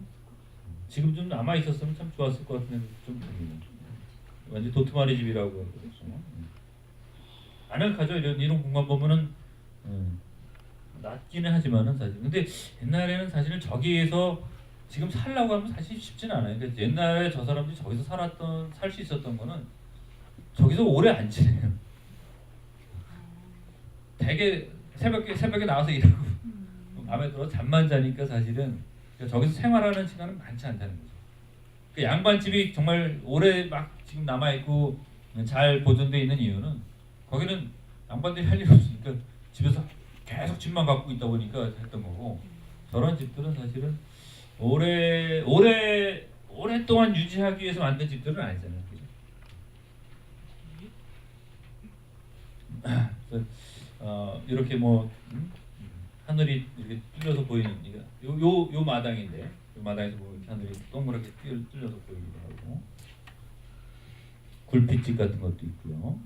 지금 좀 남아 있었으면 참 좋았을 것 같은 좀 완전 도트마리 집이라고 그러죠. 아늑하죠. 이런 공간 보면은 낮기는 하지만은 사실 근데 옛날에는 사실은 저기에서 지금 살라고 하면 사실 쉽지는 않아요. 그러니까 옛날에 저 사람들이 저기서 살 수 있었던 거는 저기서 오래 안 지내요. 되게 새벽에 나와서 일하고 밤에 들어 잠만 자니까 사실은 저기서 생활하는 시간은 많지 않다는 거죠. 그 양반집이 정말 오래 막 지금 남아 있고 잘 보존돼 있는 이유는 거기는 양반들이 할 일 없으니까 집에서 계속 집만 갖고 있다 보니까 했던 거고 저런 집들은 사실은 오랫동안 유지하기 위해서 만든 집들은 아니잖아요. 그죠? 이렇게 뭐 하늘이 이렇게 뚫려서 보이는 요 마당인데 요 마당에서 보면 하늘이 동그랗게 뚫려서 보이기도 하고 굴빛집 같은 것도 있고요.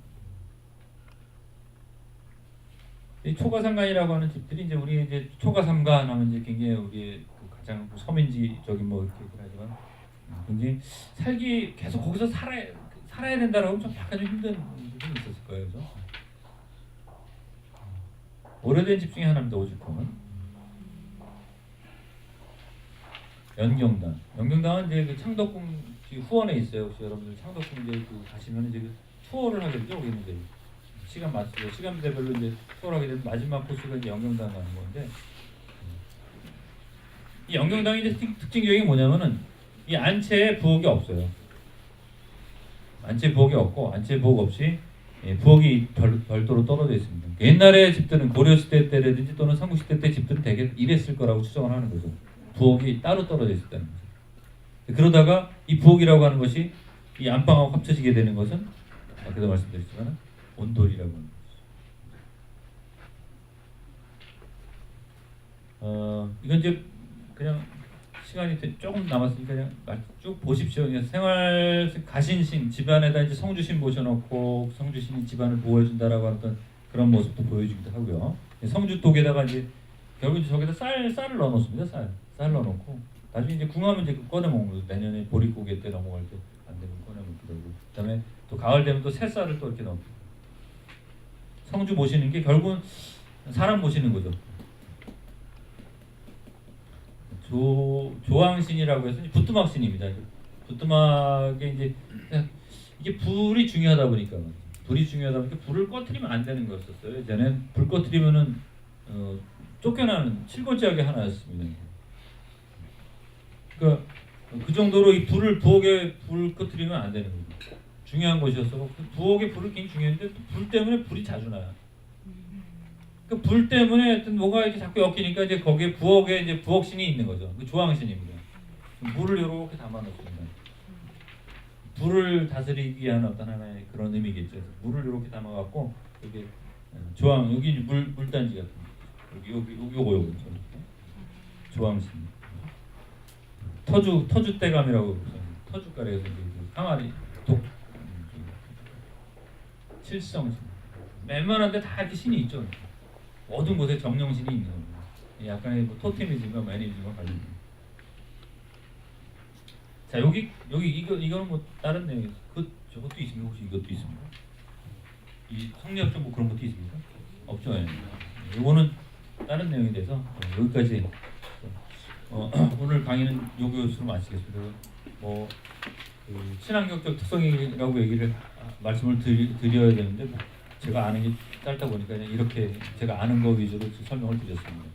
이 초가삼간이라고 하는 집들이 이제 우리 이제 초가삼간 하면 이제 굉장히 우리의 가장 서민지적인 뭐 이렇게 하지만 굉장히 살기 계속 거기서 살아야 된다라고 좀 약간 좀 힘든 부분이 있었을 거예요. 그죠? 오래된 집 중에 하나입니다. 오죽하면 연경당은 이제 그 창덕궁 후원에 있어요. 혹시 여러분들 창덕궁 이제 그 가시면 이제 투어를 하게 되죠. 우리는 이제 시간대별로 이제 투어를 하게 되면 마지막 코스가 이제 연경당 가는 건데 이 연경당의 이제 특징 중에 뭐냐면은 이 안채에 부엌이 없어요. 안채 부엌이 없고 안채 부엌 없이 부엌이 별도로 떨어져 있습니다. 옛날에 집들은 고려시대 때라든지 또는 삼국시대 때 집들은 대개 이랬을 거라고 추정을 하는 거죠. 부엌이 따로 떨어져 있었다는 거죠. 그러다가 이 부엌이라고 하는 것이 이 안방하고 합쳐지게 되는 것은 아까도 말씀드렸지만 온돌이라고 하는 거죠. 이건 이제 그냥 시간이 조금 남았으니까 그냥 쭉 보십시오. 그냥 생활 가신신 집안에다 이제 성주신 모셔놓고 성주신이 집안을 보호해준다라고 하던 그런 모습도 보여주기도 하고요. 성주독에다가 이제 결국 이제 저기다 쌀을 넣어놓습니다. 쌀 넣어놓고 나중에 이제 궁하면 이제 꺼내 먹는 거죠. 내년에 보릿고개 때 넘어갈 때 안 되면 꺼내 먹기도 하고. 그다음에 또 가을 되면 또 새쌀을 또 이렇게 넣고. 성주 모시는 게 결국은 사람 모시는 거죠. 조왕신이라고 해서 부뚜막신입니다. 부뚜막에 이제 이게 불이 중요하다 보니까 불을 꺼트리면 안 되는 거였었어요. 예전엔 불 꺼트리면은 쫓겨나는 칠고지역의 하나였습니다. 그러니까 그 정도로 이 부엌에 불 꺼트리면 안 되는 거죠. 중요한 것이었어. 그 부엌에 불을 굉장히 중요한데 불 때문에 불이 자주 나요. 그 불 때문에 하여튼 뭐가 이렇게 자꾸 엮이니까 이제 거기에 부엌에 이제 부엌신이 있는 거죠. 그 조왕신입니다. 물을 이렇게 담아놓습니다. 불을 다스리기 위한 어떤 하나의 그런 의미겠죠. 그래서 물을 이렇게 담아갖고 여기 조항 여기 물단지 같은 거. 여기 요거 조항신 터줏대감이라고 터줏가래에서 항아리 독 칠성신 웬만한데 다 이렇게 신이 있죠. 모든 곳에 정령신이 있는 겁니다. 약간의 뭐 토테미즘과 매니즘과 관련. 자 이거는 뭐 다른 내용 저것도 있습니다. 혹시 이것도 있습니까? 이 성리학적 뭐 그런 것도 있습니까? 없죠. 예. 이거는 다른 내용에 대해서 여기까지 오늘 강의는 요 교수로 마치겠습니다. 그 친환경적 특성이라고 말씀을 드려야 되는데 제가 아는 게 짧다 보니까 그냥 이렇게 제가 아는 거 위주로 설명을 드렸습니다.